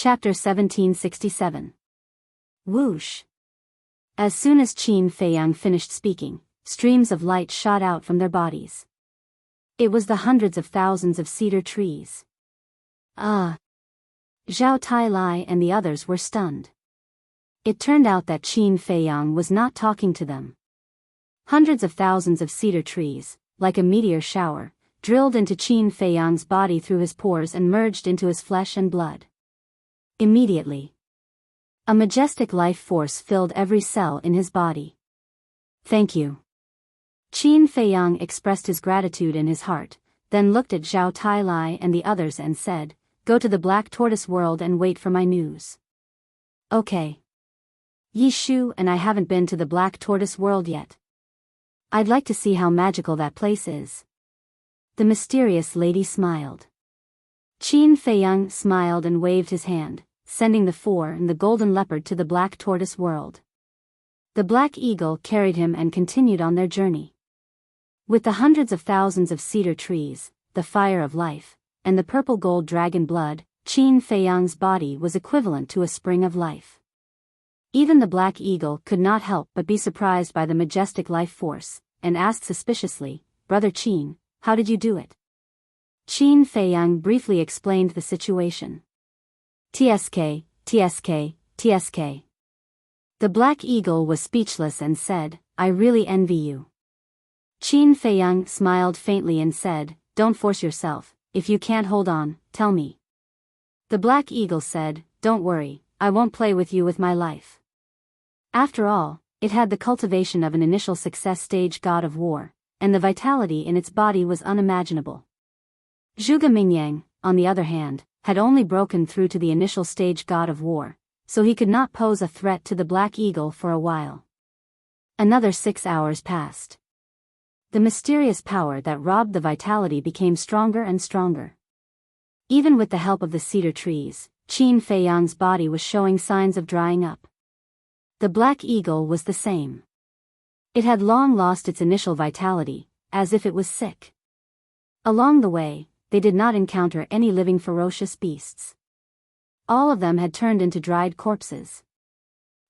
Chapter 1767. Whoosh. As soon as Qin Feiyang finished speaking, streams of light shot out from their bodies. It was the hundreds of thousands of cedar trees. Zhao Tailai and the others were stunned. It turned out that Qin Feiyang was not talking to them. Hundreds of thousands of cedar trees, like a meteor shower, drilled into Qin Feiyang's body through his pores and merged into his flesh and blood. Immediately, a majestic life force filled every cell in his body. Thank you. Qin Feiyang expressed his gratitude in his heart, then looked at Zhao Tailai and the others and said, "Go to the Black Tortoise world and wait for my news." Okay. Yi Shu and I haven't been to the Black Tortoise world yet. I'd like to see how magical that place is. The mysterious lady smiled. Qin Feiyang smiled and waved his hand, sending the four and the golden leopard to the Black Tortoise world. The black eagle carried him and continued on their journey. With the hundreds of thousands of cedar trees, the fire of life, and the purple gold dragon blood, Qin Feiyang's body was equivalent to a spring of life. Even the black eagle could not help but be surprised by the majestic life force, and asked suspiciously, "Brother Qin, how did you do it?" Qin Feiyang briefly explained the situation. TSK. The black eagle was speechless and said, "I really envy you." Qin Feiyang smiled faintly and said, "Don't force yourself, if you can't hold on, tell me." The black eagle said, "Don't worry, I won't play with you with my life." After all, it had the cultivation of an initial success stage god of war, and the vitality in its body was unimaginable. Zhuge Mingyang, on the other hand, had only broken through to the initial stage god of war, so he could not pose a threat to the black eagle for a while. Another 6 hours passed. The mysterious power that robbed the vitality became stronger and stronger. Even with the help of the cedar trees, Qin Feiyang's body was showing signs of drying up. The black eagle was the same. It had long lost its initial vitality, as if it was sick. Along the way, they did not encounter any living ferocious beasts. All of them had turned into dried corpses.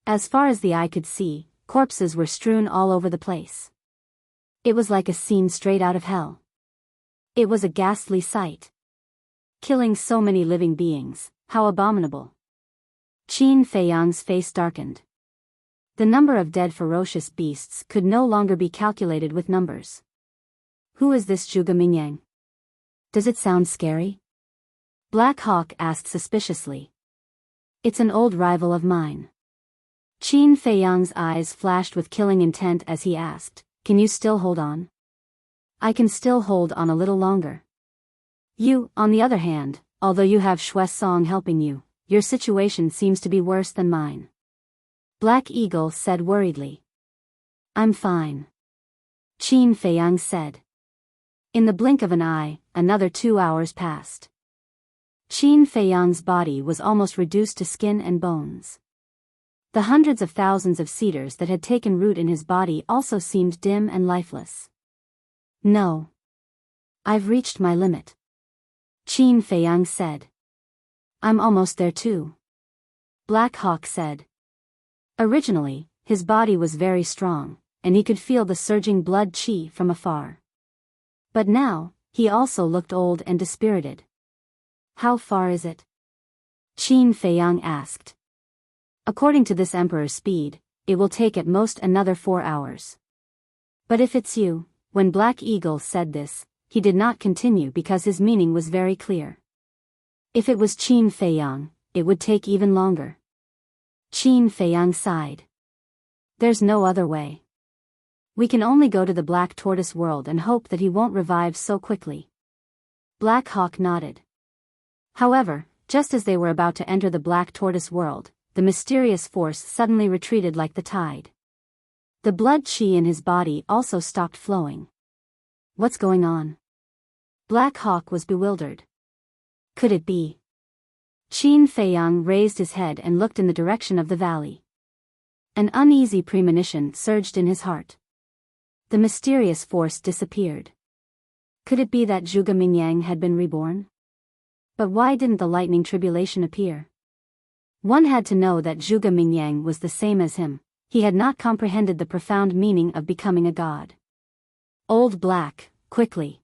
As far as the eye could see, corpses were strewn all over the place. It was like a scene straight out of hell. It was a ghastly sight. Killing so many living beings, how abominable. Qin Feiyang's face darkened. The number of dead ferocious beasts could no longer be calculated with numbers. Who is this Zhuge Mingyang? Does it sound scary? Black Hawk asked suspiciously. It's an old rival of mine. Qin Feiyang's eyes flashed with killing intent as he asked, "Can you still hold on?" "I can still hold on a little longer. You, on the other hand, although you have Shui Song helping you, your situation seems to be worse than mine." Black Eagle said worriedly. "I'm fine." Qin Feiyang said. In the blink of an eye, another 2 hours passed. Qin Feiyang's body was almost reduced to skin and bones. The hundreds of thousands of cedars that had taken root in his body also seemed dim and lifeless. "No. I've reached my limit," Qin Feiyang said. "I'm almost there too," Black Hawk said. Originally, his body was very strong, and he could feel the surging blood qi from afar. But now, he also looked old and dispirited. "How far is it?" Qin Feiyang asked. "According to this emperor's speed, it will take at most another 4 hours. But if it's you," when Black Eagle said this, he did not continue because his meaning was very clear. If it was Qin Feiyang, it would take even longer. Qin Feiyang sighed. "There's no other way. We can only go to the Black Tortoise world and hope that he won't revive so quickly." Black Hawk nodded. However, just as they were about to enter the Black Tortoise world, the mysterious force suddenly retreated like the tide. The blood qi in his body also stopped flowing. What's going on? Black Hawk was bewildered. Could it be? Qin Feiyang raised his head and looked in the direction of the valley. An uneasy premonition surged in his heart. The mysterious force disappeared. Could it be that Zhuge Mingyang had been reborn? But why didn't the lightning tribulation appear? One had to know that Zhuge Mingyang was the same as him. He had not comprehended the profound meaning of becoming a god. Old Black, quickly.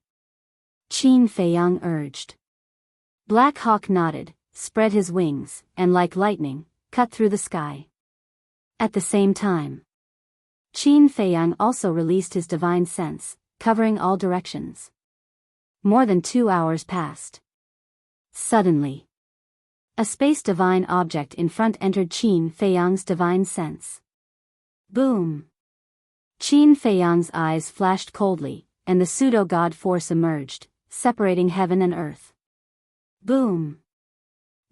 Qin Feiyang urged. Black Hawk nodded, spread his wings, and like lightning, cut through the sky. At the same time, Qin Feiyang also released his divine sense, covering all directions. More than 2 hours passed. Suddenly, a space divine object in front entered Qin Feiyang's divine sense. Boom! Qin Feiyang's eyes flashed coldly, and the pseudo-god force emerged, separating heaven and earth. Boom!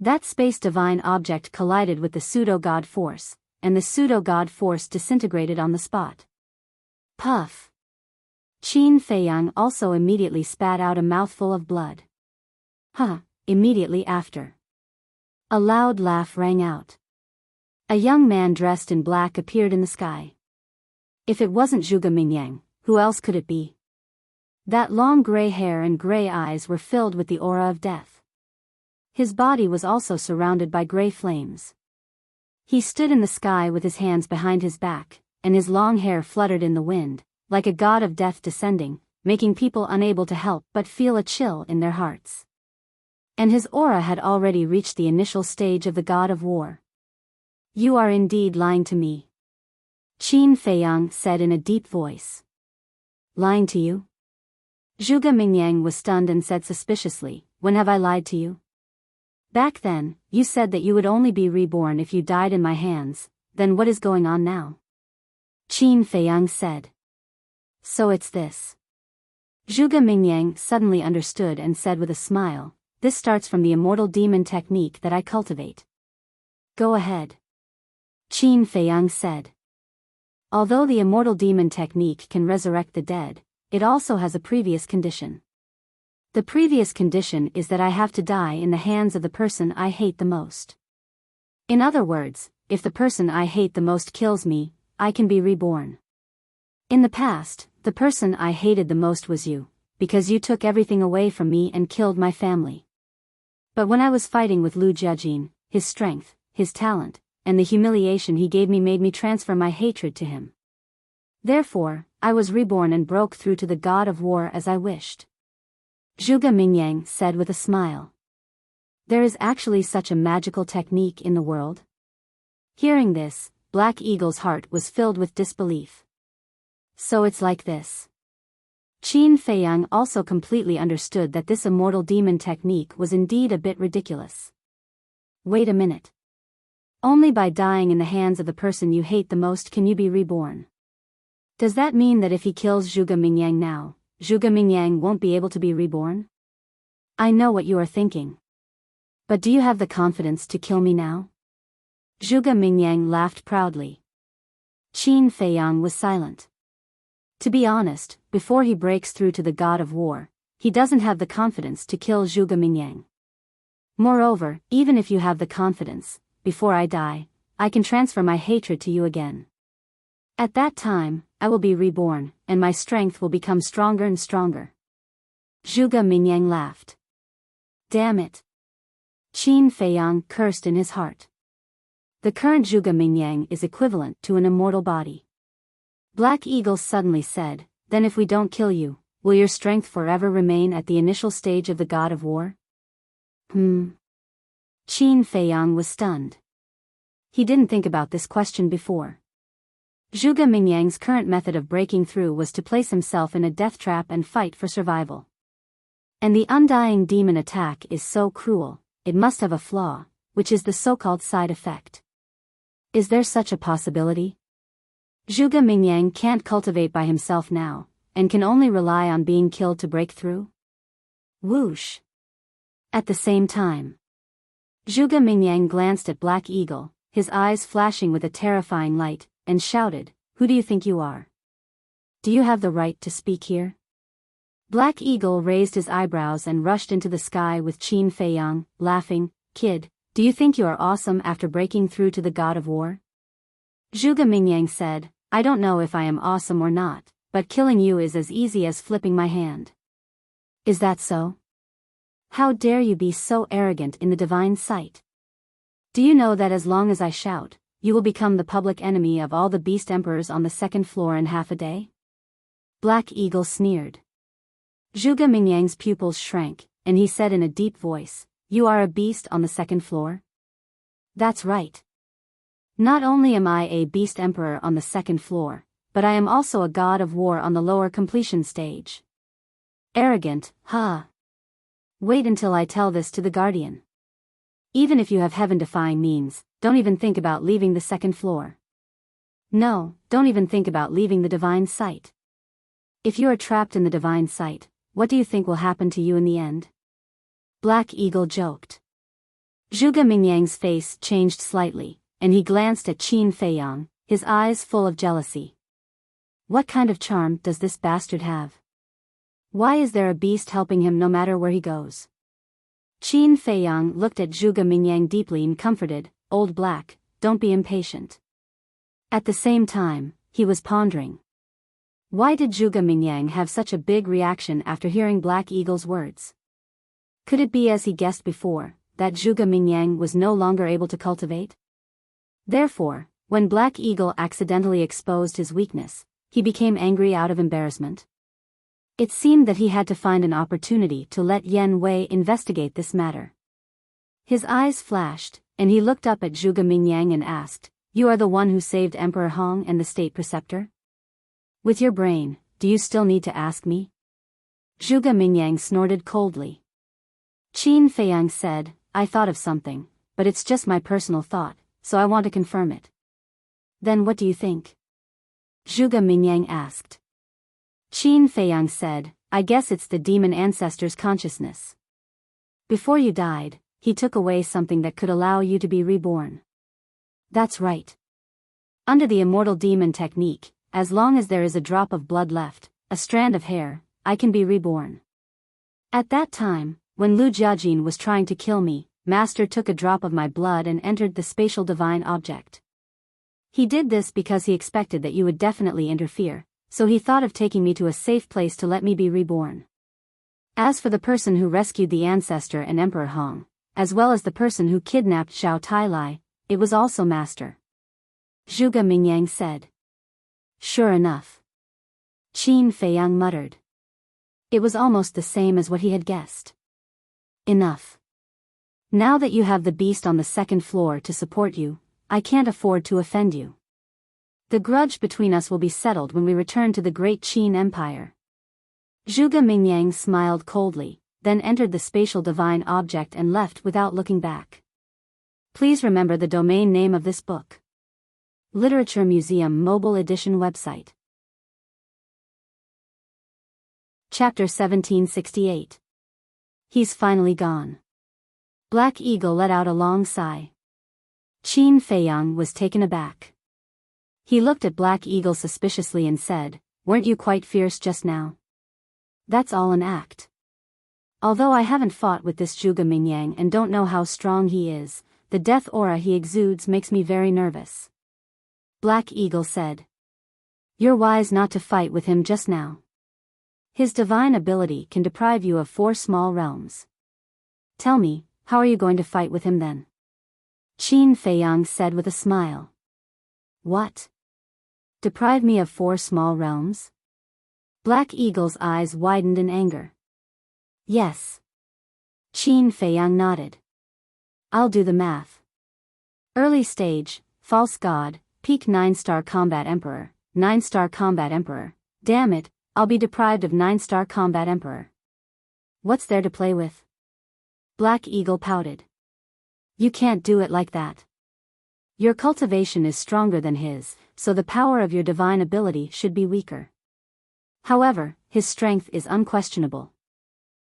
That space divine object collided with the pseudo-god force, and the pseudo-god force disintegrated on the spot. Puff! Qin Feiyang also immediately spat out a mouthful of blood. Immediately after, a loud laugh rang out. A young man dressed in black appeared in the sky. If it wasn't Zhuge Mingyang, who else could it be? That long gray hair and gray eyes were filled with the aura of death. His body was also surrounded by gray flames. He stood in the sky with his hands behind his back, and his long hair fluttered in the wind, like a god of death descending, making people unable to help but feel a chill in their hearts. And his aura had already reached the initial stage of the god of war. You are indeed lying to me, Qin Feiyang said in a deep voice. Lying to you? Zhuge Mingyang was stunned and said suspiciously, when have I lied to you? Back then, you said that you would only be reborn if you died in my hands, then what is going on now? Qin Feiyang said. So it's this. Zhuge Mingyang suddenly understood and said with a smile, this starts from the immortal demon technique that I cultivate. Go ahead. Qin Feiyang said. Although the immortal demon technique can resurrect the dead, it also has a previous condition. The previous condition is that I have to die in the hands of the person I hate the most. In other words, if the person I hate the most kills me, I can be reborn. In the past, the person I hated the most was you, because you took everything away from me and killed my family. But when I was fighting with Lu Jiajin, his strength, his talent, and the humiliation he gave me made me transfer my hatred to him. Therefore, I was reborn and broke through to the god of war as I wished. Zhuge Mingyang said with a smile. There is actually such a magical technique in the world? Hearing this, Black Eagle's heart was filled with disbelief. So it's like this. Qin Feiyang also completely understood that this immortal demon technique was indeed a bit ridiculous. Wait a minute. Only by dying in the hands of the person you hate the most can you be reborn. Does that mean that if he kills Zhuge Mingyang now, Zhuge Mingyang won't be able to be reborn? I know what you are thinking. But do you have the confidence to kill me now? Zhuge Mingyang laughed proudly. Qin Feiyang was silent. To be honest, before he breaks through to the god of war, he doesn't have the confidence to kill Zhuge Mingyang. Moreover, even if you have the confidence, before I die, I can transfer my hatred to you again. At that time, I will be reborn, and my strength will become stronger and stronger. Zhuge Mingyang laughed. Damn it. Qin Feiyang cursed in his heart. The current Zhuge Mingyang is equivalent to an immortal body. Black Eagle suddenly said, then if we don't kill you, will your strength forever remain at the initial stage of the god of war? Qin Feiyang was stunned. He didn't think about this question before. Zhuge Mingyang's current method of breaking through was to place himself in a death trap and fight for survival. And the undying demon attack is so cruel, it must have a flaw, which is the so-called side effect. Is there such a possibility? Zhuge Mingyang can't cultivate by himself now, and can only rely on being killed to break through? Whoosh! At the same time, Zhuge Mingyang glanced at Black Eagle, his eyes flashing with a terrifying light, and shouted, who do you think you are? Do you have the right to speak here? Black Eagle raised his eyebrows and rushed into the sky with Qin Feiyang, laughing, kid, do you think you are awesome after breaking through to the god of war? Zhuge Mingyang said, I don't know if I am awesome or not, but killing you is as easy as flipping my hand. Is that so? How dare you be so arrogant in the divine sight? Do you know that as long as I shout, you will become the public enemy of all the beast emperors on the second floor in half a day? Black Eagle sneered. Zhuge Mingyang's pupils shrank, and he said in a deep voice, "You are a beast on the second floor?" "That's right. Not only am I a beast emperor on the second floor, but I am also a god of war on the lower completion stage." Arrogant, huh? Wait until I tell this to the Guardian. Even if you have heaven-defying means, don't even think about leaving the second floor. No, don't even think about leaving the divine sight. If you are trapped in the divine sight, what do you think will happen to you in the end? Black Eagle joked. Zhuge Mingyang's face changed slightly, and he glanced at Qin Feiyang, his eyes full of jealousy. What kind of charm does this bastard have? Why is there a beast helping him no matter where he goes? Qin Feiyang looked at Zhuge Mingyang deeply and comforted, "Old Black, don't be impatient." At the same time, he was pondering. Why did Zhuge Mingyang have such a big reaction after hearing Black Eagle's words? Could it be, as he guessed before, that Zhuge Mingyang was no longer able to cultivate? Therefore, when Black Eagle accidentally exposed his weakness, he became angry out of embarrassment. It seemed that he had to find an opportunity to let Yan Wei investigate this matter. His eyes flashed, and he looked up at Zhuge Mingyang and asked, "You are the one who saved Emperor Hong and the state preceptor? With your brain, do you still need to ask me?" Zhuge Mingyang snorted coldly. Qin Feiyang said, "I thought of something, but it's just my personal thought, so I want to confirm it." "Then what do you think?" Zhuge Mingyang asked. Qin Feiyang said, "I guess it's the demon ancestor's consciousness. Before you died, he took away something that could allow you to be reborn." "That's right. Under the immortal demon technique, as long as there is a drop of blood left, a strand of hair, I can be reborn. At that time, when Lu Jiajin was trying to kill me, Master took a drop of my blood and entered the spatial divine object. He did this because he expected that you would definitely interfere, so he thought of taking me to a safe place to let me be reborn. As for the person who rescued the ancestor and Emperor Hong, as well as the person who kidnapped Zhao Tailai, it was also Master," Zhuge Mingyang said. "Sure enough," Qin Feiyang muttered. It was almost the same as what he had guessed. "Enough. Now that you have the beast on the second floor to support you, I can't afford to offend you. The grudge between us will be settled when we return to the great Qin Empire." Zhuge Mingyang smiled coldly, then entered the spatial divine object and left without looking back. Please remember the domain name of this book. Literature Museum Mobile Edition website. Chapter 1768. He's finally gone. Black Eagle let out a long sigh. Qin Feiyang was taken aback. He looked at Black Eagle suspiciously and said, "Weren't you quite fierce just now?" "That's all an act. Although I haven't fought with this Zhuge Mingyang and don't know how strong he is, the death aura he exudes makes me very nervous," Black Eagle said. "You're wise not to fight with him just now. His divine ability can deprive you of 4 small realms. Tell me, how are you going to fight with him then?" Qin Feiyang said with a smile. "What? Deprive me of 4 small realms?" Black Eagle's eyes widened in anger. "Yes." Qin Feiyang nodded. "I'll do the math. Early stage, false god, peak 9-star combat emperor, 9-star combat emperor. Damn it, I'll be deprived of 9-star combat emperor. What's there to play with?" Black Eagle pouted. "You can't do it like that. Your cultivation is stronger than his, so the power of your divine ability should be weaker. However, his strength is unquestionable.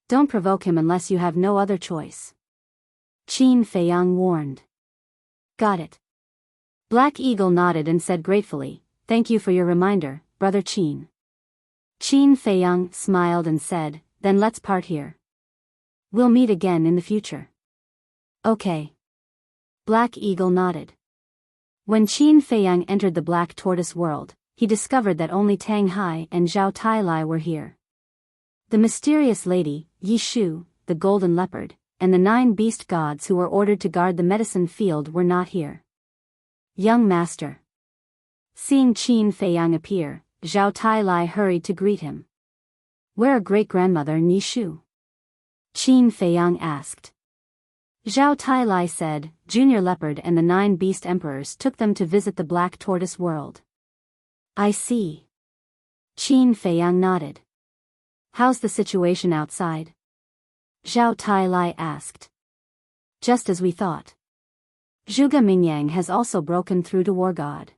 Don't provoke him unless you have no other choice," Qin Feiyang warned. "Got it." Black Eagle nodded and said gratefully, "Thank you for your reminder, Brother Qin." Qin Feiyang smiled and said, "Then let's part here. We'll meet again in the future." "Okay." Black Eagle nodded. When Qin Feiyang entered the Black Tortoise world, he discovered that only Tang Hai and Zhao Tailai were here. The mysterious lady, Yi Shu, the golden leopard, and the 9 beast gods who were ordered to guard the medicine field were not here. Young master. Seeing Qin Feiyang appear, Zhao Tailai hurried to greet him. Where are great-grandmother Nishu? Qin Feiyang asked. Zhao Tailai said, Junior Leopard and the 9 beast emperors took them to visit the Black Tortoise world. I see. Qin Feiyang nodded. How's the situation outside? Zhao Tailai asked. Just as we thought. Zhuge Mingyang has also broken through to War God.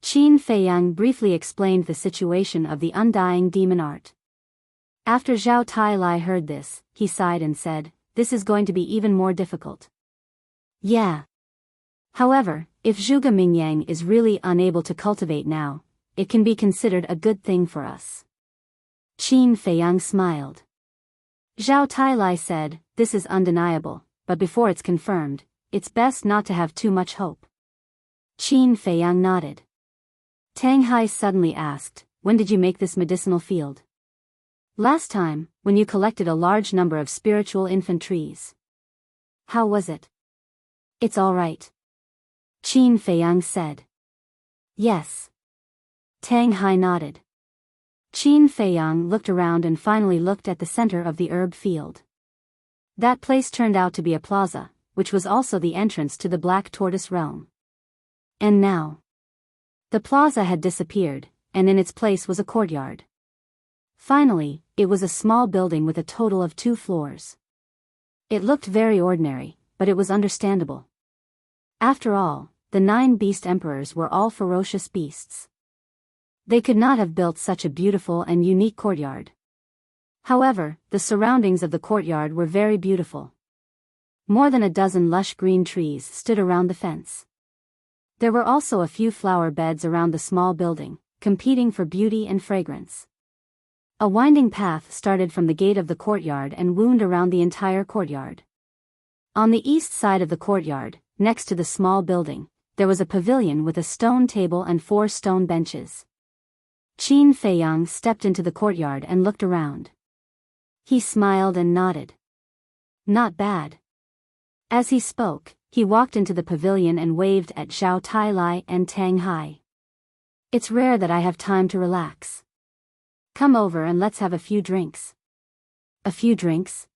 Qin Feiyang briefly explained the situation of the undying demon art. After Zhao Tailai heard this, he sighed and said, this is going to be even more difficult. Yeah. However, if Zhuge Mingyang is really unable to cultivate now, it can be considered a good thing for us. Qin Feiyang smiled. Zhao Tailai said, this is undeniable, but before it's confirmed, it's best not to have too much hope. Qin Feiyang nodded. Tang Hai suddenly asked, when did you make this medicinal field? Last time, when you collected a large number of spiritual infant trees. How was it? It's all right. Qin Feiyang said. Yes. Tang Hai nodded. Qin Feiyang looked around and finally looked at the center of the herb field. That place turned out to be a plaza, which was also the entrance to the Black Tortoise realm. And now, the plaza had disappeared, and in its place was a courtyard. Finally, it was a small building with a total of 2 floors. It looked very ordinary, but it was understandable. After all, the 9 beast emperors were all ferocious beasts. They could not have built such a beautiful and unique courtyard. However, the surroundings of the courtyard were very beautiful. More than a dozen lush green trees stood around the fence. There were also a few flower beds around the small building, competing for beauty and fragrance. A winding path started from the gate of the courtyard and wound around the entire courtyard. On the east side of the courtyard, next to the small building, there was a pavilion with a stone table and 4 stone benches. Qin Feiyang stepped into the courtyard and looked around. He smiled and nodded. Not bad. As he spoke, he walked into the pavilion and waved at Zhao Tailai and Tang Hai. It's rare that I have time to relax. Come over and let's have a few drinks. A few drinks?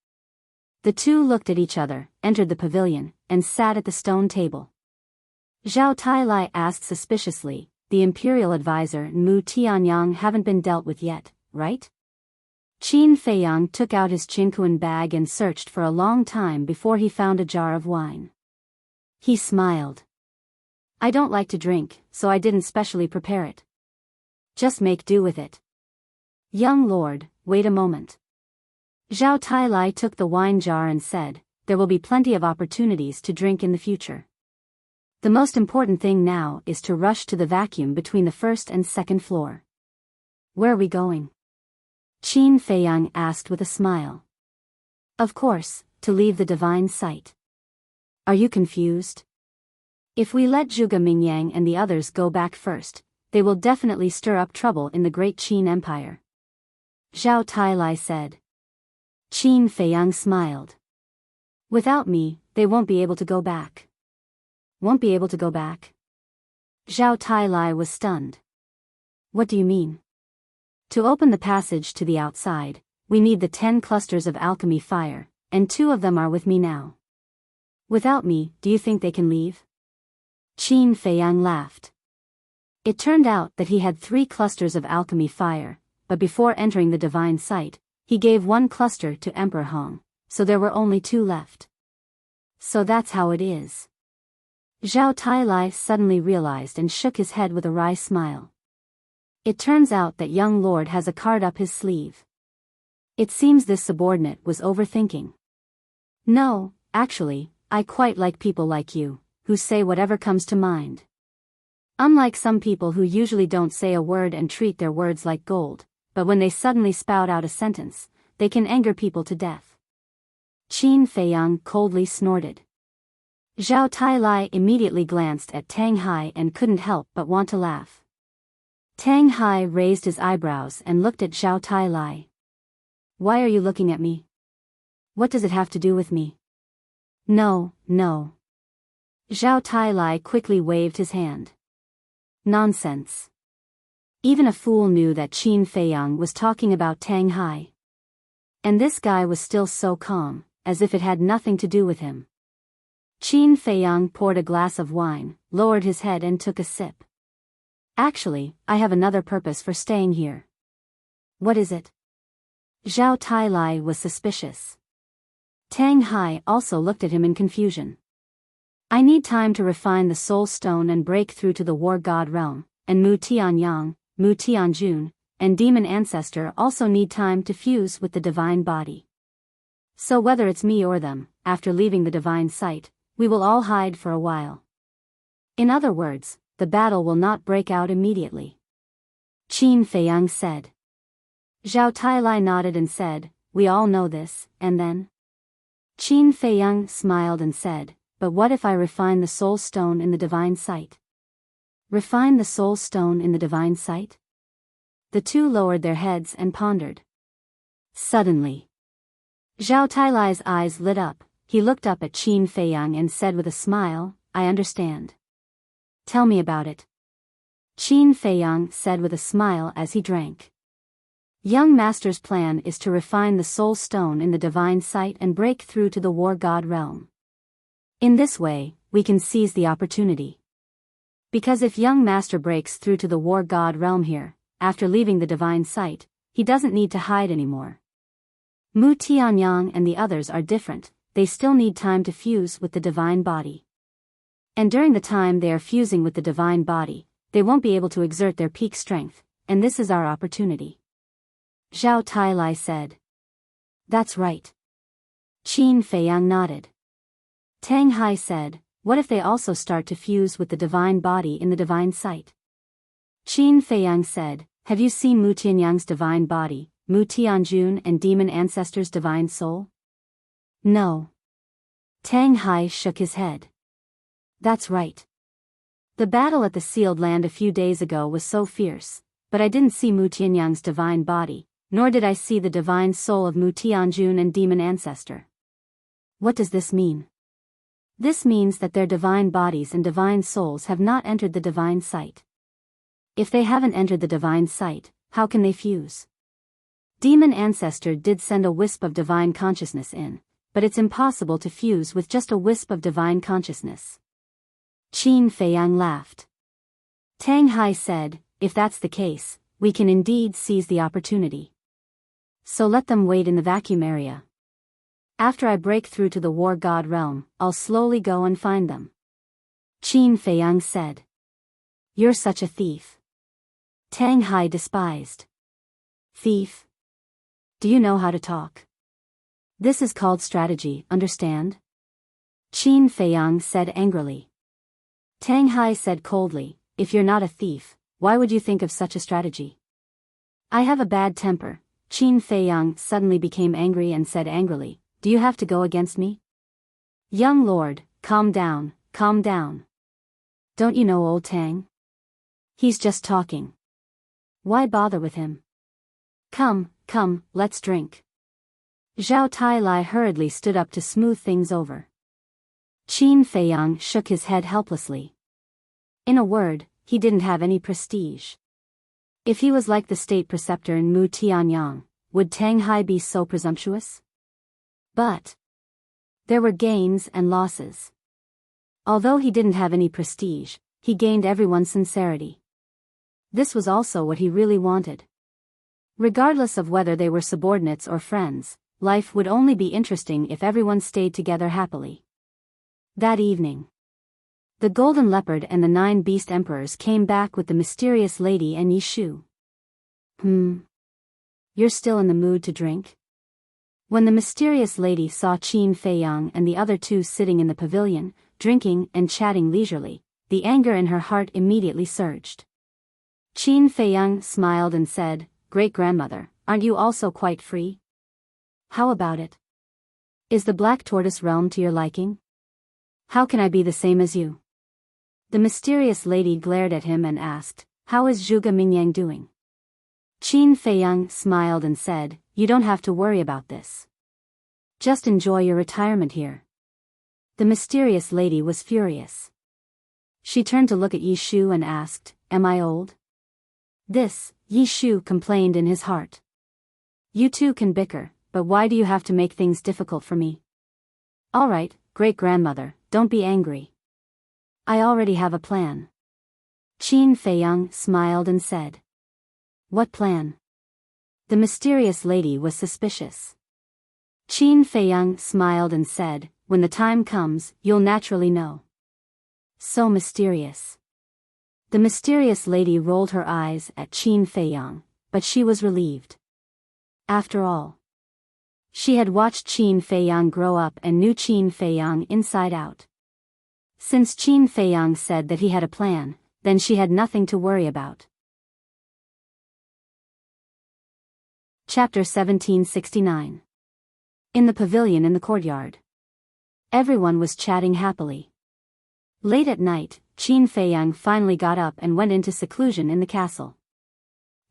The two looked at each other, entered the pavilion, and sat at the stone table. Zhao Tailai asked suspiciously, the imperial advisor Mu Tianyang haven't been dealt with yet, right? Qin Feiyang took out his Qinkuan bag and searched for a long time before he found a jar of wine. He smiled. I don't like to drink, so I didn't specially prepare it. Just make do with it. Young lord, wait a moment. Zhao Tailai took the wine jar and said, there will be plenty of opportunities to drink in the future. The most important thing now is to rush to the vacuum between the 1st and 2nd floor. Where are we going? Qin Feiyang asked with a smile. Of course, to leave the divine site. Are you confused? If we let Zhuge Mingyang and the others go back first, they will definitely stir up trouble in the great Qin Empire. Zhao Tailai said. Qin Feiyang smiled. Without me, they won't be able to go back. Won't be able to go back? Zhao Tailai was stunned. What do you mean? To open the passage to the outside, we need the 10 clusters of alchemy fire, and 2 of them are with me now. Without me, do you think they can leave? Qin Feiyang laughed. It turned out that he had 3 clusters of alchemy fire, but before entering the divine site, he gave 1 cluster to Emperor Hong, so there were only 2 left. So that's how it is. Zhao Tailai suddenly realized and shook his head with a wry smile. It turns out that young lord has a card up his sleeve. It seems this subordinate was overthinking. No, actually, I quite like people like you, who say whatever comes to mind. Unlike some people who usually don't say a word and treat their words like gold, but when they suddenly spout out a sentence, they can anger people to death. Qin Feiyang coldly snorted. Zhao Tailai immediately glanced at Tang Hai and couldn't help but want to laugh. Tang Hai raised his eyebrows and looked at Zhao Tailai. Why are you looking at me? What does it have to do with me? No, no. Zhao Tailai quickly waved his hand. Nonsense. Even a fool knew that Qin Feiyang was talking about Tang Hai. And this guy was still so calm, as if it had nothing to do with him. Qin Feiyang poured a glass of wine, lowered his head and took a sip. Actually, I have another purpose for staying here. What is it? Zhao Tailai was suspicious. Tang Hai also looked at him in confusion. I need time to refine the soul stone and break through to the war god realm, and Mu Tianyang, Mu Tianjun, and demon ancestor also need time to fuse with the divine body. So whether it's me or them, after leaving the divine site, we will all hide for a while. In other words, the battle will not break out immediately. Qin Feiyang said. Zhao Tailai nodded and said, we all know this, and then? Qin Feiyang smiled and said, but what if I refine the soul stone in the divine site? Refine the soul stone in the divine site? The two lowered their heads and pondered. Suddenly, Zhao Tailai's eyes lit up. He looked up at Qin Feiyang and said with a smile, I understand. Tell me about it. Qin Feiyang said with a smile as he drank. Young Master's plan is to refine the soul stone in the divine site and break through to the war god realm. In this way, we can seize the opportunity. Because if young Master breaks through to the war god realm here, after leaving the divine site, he doesn't need to hide anymore. Mu Tianyang and the others are different, they still need time to fuse with the divine body. And during the time they are fusing with the divine body, they won't be able to exert their peak strength, and this is our opportunity. Zhao Tailai said. That's right. Qin Feiyang nodded. Tang Hai said, what if they also start to fuse with the divine body in the divine site? Qin Feiyang said, have you seen Mu Tianyang's divine body, Mu Tianjun and demon ancestor's divine soul? No. Tang Hai shook his head. That's right. The battle at the sealed land a few days ago was so fierce, but I didn't see Mu Tianyang's divine body, nor did I see the divine soul of Mu Tianjun and demon ancestor. What does this mean? This means that their divine bodies and divine souls have not entered the divine site. If they haven't entered the divine site, how can they fuse? Demon ancestor did send a wisp of divine consciousness in, but it's impossible to fuse with just a wisp of divine consciousness. Qin Feiyang laughed. Tang Hai said, if that's the case, we can indeed seize the opportunity. So let them wait in the vacuum area. After I break through to the war god realm, I'll slowly go and find them. Qin Feiyang said. You're such a thief. Tang Hai despised. Thief? Do you know how to talk? This is called strategy, understand? Qin Feiyang said angrily. Tang Hai said coldly, if you're not a thief, why would you think of such a strategy? I have a bad temper. Qin Feiyang suddenly became angry and said angrily, do you have to go against me? Young lord, calm down, calm down. Don't you know old Tang? He's just talking. Why bother with him? Come, come, let's drink. Zhao Tailai hurriedly stood up to smooth things over. Qin Feiyang shook his head helplessly. In a word, he didn't have any prestige. If he was like the state preceptor in Mu Tianyang, would Tang Hai be so presumptuous? But there were gains and losses. Although he didn't have any prestige, he gained everyone's sincerity. This was also what he really wanted. Regardless of whether they were subordinates or friends, life would only be interesting if everyone stayed together happily. That evening, the Golden Leopard and the 9 Beast Emperors came back with the mysterious lady and Yishu. You're still in the mood to drink? When the mysterious lady saw Qin Feiyang and the other two sitting in the pavilion, drinking and chatting leisurely, the anger in her heart immediately surged. Qin Feiyang smiled and said, Great-grandmother, aren't you also quite free? How about it? Is the Black Tortoise realm to your liking? How can I be the same as you? The mysterious lady glared at him and asked, how is Zhuge Mingyang doing? Qin Feiyang smiled and said, you don't have to worry about this. Just enjoy your retirement here. The mysterious lady was furious. She turned to look at Yi Shu and asked, Am I old? This, Yi Shu complained in his heart. You two can bicker, but why do you have to make things difficult for me? All right, great-grandmother, don't be angry. I already have a plan. Qin Feiyang smiled and said. What plan? The mysterious lady was suspicious. Qin Feiyang smiled and said, When the time comes, you'll naturally know. So mysterious. The mysterious lady rolled her eyes at Qin Feiyang, but she was relieved. After all, she had watched Qin Feiyang grow up and knew Qin Feiyang inside out. Since Qin Feiyang said that he had a plan, then she had nothing to worry about. Chapter 1769. In the pavilion in the courtyard. Everyone was chatting happily. Late at night, Qin Feiyang finally got up and went into seclusion in the castle.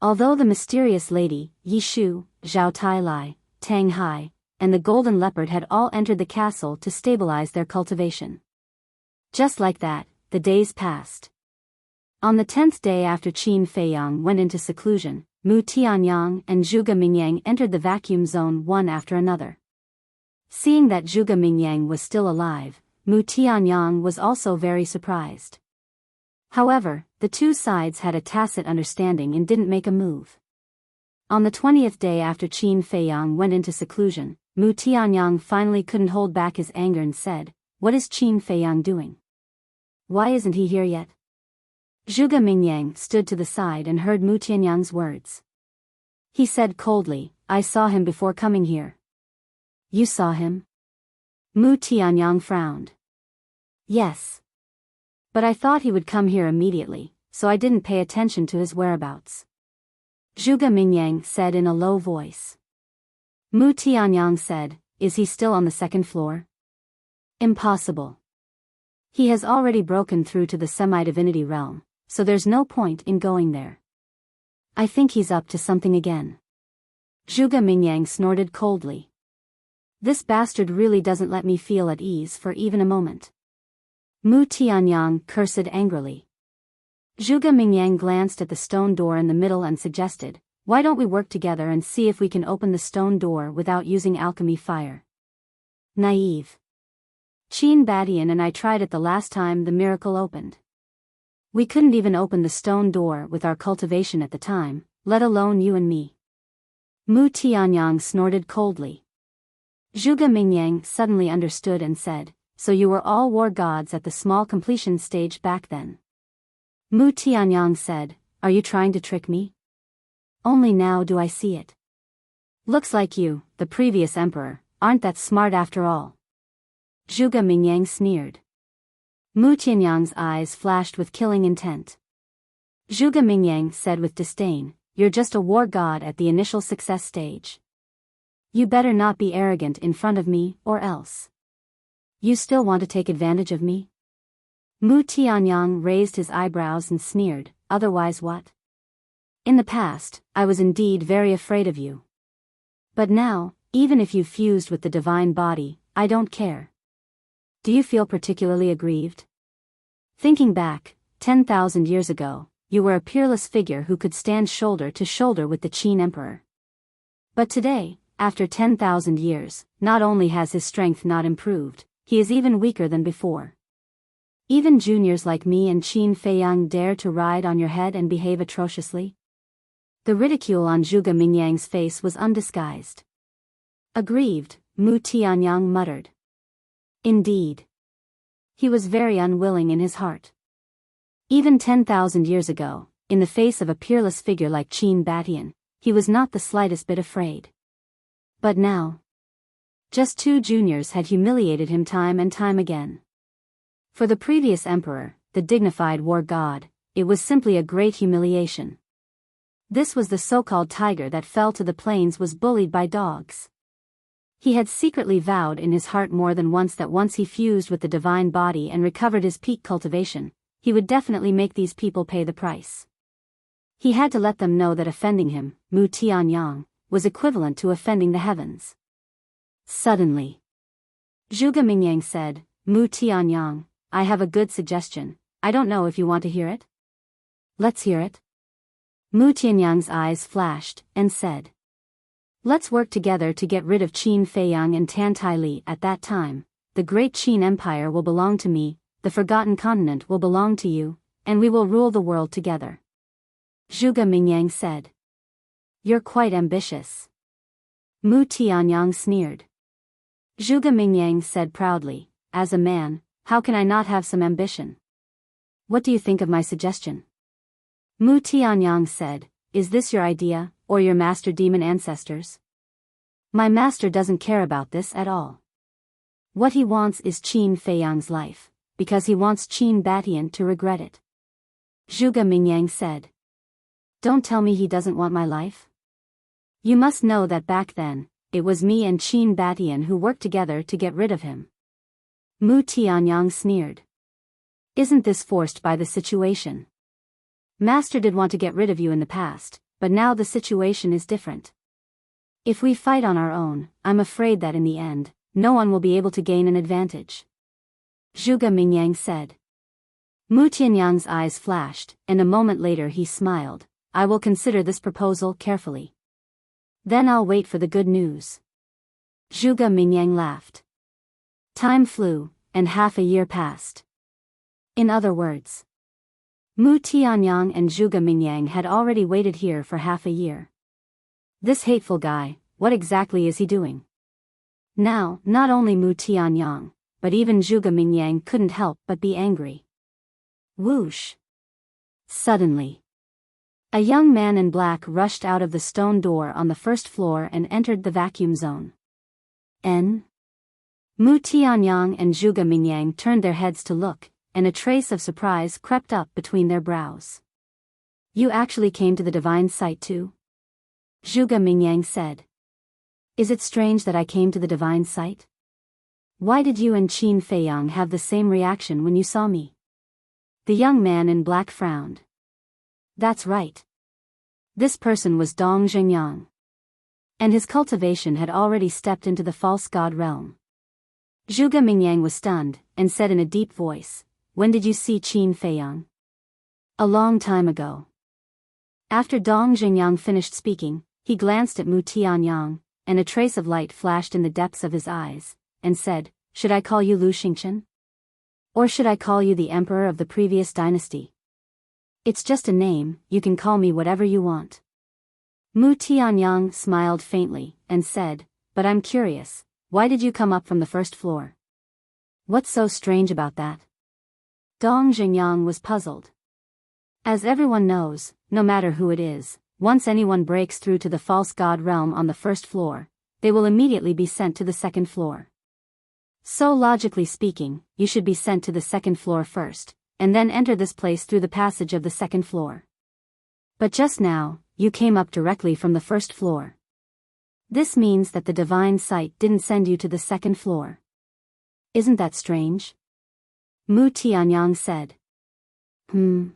Although the mysterious lady, Yi Shu, Zhao Tailai, Tang Hai, and the golden leopard had all entered the castle to stabilize their cultivation. Just like that, the days passed. On the 10th day after Qin Feiyang went into seclusion, Mu Tianyang and Zhuge Mingyang entered the vacuum zone one after another. Seeing that Zhuge Mingyang was still alive, Mu Tianyang was also very surprised. However, the two sides had a tacit understanding and didn't make a move. On the 20th day after Qin Feiyang went into seclusion, Mu Tianyang finally couldn't hold back his anger and said, What is Qin Feiyang doing? Why isn't he here yet? Zhuge Mingyang stood to the side and heard Mu Tianyang's words. He said coldly, I saw him before coming here. You saw him? Mu Tianyang frowned. Yes. But I thought he would come here immediately, so I didn't pay attention to his whereabouts. Zhuge Mingyang said in a low voice. Mu Tianyang said, Is he still on the second floor? Impossible. He has already broken through to the semi-divinity realm, so there's no point in going there. I think he's up to something again. Zhuge Mingyang snorted coldly. This bastard really doesn't let me feel at ease for even a moment. Mu Tianyang cursed angrily. Zhuge Mingyang glanced at the stone door in the middle and suggested, Why don't we work together and see if we can open the stone door without using alchemy fire? Naive. Qin Badian and I tried it the last time the miracle opened. We couldn't even open the stone door with our cultivation at the time, let alone you and me. Mu Tianyang snorted coldly. Zhuge Mingyang suddenly understood and said, So you were all war gods at the small completion stage back then. Mu Tianyang said, Are you trying to trick me? Only now do I see it. Looks like you, the previous emperor, aren't that smart after all. Zhuge Mingyang sneered. Mu Tianyang's eyes flashed with killing intent. Zhuge Mingyang said with disdain, You're just a war god at the initial success stage. You better not be arrogant in front of me, or else. You still want to take advantage of me? Mu Tianyang raised his eyebrows and sneered, Otherwise what? In the past, I was indeed very afraid of you. But now, even if you fused with the divine body, I don't care. Do you feel particularly aggrieved? Thinking back, 10,000 years ago, you were a peerless figure who could stand shoulder to shoulder with the Qin Emperor. But today, after 10,000 years, not only has his strength not improved, he is even weaker than before. Even juniors like me and Qin Feiyang dare to ride on your head and behave atrociously? The ridicule on Zhuge Mingyang's face was undisguised. Aggrieved, Mu Tianyang muttered. Indeed. He was very unwilling in his heart. Even 10,000 years ago, in the face of a peerless figure like Qin Badian, he was not the slightest bit afraid. But now, just two juniors had humiliated him time and time again. For the previous emperor, the dignified war god, it was simply a great humiliation. This was the so-called tiger that fell to the plains was bullied by dogs. He had secretly vowed in his heart more than once that once he fused with the divine body and recovered his peak cultivation, he would definitely make these people pay the price. He had to let them know that offending him, Mu Tianyang, was equivalent to offending the heavens. Suddenly, Zhuge Mingyang said, Mu Tianyang, I have a good suggestion. I don't know if you want to hear it. Let's hear it. Mu Tianyang's eyes flashed, and said, let's work together to get rid of Qin Feiyang and Tan Tai Li. At that time, the great Qin Empire will belong to me, the forgotten continent will belong to you, and we will rule the world together. Zhuge Mingyang said. You're quite ambitious. Mu Tianyang sneered. Zhuge Mingyang said proudly, as a man, how can I not have some ambition? What do you think of my suggestion? Mu Tianyang said, is this your idea, or your master demon ancestors? My master doesn't care about this at all. What he wants is Qin Feiyang's life, because he wants Qin Batian to regret it. Zhuge Mingyang said. Don't tell me he doesn't want my life. You must know that back then, it was me and Qin Batian who worked together to get rid of him. Mu Tianyang sneered. Isn't this forced by the situation? Master did want to get rid of you in the past, but now the situation is different. If we fight on our own, I'm afraid that in the end, no one will be able to gain an advantage. Zhuge Mingyang said. Mu Tianyang's eyes flashed, and a moment later he smiled. I will consider this proposal carefully. Then I'll wait for the good news. Zhuge Mingyang laughed. Time flew, and half a year passed. In other words, Mu Tianyang and Zhuge Mingyang had already waited here for half a year. This hateful guy, what exactly is he doing? Now, not only Mu Tianyang, but even Zhuge Mingyang couldn't help but be angry. Whoosh! Suddenly, a young man in black rushed out of the stone door on the first floor and entered the vacuum zone. Mu Tianyang and Zhuge Mingyang turned their heads to look, and a trace of surprise crept up between their brows. You actually came to the divine site too? Zhuge Mingyang said. Is it strange that I came to the divine site? Why did you and Qin Feiyang have the same reaction when you saw me? The young man in black frowned. That's right. This person was Dong Zhengyang. And his cultivation had already stepped into the false god realm. Zhuge Mingyang was stunned, and said in a deep voice, when did you see Qin Feiyang? A long time ago. After Dong Zhengyang finished speaking, he glanced at Mu Tianyang, and a trace of light flashed in the depths of his eyes, and said, should I call you Lu Xingchen? Or should I call you the emperor of the previous dynasty? It's just a name, you can call me whatever you want. Mu Tianyang smiled faintly, and said, but I'm curious, why did you come up from the first floor? What's so strange about that? Dong Zhengyang was puzzled. As everyone knows, no matter who it is, once anyone breaks through to the false god realm on the first floor, they will immediately be sent to the second floor. So logically speaking, you should be sent to the second floor first, and then enter this place through the passage of the second floor. But just now, you came up directly from the first floor. This means that the divine sight didn't send you to the second floor. Isn't that strange? Mu Tianyang said. Zhuge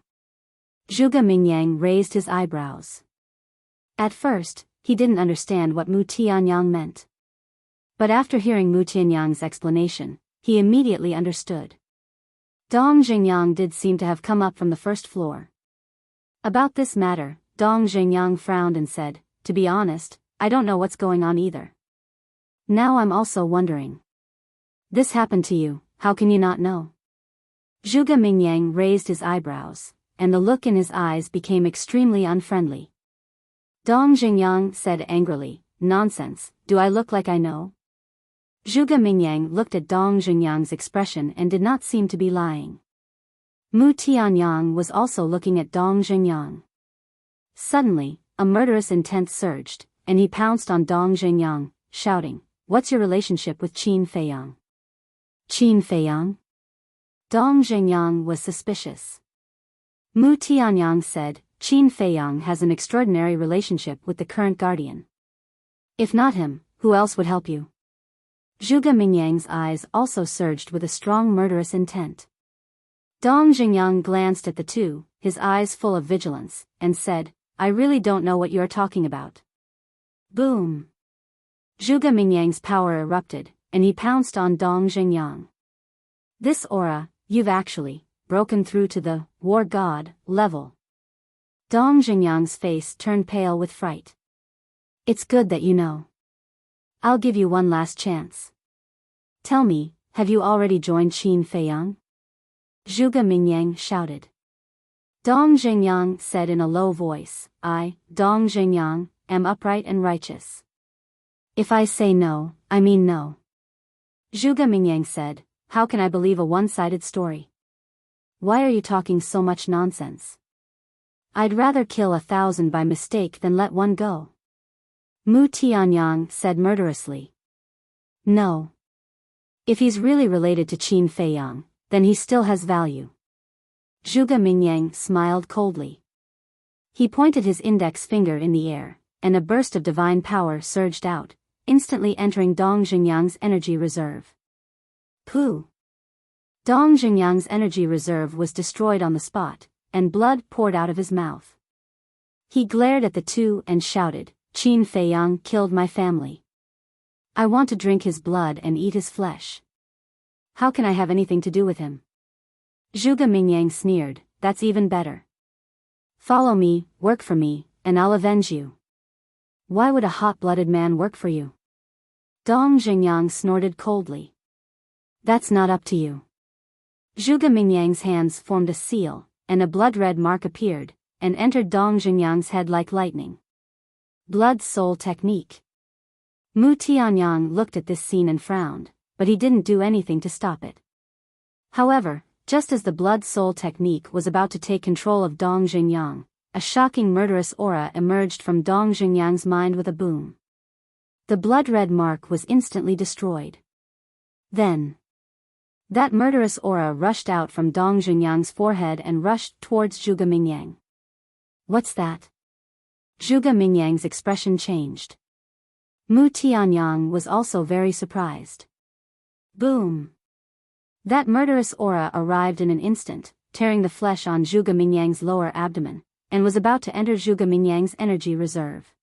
Mingyang raised his eyebrows. At first, he didn't understand what Mu Tianyang meant. But after hearing Mu Tianyang's explanation, he immediately understood. Dong Zhengyang did seem to have come up from the first floor. About this matter, Dong Zhengyang frowned and said, to be honest, I don't know what's going on either. Now I'm also wondering. This happened to you, how can you not know? Zhuge Mingyang raised his eyebrows, and the look in his eyes became extremely unfriendly. Dong Zhengyang said angrily, nonsense, do I look like I know? Zhuge Mingyang looked at Dong Zhengyang's expression and did not seem to be lying. Mu Tianyang was also looking at Dong Zhengyang. Suddenly, a murderous intent surged, and he pounced on Dong Zhengyang, shouting, what's your relationship with Qin Feiyang? Qin Feiyang? Dong Zhengyang was suspicious. Mu Tianyang said, Qin Feiyang has an extraordinary relationship with the current guardian. If not him, who else would help you? Zhuge Mingyang's eyes also surged with a strong murderous intent. Dong Zhengyang glanced at the two, his eyes full of vigilance, and said, I really don't know what you're talking about. Boom! Zhuge Mingyang's power erupted, and he pounced on Dong Xingyang. This aura, you've actually broken through to the war god level. Dong Xingyang's face turned pale with fright. It's good that you know. I'll give you one last chance. Tell me, have you already joined Qin Feiyang? Zhuge Mingyang shouted. Dong Xingyang said in a low voice, I, Dong Xingyang, am upright and righteous. If I say no, I mean no. Zhuge Mingyang said, how can I believe a one-sided story? Why are you talking so much nonsense? I'd rather kill 1,000 by mistake than let one go. Mu Tianyang said murderously. No. If he's really related to Qin Feiyang, then he still has value. Zhuge Mingyang smiled coldly. He pointed his index finger in the air, and a burst of divine power surged out, instantly entering Dong Xingyang's energy reserve. Pooh! Dong Xingyang's energy reserve was destroyed on the spot, and blood poured out of his mouth. He glared at the two and shouted, Qin Feiyang killed my family. I want to drink his blood and eat his flesh. How can I have anything to do with him? Zhuge Mingyang sneered, that's even better. Follow me, work for me, and I'll avenge you. Why would a hot-blooded man work for you? Dong Xingyang snorted coldly. That's not up to you. Zhuge Mingyang's hands formed a seal, and a blood-red mark appeared, and entered Dong Xingyang's head like lightning. Blood Soul Technique. Mu Tianyang looked at this scene and frowned, but he didn't do anything to stop it. However, just as the Blood Soul Technique was about to take control of Dong Xingyang, a shocking murderous aura emerged from Dong Xingyang's mind with a boom. The blood-red mark was instantly destroyed. Then, that murderous aura rushed out from Dong Xingyang's forehead and rushed towards Zhuge Mingyang. What's that? Zhuge Mingyang's expression changed. Mu Tianyang was also very surprised. Boom! That murderous aura arrived in an instant, tearing the flesh on Zhuge Mingyang's lower abdomen, and was about to enter Zhuge Mingyang's energy reserve.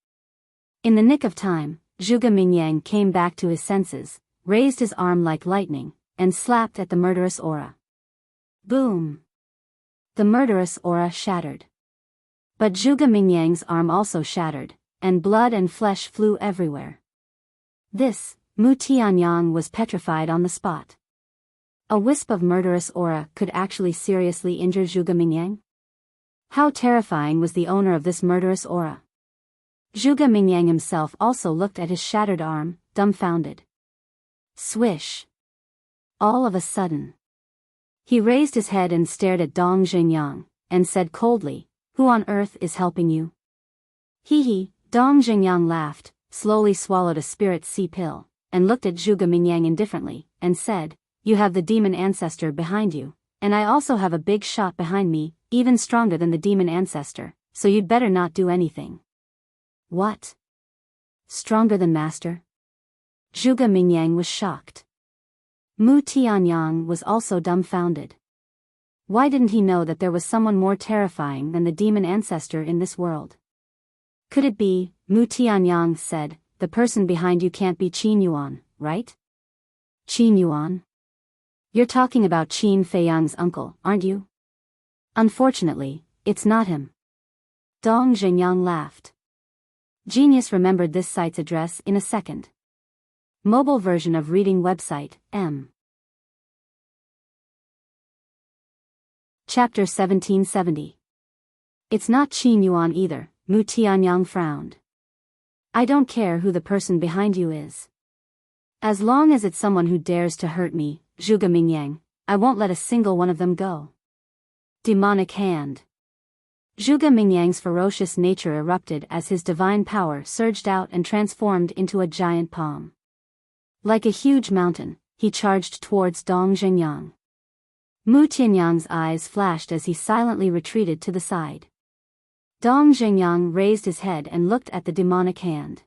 In the nick of time, Zhuge Mingyang came back to his senses, raised his arm like lightning, and slapped at the murderous aura. Boom! The murderous aura shattered. But Zhuge Mingyang's arm also shattered, and blood and flesh flew everywhere. This, Mu Tianyang was petrified on the spot. A wisp of murderous aura could actually seriously injure Zhuge Mingyang? How terrifying was the owner of this murderous aura? Zhuge Mingyang himself also looked at his shattered arm, dumbfounded. Swish! All of a sudden, he raised his head and stared at Dong Xingyang, and said coldly, who on earth is helping you? Hee. Dong Xingyang laughed, slowly swallowed a spirit sea pill, and looked at Zhuge Mingyang indifferently, and said, you have the demon ancestor behind you, and I also have a big shot behind me, even stronger than the demon ancestor, so you'd better not do anything. What? Stronger than master? Zhuge Mingyang was shocked. Mu Tianyang was also dumbfounded. Why didn't he know that there was someone more terrifying than the demon ancestor in this world? Could it be, Mu Tianyang said, the person behind you can't be Qin Yuan, right? Qin Yuan? You're talking about Qin Feiyang's uncle, aren't you? Unfortunately, it's not him. Dong Xingyang laughed. Genius remembered this site's address in a second. Mobile version of reading website, M. Chapter 1770. It's not Qin Yuan either, Mu Tianyang frowned. I don't care who the person behind you is. As long as it's someone who dares to hurt me, Zhuge Mingyang, I won't let a single one of them go. Demonic hand. Zhuge Mingyang's ferocious nature erupted as his divine power surged out and transformed into a giant palm. Like a huge mountain, he charged towards Dong Xingyang. Mu Tianyang's eyes flashed as he silently retreated to the side. Dong Xingyang raised his head and looked at the demonic hand.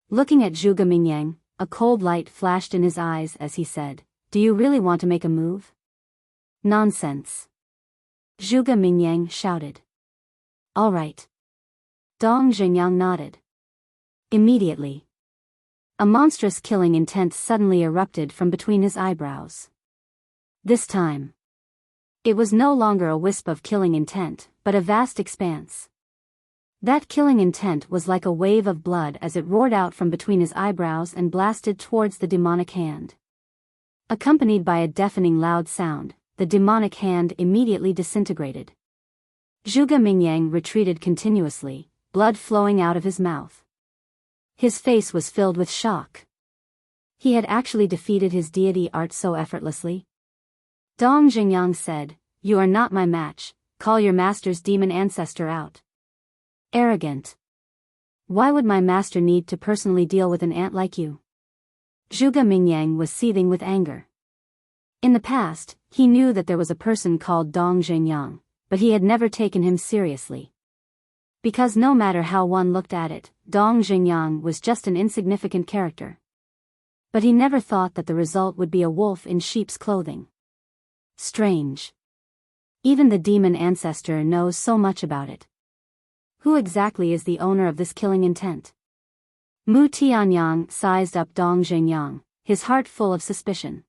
Looking at Zhuge Mingyang, a cold light flashed in his eyes as he said, do you really want to make a move? Nonsense. Zhuge Mingyang shouted. All right. Dong Xingyang nodded. Immediately, A monstrous killing intent suddenly erupted from between his eyebrows. This time, it was no longer a wisp of killing intent, but a vast expanse. That killing intent was like a wave of blood as it roared out from between his eyebrows and blasted towards the demonic hand. Accompanied by a deafening loud sound, the demonic hand immediately disintegrated. Zhuge Mingyang retreated continuously, blood flowing out of his mouth. His face was filled with shock. He had actually defeated his deity art so effortlessly. Dong Jingyang said, "You are not my match, call your master's demon ancestor out." Arrogant. Why would my master need to personally deal with an ant like you? Zhuge Mingyang was seething with anger. In the past, he knew that there was a person called Dong Jingyang, but he had never taken him seriously. Because no matter how one looked at it, Dong Jingyang was just an insignificant character. But he never thought that the result would be a wolf in sheep's clothing. Strange. Even the demon ancestor knows so much about it. Who exactly is the owner of this killing intent? Mu Tianyang sized up Dong Jingyang, his heart full of suspicion.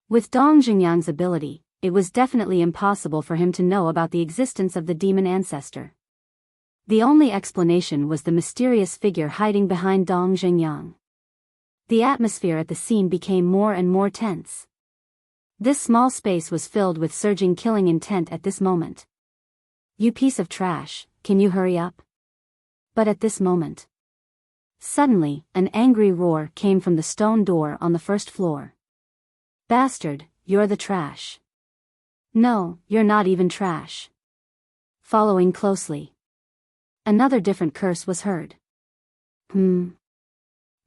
With Dong Jingyang's ability, it was definitely impossible for him to know about the existence of the demon ancestor. The only explanation was the mysterious figure hiding behind Dong Jingyang. The atmosphere at the scene became more and more tense. This small space was filled with surging killing intent at this moment. "You piece of trash, can you hurry up?" But at this moment, suddenly, an angry roar came from the stone door on the first floor. "Bastard, you're the trash." "No, you're not even trash." Following closely, another different curse was heard. Mu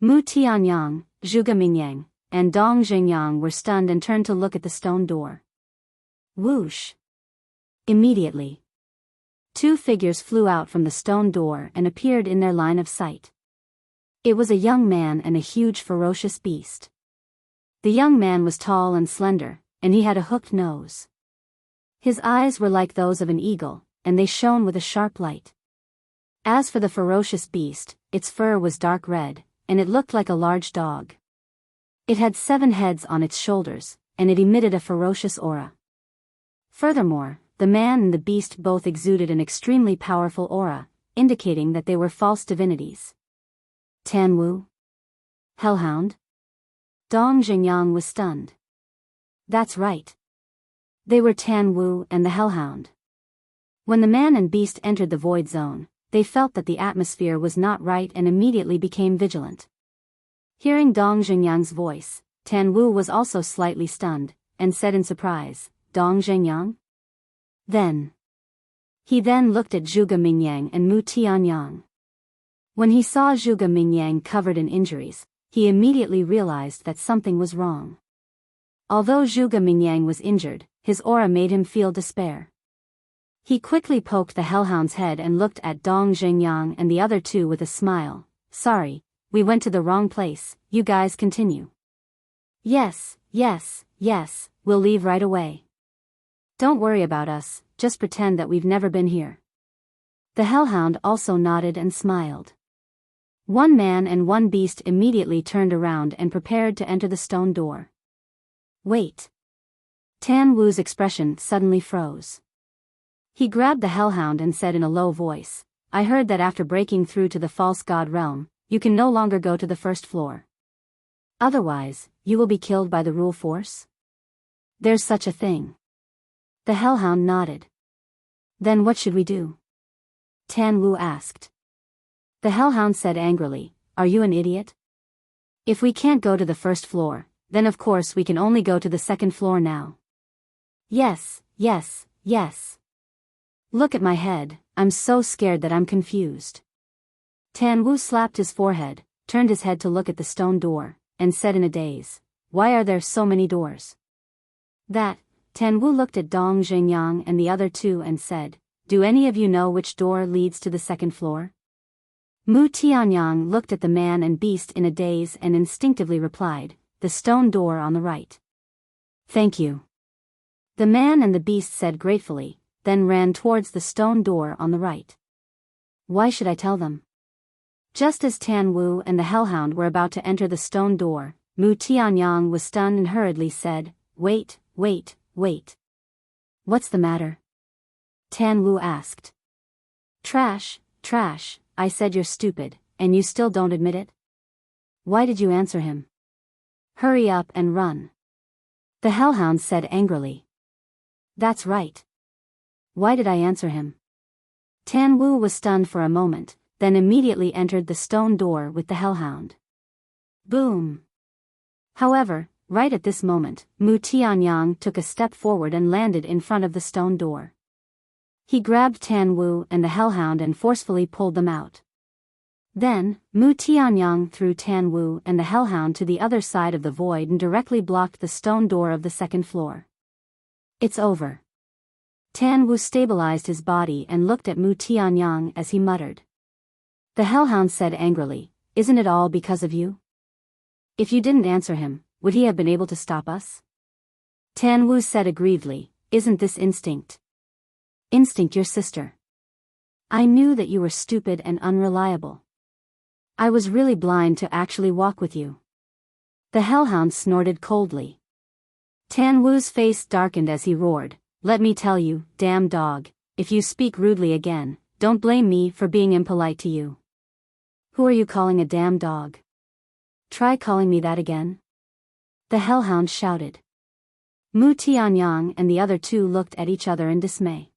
Tianyang, Zhuge Mingyang, and Dong Jingyang were stunned and turned to look at the stone door. Whoosh! Immediately, two figures flew out from the stone door and appeared in their line of sight. It was a young man and a huge ferocious beast. The young man was tall and slender, and he had a hooked nose. His eyes were like those of an eagle, and they shone with a sharp light. As for the ferocious beast, its fur was dark red, and it looked like a large dog. It had 7 heads on its shoulders, and it emitted a ferocious aura. Furthermore, the man and the beast both exuded an extremely powerful aura, indicating that they were false divinities. Tanwu? Hellhound? Dong Jingyang was stunned. That's right. They were Tanwu and the Hellhound. When the man and beast entered the void zone, they felt that the atmosphere was not right and immediately became vigilant. Hearing Dong Jingyang's voice, Tanwu was also slightly stunned, and said in surprise, "Dong Jingyang?" He then looked at Zhuge Mingyang and Mu Tianyang. When he saw Zhuge Mingyang covered in injuries, he immediately realized that something was wrong. Although Zhuge Mingyang was injured, his aura made him feel despair. He quickly poked the Hellhound's head and looked at Dong Jingyang and the other two with a smile. "Sorry, we went to the wrong place, you guys continue." Yes, we'll leave right away. Don't worry about us, just pretend that we've never been here." The Hellhound also nodded and smiled. One man and one beast immediately turned around and prepared to enter the stone door. Wait. Tan Wu's expression suddenly froze. He grabbed the Hellhound and said in a low voice, "I heard that after breaking through to the false god realm, you can no longer go to the first floor. Otherwise, you will be killed by the rule force?" "There's such a thing." The Hellhound nodded. "Then what should we do?" Tan Wu asked. The Hellhound said angrily, "Are you an idiot? If we can't go to the first floor, then of course we can only go to the second floor now." Yes. Look at my head, I'm so scared that I'm confused." Tan Wu slapped his forehead, turned his head to look at the stone door, and said in a daze, "Why are there so many doors?" Tan Wu looked at Dong Jingyang and the other two and said, "Do any of you know which door leads to the second floor?" Mu Tianyang looked at the man and beast in a daze and instinctively replied, "The stone door on the right." "Thank you." The man and the beast said gratefully, then ran towards the stone door on the right. "Why should I tell them?" Just as Tan Wu and the hellhound were about to enter the stone door, Mu Tianyang was stunned and hurriedly said, "Wait, wait, wait. What's the matter?" Tan Wu asked. Trash, trash, I said you're stupid, and you still don't admit it? Why did you answer him? Hurry up and run. The hellhound said angrily. That's right. Why did I answer him? Tan Wu was stunned for a moment, then immediately entered the stone door with the hellhound. Boom. However, right at this moment, Mu Tianyang took a step forward and landed in front of the stone door. He grabbed Tan Wu and the hellhound and forcefully pulled them out. Then, Mu Tianyang threw Tan Wu and the hellhound to the other side of the void and directly blocked the stone door of the second floor. It's over. Tan Wu stabilized his body and looked at Mu Tianyang as he muttered. The hellhound said angrily, "Isn't it all because of you? If you didn't answer him, would he have been able to stop us?" Tan Wu said aggrievedly, "Isn't this instinct? Instinct your sister. I knew that you were stupid and unreliable. I was really blind to actually walk with you." The hellhound snorted coldly. Tan Wu's face darkened as he roared, "Let me tell you, damn dog, if you speak rudely again, don't blame me for being impolite to you." "Who are you calling a damn dog? Try calling me that again." The hellhound shouted. Mu Tianyang and the other two looked at each other in dismay.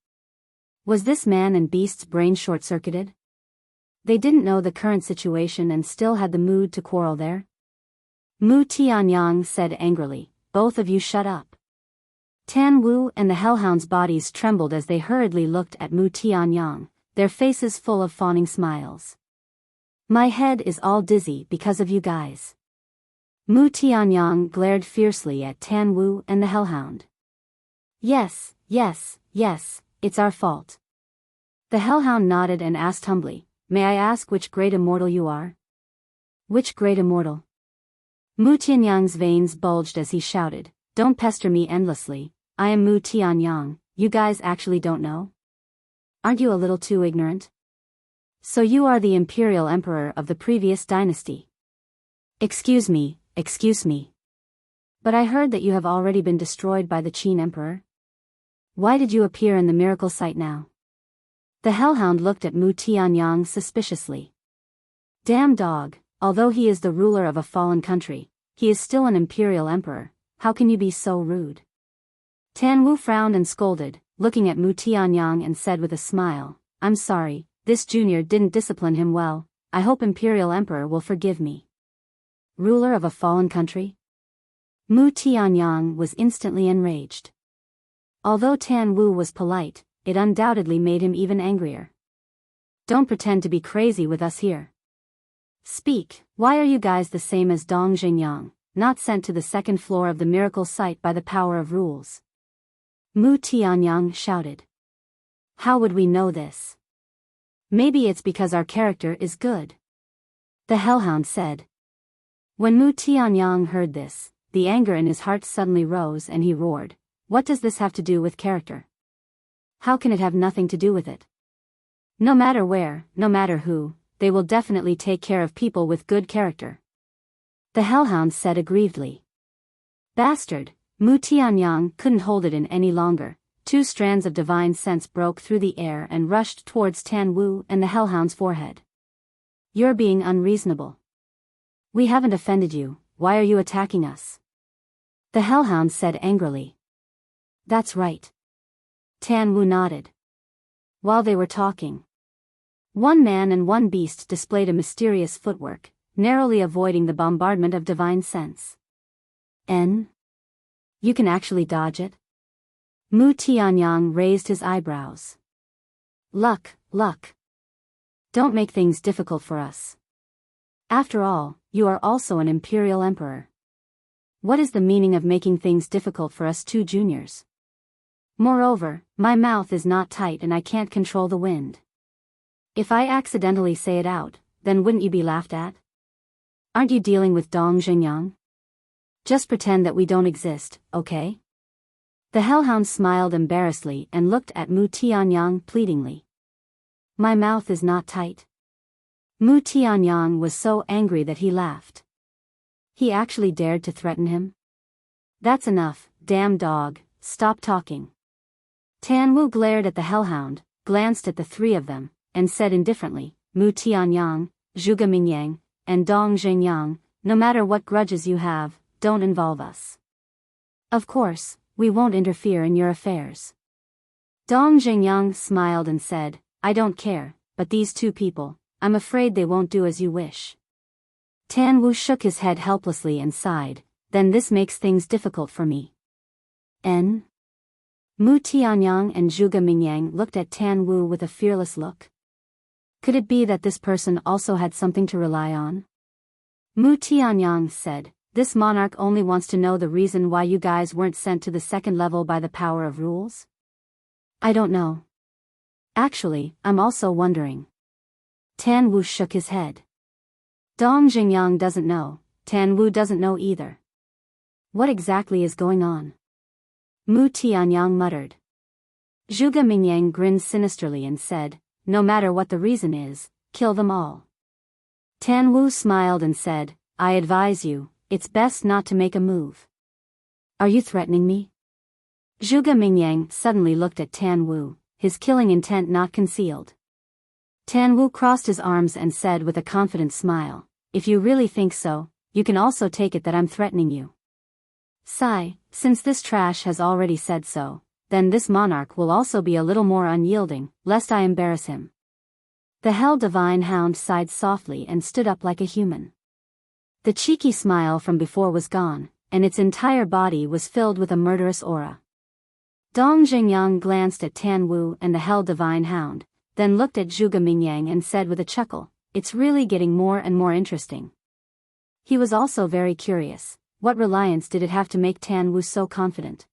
Was this man and beast's brain short-circuited? They didn't know the current situation and still had the mood to quarrel there. Mu Tianyang said angrily, "Both of you shut up." Tan Wu and the hellhound's bodies trembled as they hurriedly looked at Mu Tianyang, their faces full of fawning smiles. "My head is all dizzy because of you guys." Mu Tianyang glared fiercely at Tan Wu and the hellhound. Yes, yes, yes, it's our fault." The hellhound nodded and asked humbly, "May I ask which great immortal you are?" "Which great immortal?" Mu Tianyang's veins bulged as he shouted, "Don't pester me endlessly, I am Mu Tianyang, you guys actually don't know? Aren't you a little too ignorant? So you are the imperial emperor of the previous dynasty. Excuse me, but I heard that you have already been destroyed by the Qin emperor. Why did you appear in the miracle site now?" The hellhound looked at Mu Tianyang suspiciously. "Damn dog, although he is the ruler of a fallen country, he is still an imperial emperor, how can you be so rude?" Tan Wu frowned and scolded, looking at Mu Tianyang and said with a smile, "I'm sorry, this junior didn't discipline him well, I hope Imperial Emperor will forgive me." Ruler of a fallen country? Mu Tianyang was instantly enraged. Although Tan Wu was polite, it undoubtedly made him even angrier. "Don't pretend to be crazy with us here. Speak, why are you guys the same as Dong Xingyang, not sent to the second floor of the miracle site by the power of rules?" Mu Tianyang shouted. "How would we know this? Maybe it's because our character is good," the hellhound said. When Mu Tianyang heard this, the anger in his heart suddenly rose and he roared, "What does this have to do with character? How can it have nothing to do with it? No matter where, no matter who, they will definitely take care of people with good character." The hellhound said aggrievedly. "Bastard!" Mu Tianyang couldn't hold it in any longer. Two strands of divine sense broke through the air and rushed towards Tan Wu and the hellhound's forehead. "You're being unreasonable. We haven't offended you, why are you attacking us?" The hellhound said angrily. "That's right." Tan Wu nodded. While they were talking, one man and one beast displayed a mysterious footwork, narrowly avoiding the bombardment of divine sense. You can actually dodge it?" Mu Tianyang raised his eyebrows. Luck. Don't make things difficult for us. After all, you are also an imperial emperor. What is the meaning of making things difficult for us two juniors? Moreover, my mouth is not tight and I can't control the wind. If I accidentally say it out, then wouldn't you be laughed at? Aren't you dealing with Dong Xingyang? Just pretend that we don't exist, okay?" The hellhound smiled embarrassedly and looked at Mu Tianyang pleadingly. "My mouth is not tight." Mu Tianyang was so angry that he laughed. He actually dared to threaten him? That's enough, damn dog, stop talking. Tan Wu glared at the hellhound, glanced at the three of them, and said indifferently, Mu Tianyang, Zhuge Mingyang, and Dong Zhengyang, no matter what grudges you have, don't involve us. Of course, we won't interfere in your affairs. Dong Zhengyang smiled and said, I don't care, but these two people, I'm afraid they won't do as you wish. Tan Wu shook his head helplessly and sighed, then this makes things difficult for me. N. Mu Tianyang and Zhuge Mingyang looked at Tan Wu with a fearless look. Could it be that this person also had something to rely on? Mu Tianyang said, this monarch only wants to know the reason why you guys weren't sent to the second level by the power of rules? I don't know. Actually, I'm also wondering. Tan Wu shook his head. Dong Zhengyang doesn't know, Tan Wu doesn't know either. What exactly is going on? Mu Tianyang muttered. Zhuge Mingyang grinned sinisterly and said, no matter what the reason is, kill them all. Tan Wu smiled and said, I advise you, it's best not to make a move. Are you threatening me? Zhuge Mingyang suddenly looked at Tan Wu, his killing intent not concealed. Tan Wu crossed his arms and said with a confident smile, if you really think so, you can also take it that I'm threatening you. Sigh, since this trash has already said so, then this monarch will also be a little more unyielding, lest I embarrass him. The Hell Divine Hound sighed softly and stood up like a human. The cheeky smile from before was gone, and its entire body was filled with a murderous aura. Dong Zhengyang glanced at Tan Wu and the Hell Divine Hound, then looked at Zhuge Mingyang and said with a chuckle, it's really getting more and more interesting. He was also very curious, what reliance did it have to make Tan Wu so confident?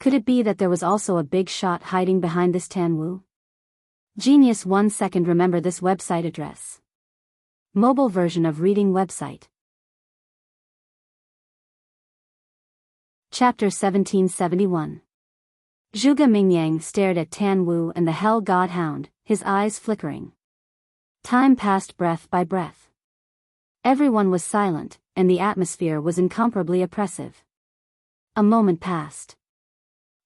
Could it be that there was also a big shot hiding behind this Tan Wu? Genius 1 second. Remember this website address. Mobile version of reading website. Chapter 1771. Zhuge Mingyang stared at Tan Wu and the Hell God Hound, his eyes flickering. Time passed breath by breath. Everyone was silent, and the atmosphere was incomparably oppressive. A moment passed.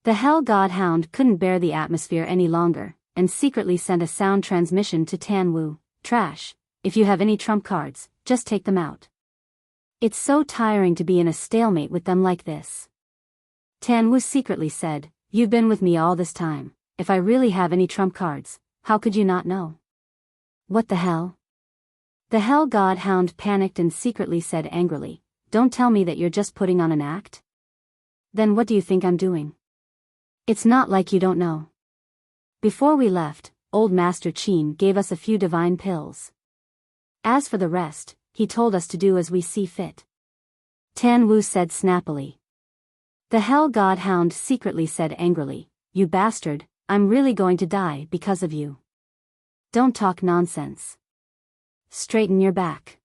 The Hell God Hound couldn't bear the atmosphere any longer, and secretly sent a sound transmission to Tan Wu, trash, if you have any trump cards, just take them out. It's so tiring to be in a stalemate with them like this. Tan Wu secretly said, you've been with me all this time, if I really have any trump cards, how could you not know? What the hell? The Hell God Hound panicked and secretly said angrily, don't tell me that you're just putting on an act? Then what do you think I'm doing? It's not like you don't know. Before we left, old Master Qin gave us a few divine pills. As for the rest, he told us to do as we see fit. Tan Wu said snappily. The Hell God Hound secretly said angrily, you bastard, I'm really going to die because of you. Don't talk nonsense. Straighten your back.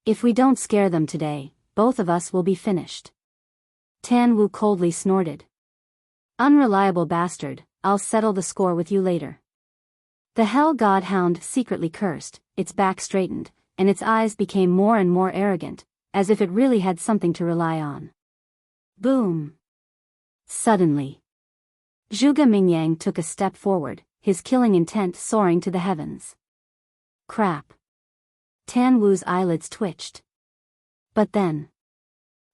If we don't scare them today, both of us will be finished. Tan Wu coldly snorted. Unreliable bastard, I'll settle the score with you later. The Hell God Hound secretly cursed, its back straightened, and its eyes became more and more arrogant, as if it really had something to rely on. Boom! Suddenly, Zhuge Mingyang took a step forward, his killing intent soaring to the heavens. Crap! Tan Wu's eyelids twitched. But then,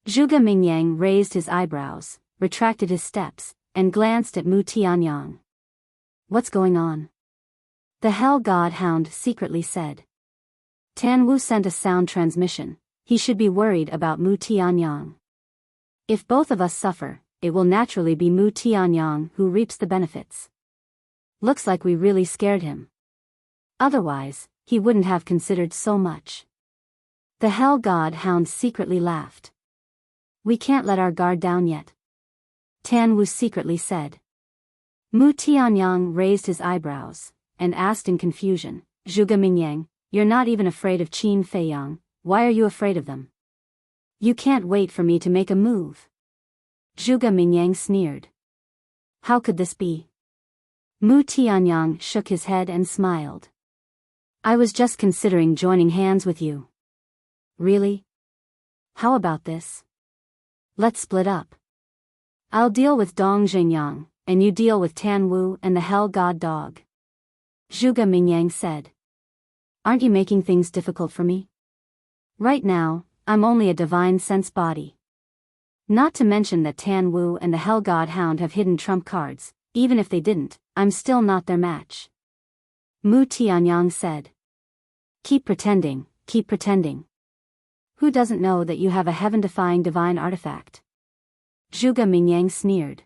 Zhuge Mingyang raised his eyebrows, retracted his steps, and glanced at Mu Tianyang. What's going on? The Hell God Hound secretly said. Tan Wu sent a sound transmission, he should be worried about Mu Tianyang. If both of us suffer, it will naturally be Mu Tianyang who reaps the benefits. Looks like we really scared him. Otherwise, he wouldn't have considered so much. The Hell God Hound secretly laughed. We can't let our guard down yet. Tan Wu secretly said. Mu Tianyang raised his eyebrows, and asked in confusion, Zhuge Mingyang, you're not even afraid of Qin Feiyang, why are you afraid of them? You can't wait for me to make a move. Zhuge Mingyang sneered. How could this be? Mu Tianyang shook his head and smiled. I was just considering joining hands with you. Really? How about this? Let's split up. I'll deal with Dong Jingyang, and you deal with Tan Wu and the Hell God Dog. Zhuge Mingyang said. Aren't you making things difficult for me? Right now, I'm only a divine sense body. Not to mention that Tan Wu and the Hell God Hound have hidden trump cards. Even if they didn't, I'm still not their match. Mu Tianyang said. Keep pretending, keep pretending. Who doesn't know that you have a heaven-defying divine artifact? Zhuge Mingyang sneered.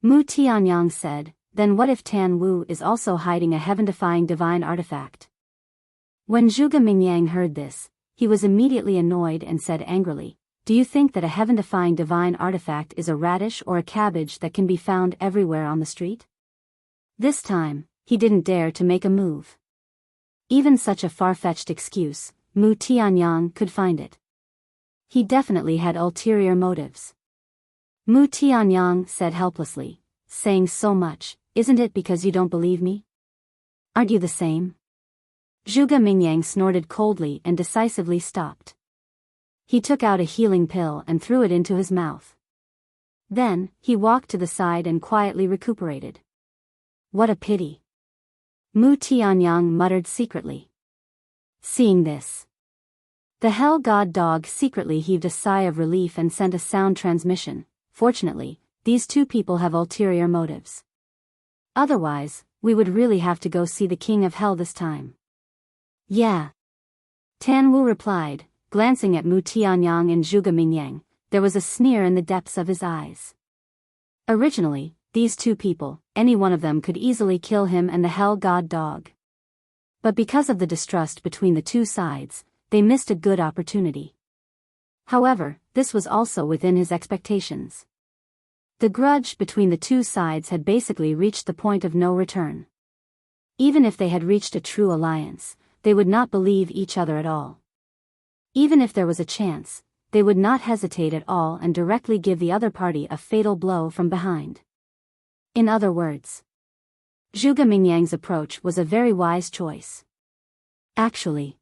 Mu Tianyang said, then what if Tan Wu is also hiding a heaven-defying divine artifact? When Zhuge Mingyang heard this, he was immediately annoyed and said angrily, do you think that a heaven-defying divine artifact is a radish or a cabbage that can be found everywhere on the street? This time, he didn't dare to make a move. Even such a far-fetched excuse, Mu Tianyang could find it. He definitely had ulterior motives. Mu Tianyang said helplessly, saying so much, isn't it because you don't believe me? Aren't you the same? Zhuge Mingyang snorted coldly and decisively stopped. He took out a healing pill and threw it into his mouth. Then, he walked to the side and quietly recuperated. What a pity. Mu Tianyang muttered secretly. Seeing this, the Hell God Dog secretly heaved a sigh of relief and sent a sound transmission. Fortunately, these two people have ulterior motives. Otherwise, we would really have to go see the King of Hell this time. Yeah. Tan Wu replied, glancing at Mu Tianyang and Zhuge Mingyang. There was a sneer in the depths of his eyes. Originally, these two people, any one of them could easily kill him and the Hell God Dog. But because of the distrust between the two sides, they missed a good opportunity. However, this was also within his expectations. The grudge between the two sides had basically reached the point of no return. Even if they had reached a true alliance, they would not believe each other at all. Even if there was a chance, they would not hesitate at all and directly give the other party a fatal blow from behind. In other words, Zhuge Mingyang's approach was a very wise choice. Actually,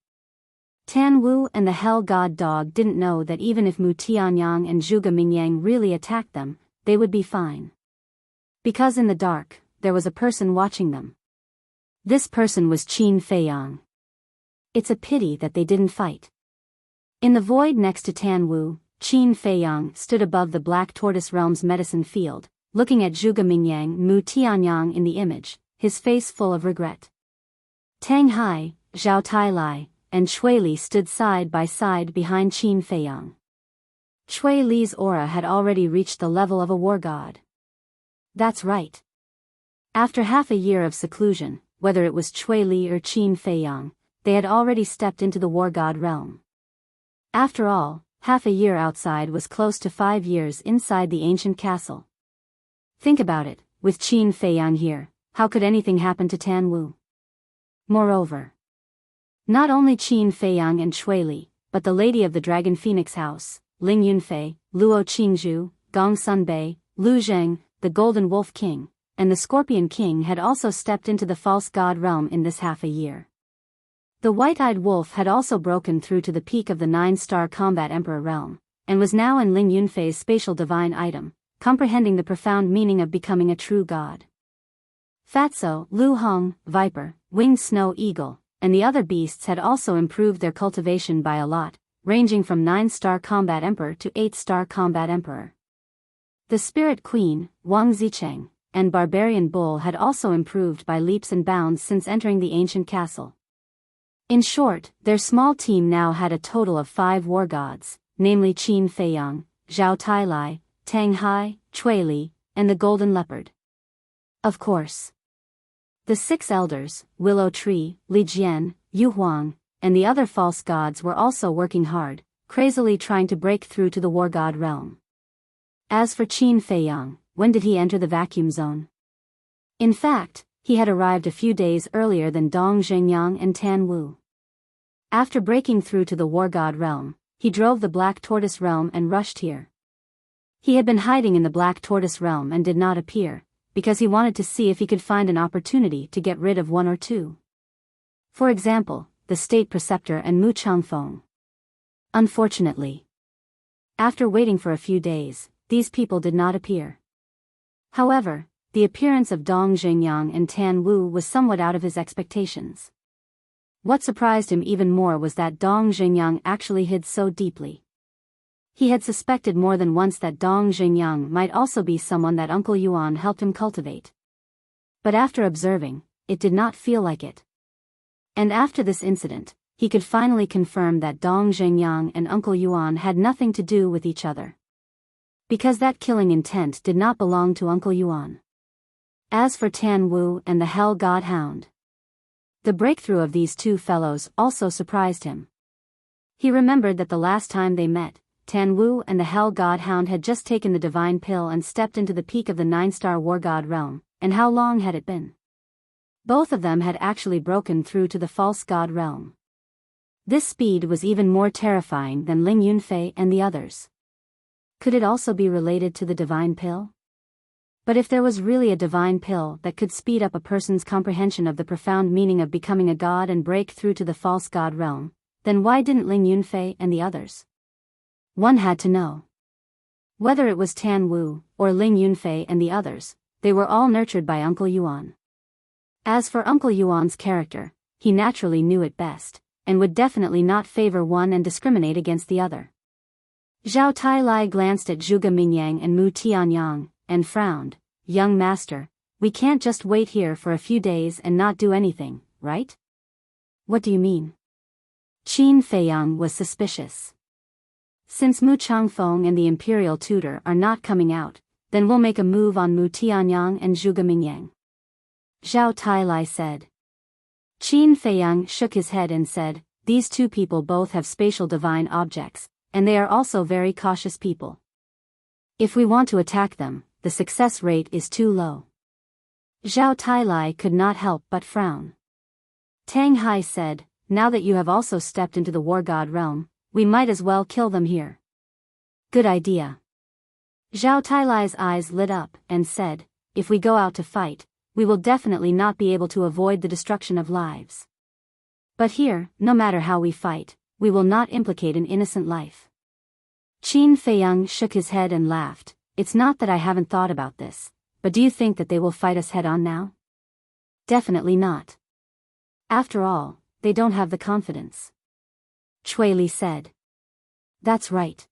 Tan Wu and the Hell God Dog didn't know that even if Mu Tianyang and Zhuge Mingyang really attacked them, they would be fine. Because in the dark, there was a person watching them. This person was Qin Feiyang. It's a pity that they didn't fight. In the void next to Tan Wu, Qin Feiyang stood above the Black Tortoise Realm's medicine field, looking at Zhuge Mingyang Mu Tianyang in the image, his face full of regret. Tang Hai, Zhao Tailai, and Chui Li stood side by side behind Qin Feiyang. Chui Li's aura had already reached the level of a war god. That's right. After half a year of seclusion, whether it was Chui Li or Qin Feiyang, they had already stepped into the war god realm. After all, half a year outside was close to 5 years inside the ancient castle. Think about it, with Qin Feiyang here, how could anything happen to Tan Wu? Moreover, not only Qin Feiyang and Chui Li, but the lady of the Dragon Phoenix House, Ling Yunfei, Luo Qingzhu, Gong Sunbei, Lu Zheng, the Golden Wolf King, and the Scorpion King had also stepped into the false god realm in this half a year. The white-eyed wolf had also broken through to the peak of the 9-star combat emperor realm, and was now in Ling Yunfei's spatial divine item, comprehending the profound meaning of becoming a true god. Fatso, Lu Hong, Viper, Winged Snow Eagle, and the other beasts had also improved their cultivation by a lot, ranging from 9-star combat emperor to 8-star combat emperor. The Spirit Queen, Wang Zicheng, and Barbarian Bull had also improved by leaps and bounds since entering the ancient castle. In short, their small team now had a total of 5 war gods, namely Qin Feiyang, Zhao Tailai, Tang Hai, Chui Li, and the Golden Leopard. Of course, the 6 elders, Willow Tree, Li Jian, Yu Huang, and the other false gods were also working hard, crazily trying to break through to the war god realm. As for Qin Feiyang, when did he enter the vacuum zone? In fact, he had arrived a few days earlier than Dong Zhengyang and Tan Wu. After breaking through to the war god realm, he drove the Black Tortoise realm and rushed here. He had been hiding in the Black Tortoise realm and did not appear, because he wanted to see if he could find an opportunity to get rid of 1 or 2. For example, the state preceptor and Mu Changfeng. Unfortunately, after waiting for a few days, these people did not appear. However, the appearance of Dong Xingyang and Tan Wu was somewhat out of his expectations. What surprised him even more was that Dong Xingyang actually hid so deeply. He had suspected more than once that Dong Xingyang might also be someone that Uncle Yuan helped him cultivate. But after observing, it did not feel like it. And after this incident, he could finally confirm that Dong Xingyang and Uncle Yuan had nothing to do with each other. Because that killing intent did not belong to Uncle Yuan. As for Tan Wu and the Hell God Hound, the breakthrough of these two fellows also surprised him. He remembered that the last time they met, Tan Wu and the Hell God Hound had just taken the divine pill and stepped into the peak of the 9-star war god realm, and how long had it been? Both of them had actually broken through to the false god realm. This speed was even more terrifying than Ling Yunfei and the others. Could it also be related to the divine pill? But if there was really a divine pill that could speed up a person's comprehension of the profound meaning of becoming a god and break through to the false god realm, then why didn't Ling Yunfei and the others? One had to know. Whether it was Tan Wu, or Ling Yunfei and the others, they were all nurtured by Uncle Yuan. As for Uncle Yuan's character, he naturally knew it best, and would definitely not favor one and discriminate against the other. Zhao Tailai glanced at Zhuge Mingyang and Mu Tianyang, and frowned. Young master, we can't just wait here for a few days and not do anything, right? What do you mean? Qin Feiyang was suspicious. Since Mu Changfeng and the imperial tutor are not coming out, then we'll make a move on Mu Tianyang and Zhuge Mingyang. Zhao Tailai said. Qin Feiyang shook his head and said, these two people both have spatial divine objects, and they are also very cautious people. If we want to attack them, the success rate is too low. Zhao Tailai could not help but frown. Tang Hai said, now that you have also stepped into the war god realm, we might as well kill them here. Good idea. Zhao Tailai's eyes lit up and said, if we go out to fight, we will definitely not be able to avoid the destruction of lives. But here, no matter how we fight, we will not implicate an innocent life. Qin Feiyang shook his head and laughed. It's not that I haven't thought about this, but do you think that they will fight us head-on now? Definitely not. After all, they don't have the confidence. Cui Li said. That's right.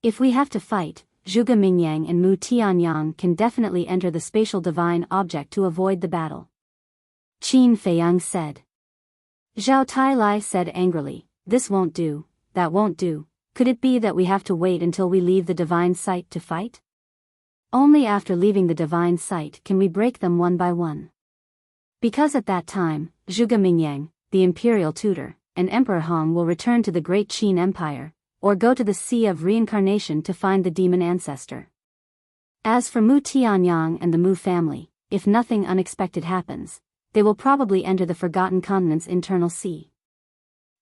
If we have to fight, Zhuge Mingyang and Mu Tianyang can definitely enter the spatial divine object to avoid the battle. Qin Feiyang said. Zhao Tailai said angrily, this won't do, that won't do. Could it be that we have to wait until we leave the divine site to fight? Only after leaving the divine site can we break them one by one. Because at that time, Zhuge Mingyang, the imperial tutor, and Emperor Hong will return to the great Qin Empire, or go to the Sea of Reincarnation to find the demon ancestor. As for Mu Tianyang and the Mu family, if nothing unexpected happens, they will probably enter the Forgotten Continent's internal sea.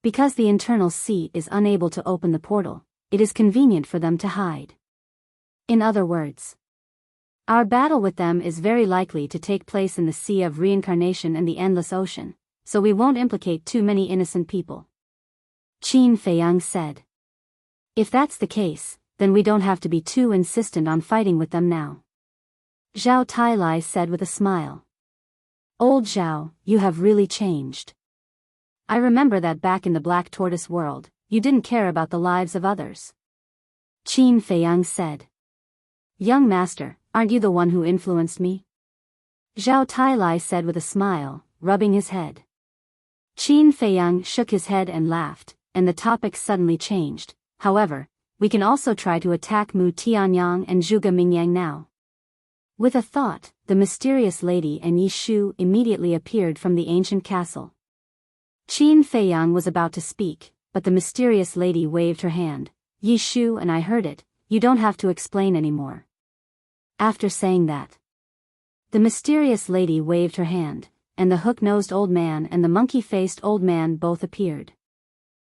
Because the internal sea is unable to open the portal, it is convenient for them to hide. In other words, our battle with them is very likely to take place in the Sea of Reincarnation and the Endless Ocean, so we won't implicate too many innocent people. Qin Feiyang said. If that's the case, then we don't have to be too insistent on fighting with them now. Zhao Tailai said with a smile. Old Zhao, you have really changed. I remember that back in the Black Tortoise world, you didn't care about the lives of others. Qin Feiyang said. Young master, aren't you the one who influenced me? Zhao Tailai said with a smile, rubbing his head. Qin Feiyang shook his head and laughed, and the topic suddenly changed. However, we can also try to attack Mu Tianyang and Zhuge Mingyang now. With a thought, the mysterious lady and Yi Shu immediately appeared from the ancient castle. Qin Feiyang was about to speak, but the mysterious lady waved her hand. Yi Shu and I heard it, you don't have to explain anymore. After saying that, the mysterious lady waved her hand, and the hook-nosed old man and the monkey-faced old man both appeared.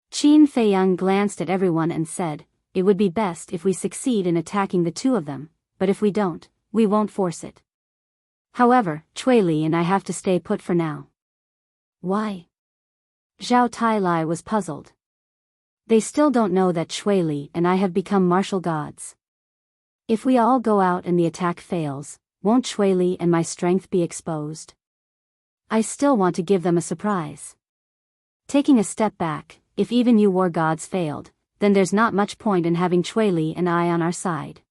Qin Feiyang glanced at everyone and said, it would be best if we succeed in attacking the two of them, but if we don't, we won't force it. However, Cui Li and I have to stay put for now. Why? Zhao Tailai was puzzled. They still don't know that Shui Li and I have become martial gods. If we all go out and the attack fails, won't Shui Li and my strength be exposed? I still want to give them a surprise. Taking a step back, if even you war gods failed, then there's not much point in having Shui Li and I on our side.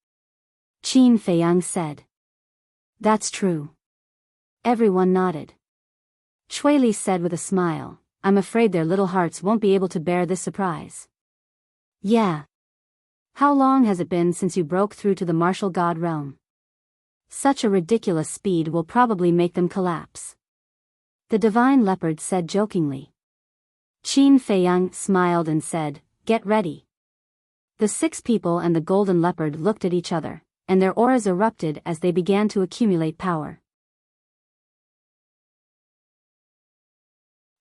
Qin Feiyang said. That's true. Everyone nodded. Shui Li said with a smile, I'm afraid their little hearts won't be able to bear this surprise. Yeah. How long has it been since you broke through to the martial god realm? Such a ridiculous speed will probably make them collapse. The divine leopard said jokingly. Qin Feiyang smiled and said, Get ready. The 6 people and the golden leopard looked at each other, and their auras erupted as they began to accumulate power.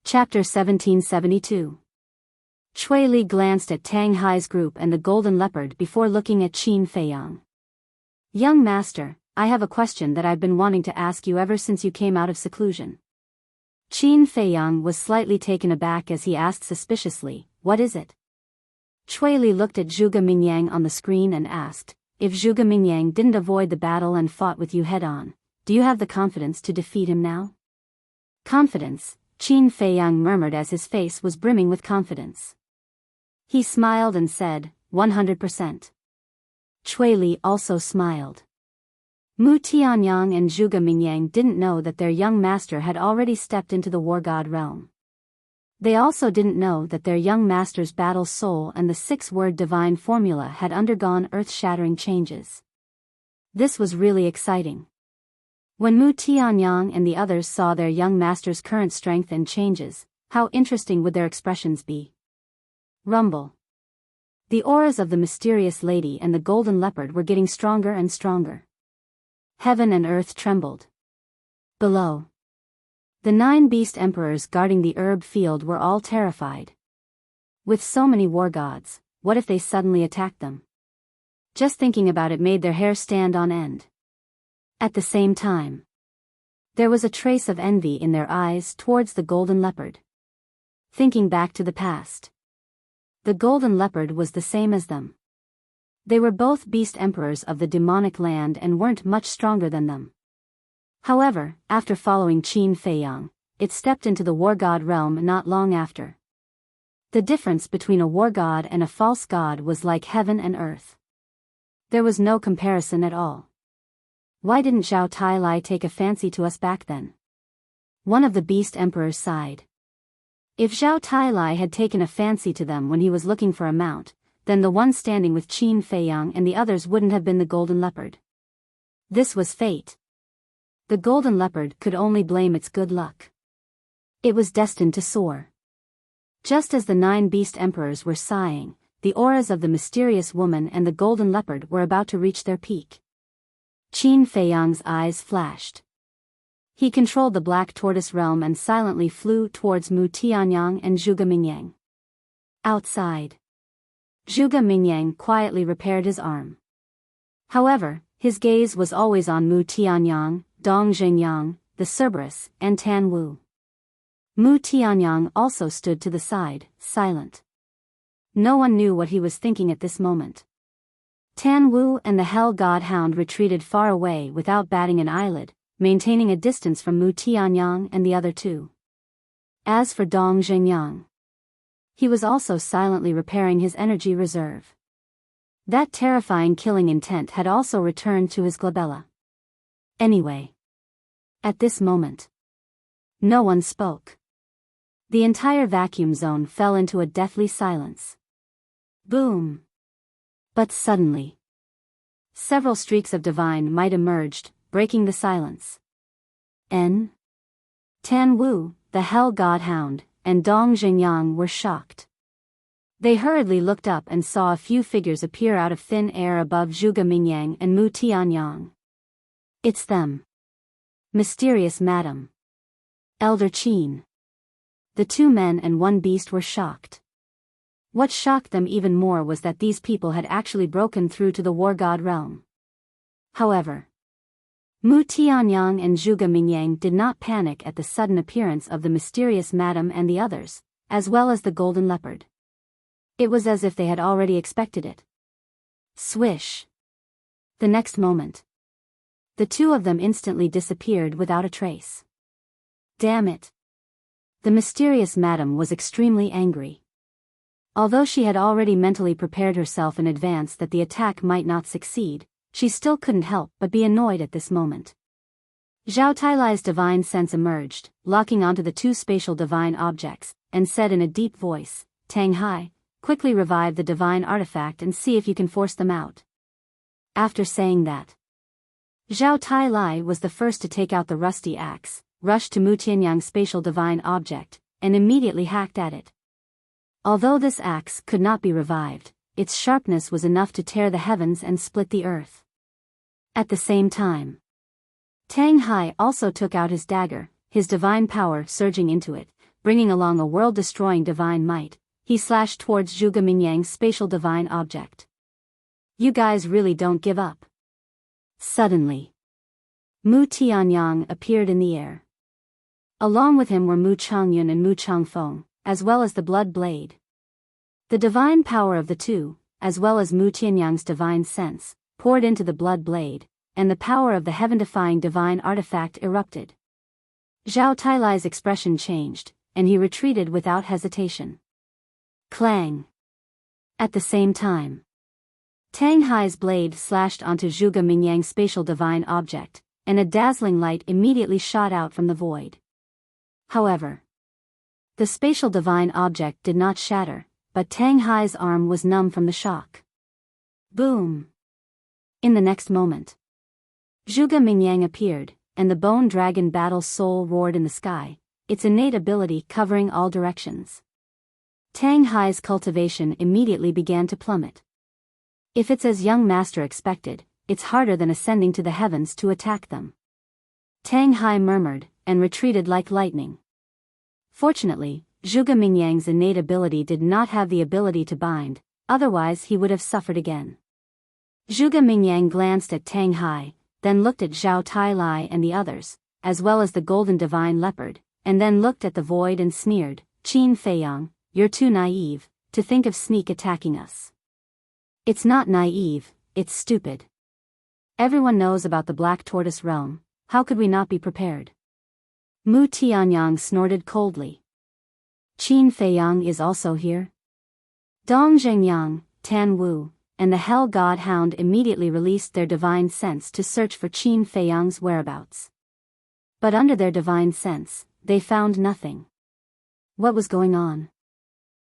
Chapter 1772. Shui Li glanced at Tang Hai's group and the golden leopard before looking at Qin Feiyang. Young master, I have a question that I've been wanting to ask you ever since you came out of seclusion. Qin Feiyang was slightly taken aback as he asked suspiciously, What is it? Shui Li looked at Zhuge Mingyang on the screen and asked, If Zhuge Mingyang didn't avoid the battle and fought with you head-on, do you have the confidence to defeat him now? Confidence, Qin Feiyang murmured as his face was brimming with confidence. He smiled and said, 100%. Shui Li also smiled. Mu Tianyang and Zhuge Mingyang didn't know that their young master had already stepped into the war god realm. They also didn't know that their young master's battle soul and the 6-word divine formula had undergone earth-shattering changes. This was really exciting. When Mu Tianyang and the others saw their young master's current strength and changes, how interesting would their expressions be? Rumble. The auras of the mysterious lady and the golden leopard were getting stronger and stronger. Heaven and earth trembled. Below. The 9 beast emperors guarding the herb field were all terrified. With so many war gods, what if they suddenly attacked them? Just thinking about it made their hair stand on end. At the same time, there was a trace of envy in their eyes towards the golden leopard. Thinking back to the past, the golden leopard was the same as them. They were both beast emperors of the demonic land and weren't much stronger than them. However, after following Qin Feiyang, it stepped into the war god realm not long after. The difference between a war god and a false god was like heaven and earth. There was no comparison at all. Why didn't Zhao Tailai take a fancy to us back then? One of the beast emperors sighed. If Zhao Tailai had taken a fancy to them when he was looking for a mount, then the one standing with Qin Feiyang and the others wouldn't have been the golden leopard. This was fate. The golden leopard could only blame its good luck. It was destined to soar. Just as the 9 beast emperors were sighing, the auras of the mysterious woman and the golden leopard were about to reach their peak. Qin Feiyang's eyes flashed. He controlled the black tortoise realm and silently flew towards Mu Tianyang and Zhuge Mingyang. Outside, Zhuge Mingyang quietly repaired his arm. However, his gaze was always on Mu Tianyang, Dong Zhengyang, the Cerberus, and Tan Wu. Mu Tianyang also stood to the side, silent. No one knew what he was thinking at this moment. Tan Wu and the Hell God Hound retreated far away without batting an eyelid, maintaining a distance from Mu Tianyang and the other 2. As for Dong Zhengyang, he was also silently repairing his energy reserve. That terrifying killing intent had also returned to his glabella. Anyway, at this moment, no one spoke. The entire vacuum zone fell into a deathly silence. Boom! But suddenly, several streaks of divine might emerged, breaking the silence. Tan Wu, the Hell God Hound, and Dong Zhengyang were shocked. They hurriedly looked up and saw a few figures appear out of thin air above Zhuge Mingyang and Mu Tianyang. It's them. Mysterious Madam. Elder Qin. The 2 men and 1 beast were shocked. What shocked them even more was that these people had actually broken through to the war god realm. However, Mu Tianyang and Zhuge Mingyang did not panic at the sudden appearance of the mysterious madam and the others, as well as the golden leopard. It was as if they had already expected it. Swish! The next moment, the two of them instantly disappeared without a trace. Damn it! The mysterious madam was extremely angry. Although she had already mentally prepared herself in advance that the attack might not succeed, she still couldn't help but be annoyed at this moment. Zhao Tailai's divine sense emerged, locking onto the two spatial divine objects, and said in a deep voice, "Tang Hai, quickly revive the divine artifact and see if you can force them out." After saying that, Zhao Tailai was the first to take out the rusty axe, rushed to Mu Tianyang's spatial divine object, and immediately hacked at it. Although this axe could not be revived, its sharpness was enough to tear the heavens and split the earth. At the same time, Tang Hai also took out his dagger, his divine power surging into it, bringing along a world-destroying divine might. He slashed towards Zhuge Mingyang's spatial divine object. "You guys really don't give up." Suddenly, Mu Tianyang appeared in the air. Along with him were Mu Changyun and Mu Changfeng, as well as the blood blade. The divine power of the two, as well as Mu Tianyang's divine sense, poured into the blood blade, and the power of the heaven-defying divine artifact erupted. Zhao Tailai's expression changed, and he retreated without hesitation. Clang! At the same time, Tang Hai's blade slashed onto Zhuge Mingyang's spatial divine object, and a dazzling light immediately shot out from the void. However, the spatial divine object did not shatter, but Tang Hai's arm was numb from the shock. Boom! In the next moment, Zhuge Mingyang appeared, and the bone dragon battle soul roared in the sky, its innate ability covering all directions. Tang Hai's cultivation immediately began to plummet. If it's as young master expected, it's harder than ascending to the heavens to attack them. Tang Hai murmured, and retreated like lightning. Fortunately, Zhuge Mingyang's innate ability did not have the ability to bind, otherwise he would have suffered again. Zhuge Mingyang glanced at Tang Hai, then looked at Zhao Tailai and the others, as well as the golden divine leopard, and then looked at the void and sneered, "Qin Feiyang, you're too naive to think of sneak attacking us." "It's not naive, it's stupid. Everyone knows about the Black Tortoise realm, how could we not be prepared?" Mu Tianyang snorted coldly. "Qin Feiyang is also here?" Dong Zhengyang, Tan Wu, and the Hell God Hound immediately released their divine sense to search for Qin Feiyang's whereabouts. But under their divine sense, they found nothing. What was going on?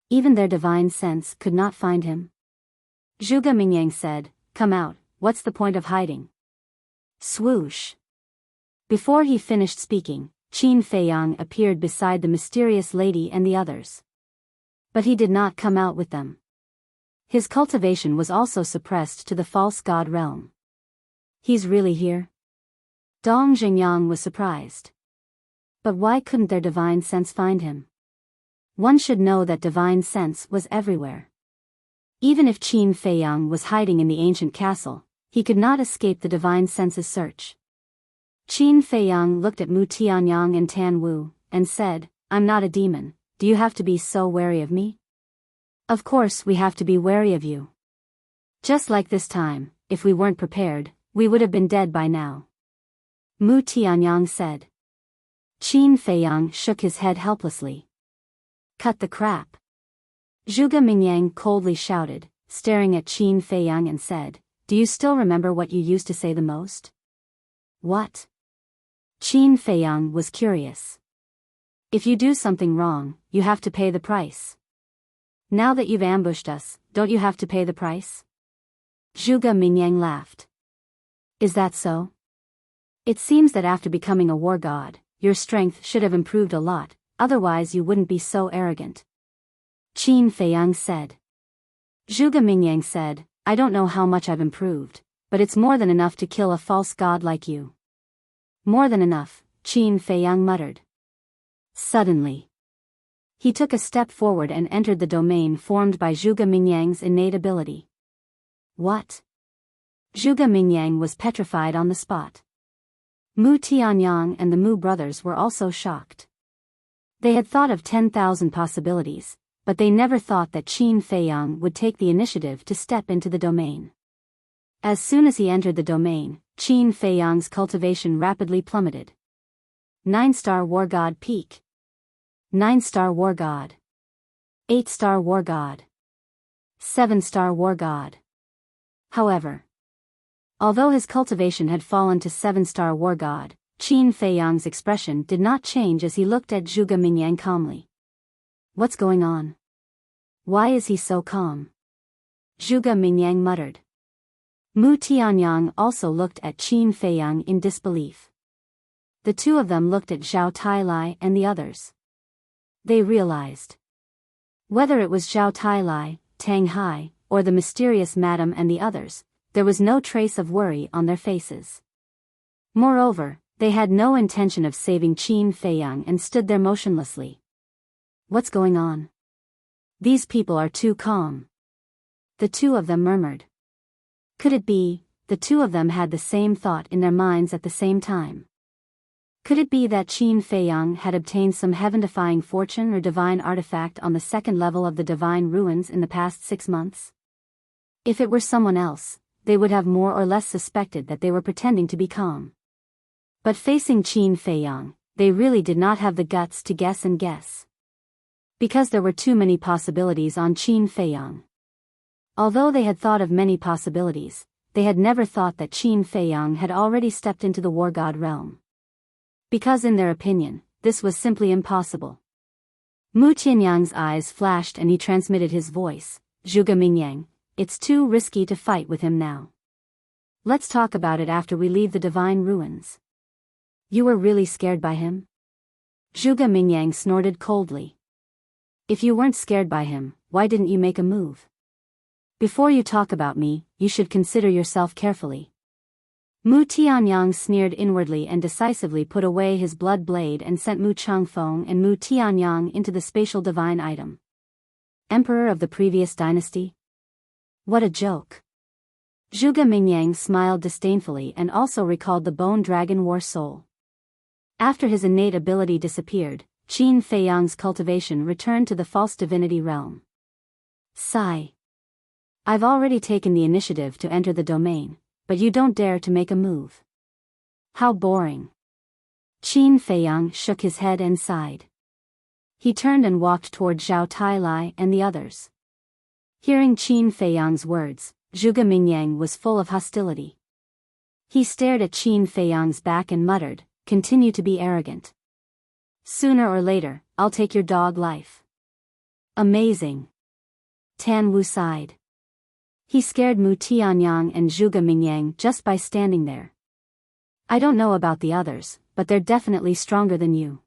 Even their divine sense could not find him. Zhuge Mingyang said, "Come out, what's the point of hiding?" Swoosh! Before he finished speaking, Qin Feiyang appeared beside the mysterious lady and the others. But he did not come out with them. His cultivation was also suppressed to the false god realm. "He's really here?" Dong Zhengyang was surprised. But why couldn't their divine sense find him? One should know that divine sense was everywhere. Even if Qin Feiyang was hiding in the ancient castle, he could not escape the divine sense's search. Qin Feiyang looked at Mu Tianyang and Tan Wu, and said, "I'm not a demon, do you have to be so wary of me?" "Of course we have to be wary of you. Just like this time, if we weren't prepared, we would have been dead by now," Mu Tianyang said. Qin Feiyang shook his head helplessly. "Cut the crap!" Zhuge Mingyang coldly shouted, staring at Qin Feiyang and said, "Do you still remember what you used to say the most?" "What?" Qin Feiyang was curious. "If you do something wrong, you have to pay the price. Now that you've ambushed us, don't you have to pay the price?" Zhuge Mingyang laughed. "Is that so? It seems that after becoming a war god, your strength should have improved a lot, otherwise you wouldn't be so arrogant," Qin Feiyang said. Zhuge Mingyang said, "I don't know how much I've improved, but it's more than enough to kill a false god like you." "More than enough," Qin Feiyang muttered. Suddenly, he took a step forward and entered the domain formed by Zhuge Mingyang's innate ability. "What?" Zhuge Mingyang was petrified on the spot. Mu Tianyang and the Mu brothers were also shocked. They had thought of 10,000 possibilities, but they never thought that Qin Feiyang would take the initiative to step into the domain. As soon as he entered the domain, Qin Feiyang's cultivation rapidly plummeted. 9-star War God Peak. 9-star War God. 8-star War God. 7-star War God. However, although his cultivation had fallen to 7-star War God, Qin Feiyang's expression did not change as he looked at Zhuge Mingyang calmly. What's going on? Why is he so calm? Zhuge Mingyang muttered. Mu Tianyang also looked at Qin Feiyang in disbelief. The two of them looked at Zhao Tailai and the others. They realized. Whether it was Zhao Tailai, Tang Hai, or the mysterious madam and the others, there was no trace of worry on their faces. Moreover, they had no intention of saving Qin Feiyang and stood there motionlessly. What's going on? These people are too calm. The two of them murmured. Could it be, the two of them had the same thought in their minds at the same time? Could it be that Qin Feiyang had obtained some heaven-defying fortune or divine artifact on the second level of the divine ruins in the past 6 months? If it were someone else, they would have more or less suspected that they were pretending to be calm. But facing Qin Feiyang, they really did not have the guts to guess and guess. Because there were too many possibilities on Qin Feiyang. Although they had thought of many possibilities, they had never thought that Qin Feiyang had already stepped into the War God realm. Because in their opinion, this was simply impossible. Mu Tianyang's eyes flashed and he transmitted his voice. Zhuge Mingyang, it's too risky to fight with him now. Let's talk about it after we leave the divine ruins. You were really scared by him? Zhuge Mingyang snorted coldly. If you weren't scared by him, why didn't you make a move? Before you talk about me, you should consider yourself carefully. Mu Tianyang sneered inwardly and decisively put away his blood blade and sent Mu Changfeng and Mu Tianyang into the spatial divine item. Emperor of the previous dynasty? What a joke. Zhuge Mingyang smiled disdainfully and also recalled the Bone Dragon War Soul. After his innate ability disappeared, Qin Feiyang's cultivation returned to the false divinity realm. Sigh. I've already taken the initiative to enter the domain, but you don't dare to make a move. How boring. Qin Feiyang shook his head and sighed. He turned and walked toward Zhao Tailai and the others. Hearing Qin Feiyang's words, Zhuge Mingyang was full of hostility. He stared at Qin Feiyang's back and muttered, "Continue to be arrogant. Sooner or later, I'll take your dog life." Amazing. Tan Wu sighed. He scared Mu Tianyang and Zhuge Mingyang just by standing there. I don't know about the others, but they're definitely stronger than you.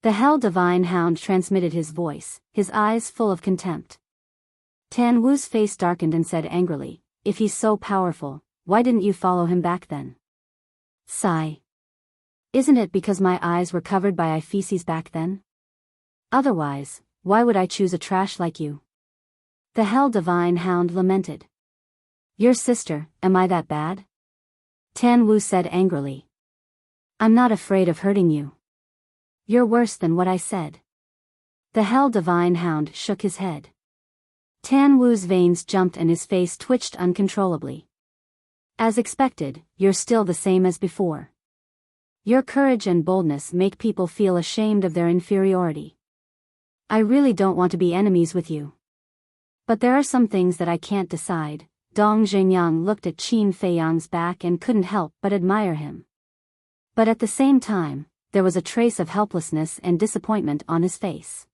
The Hell Divine Hound transmitted his voice, his eyes full of contempt. Tan Wu's face darkened and said angrily, "If he's so powerful, why didn't you follow him back then?" Sigh. Isn't it because my eyes were covered by eye feces back then? Otherwise, why would I choose a trash like you? The Hell Divine Hound lamented. Your sister, am I that bad? Tan Wu said angrily. I'm not afraid of hurting you. You're worse than what I said. The Hell Divine Hound shook his head. Tan Wu's veins jumped and his face twitched uncontrollably. As expected, you're still the same as before. Your courage and boldness make people feel ashamed of their inferiority. I really don't want to be enemies with you. But there are some things that I can't decide. Dong Zhengyang looked at Qin Feiyang's back and couldn't help but admire him. But at the same time, there was a trace of helplessness and disappointment on his face.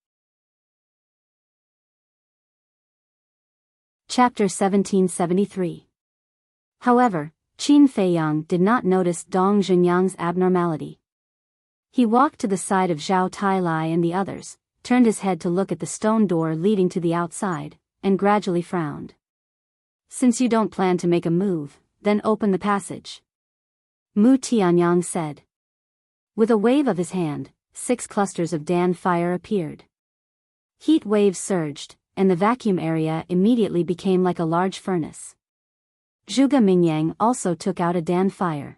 Chapter 1773. However, Qin Feiyang did not notice Dong Zhenyang's abnormality. He walked to the side of Zhao Tailai and the others, turned his head to look at the stone door leading to the outside, and gradually frowned. Since you don't plan to make a move, then open the passage. Mu Tianyang said. With a wave of his hand, 6 clusters of Dan fire appeared. Heat waves surged, and the vacuum area immediately became like a large furnace. Zhuge Mingyang also took out a Dan fire.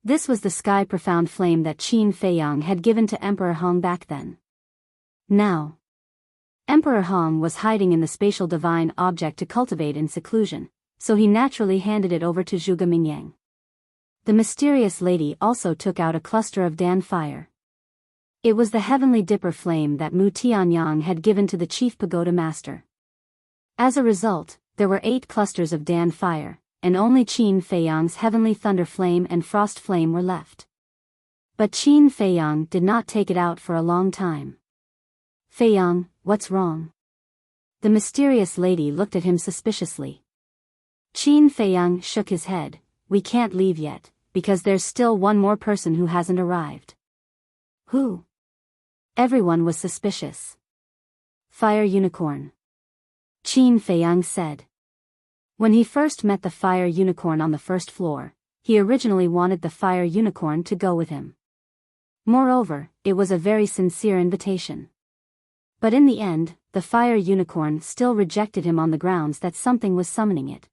This was the sky-profound flame that Qin Feiyang had given to Emperor Hong back then. Now, Emperor Hong was hiding in the spatial divine object to cultivate in seclusion, so he naturally handed it over to Zhuge Mingyang. The mysterious lady also took out a cluster of Dan fire. It was the heavenly dipper flame that Mu Tianyang had given to the chief pagoda master. As a result, there were 8 clusters of Dan fire, and only Qin Feiyang's heavenly thunder flame and frost flame were left. But Qin Feiyang did not take it out for a long time. "Feiyang, what's wrong?" The mysterious lady looked at him suspiciously. Qin Feiyang shook his head. "We can't leave yet, because there's still one more person who hasn't arrived." "Who?" Everyone was suspicious. "Fire Unicorn," Qin Feiyang said. When he first met the Fire Unicorn on the first floor, he originally wanted the Fire Unicorn to go with him. Moreover, it was a very sincere invitation. But in the end, the Fire Unicorn still rejected him on the grounds that something was summoning it.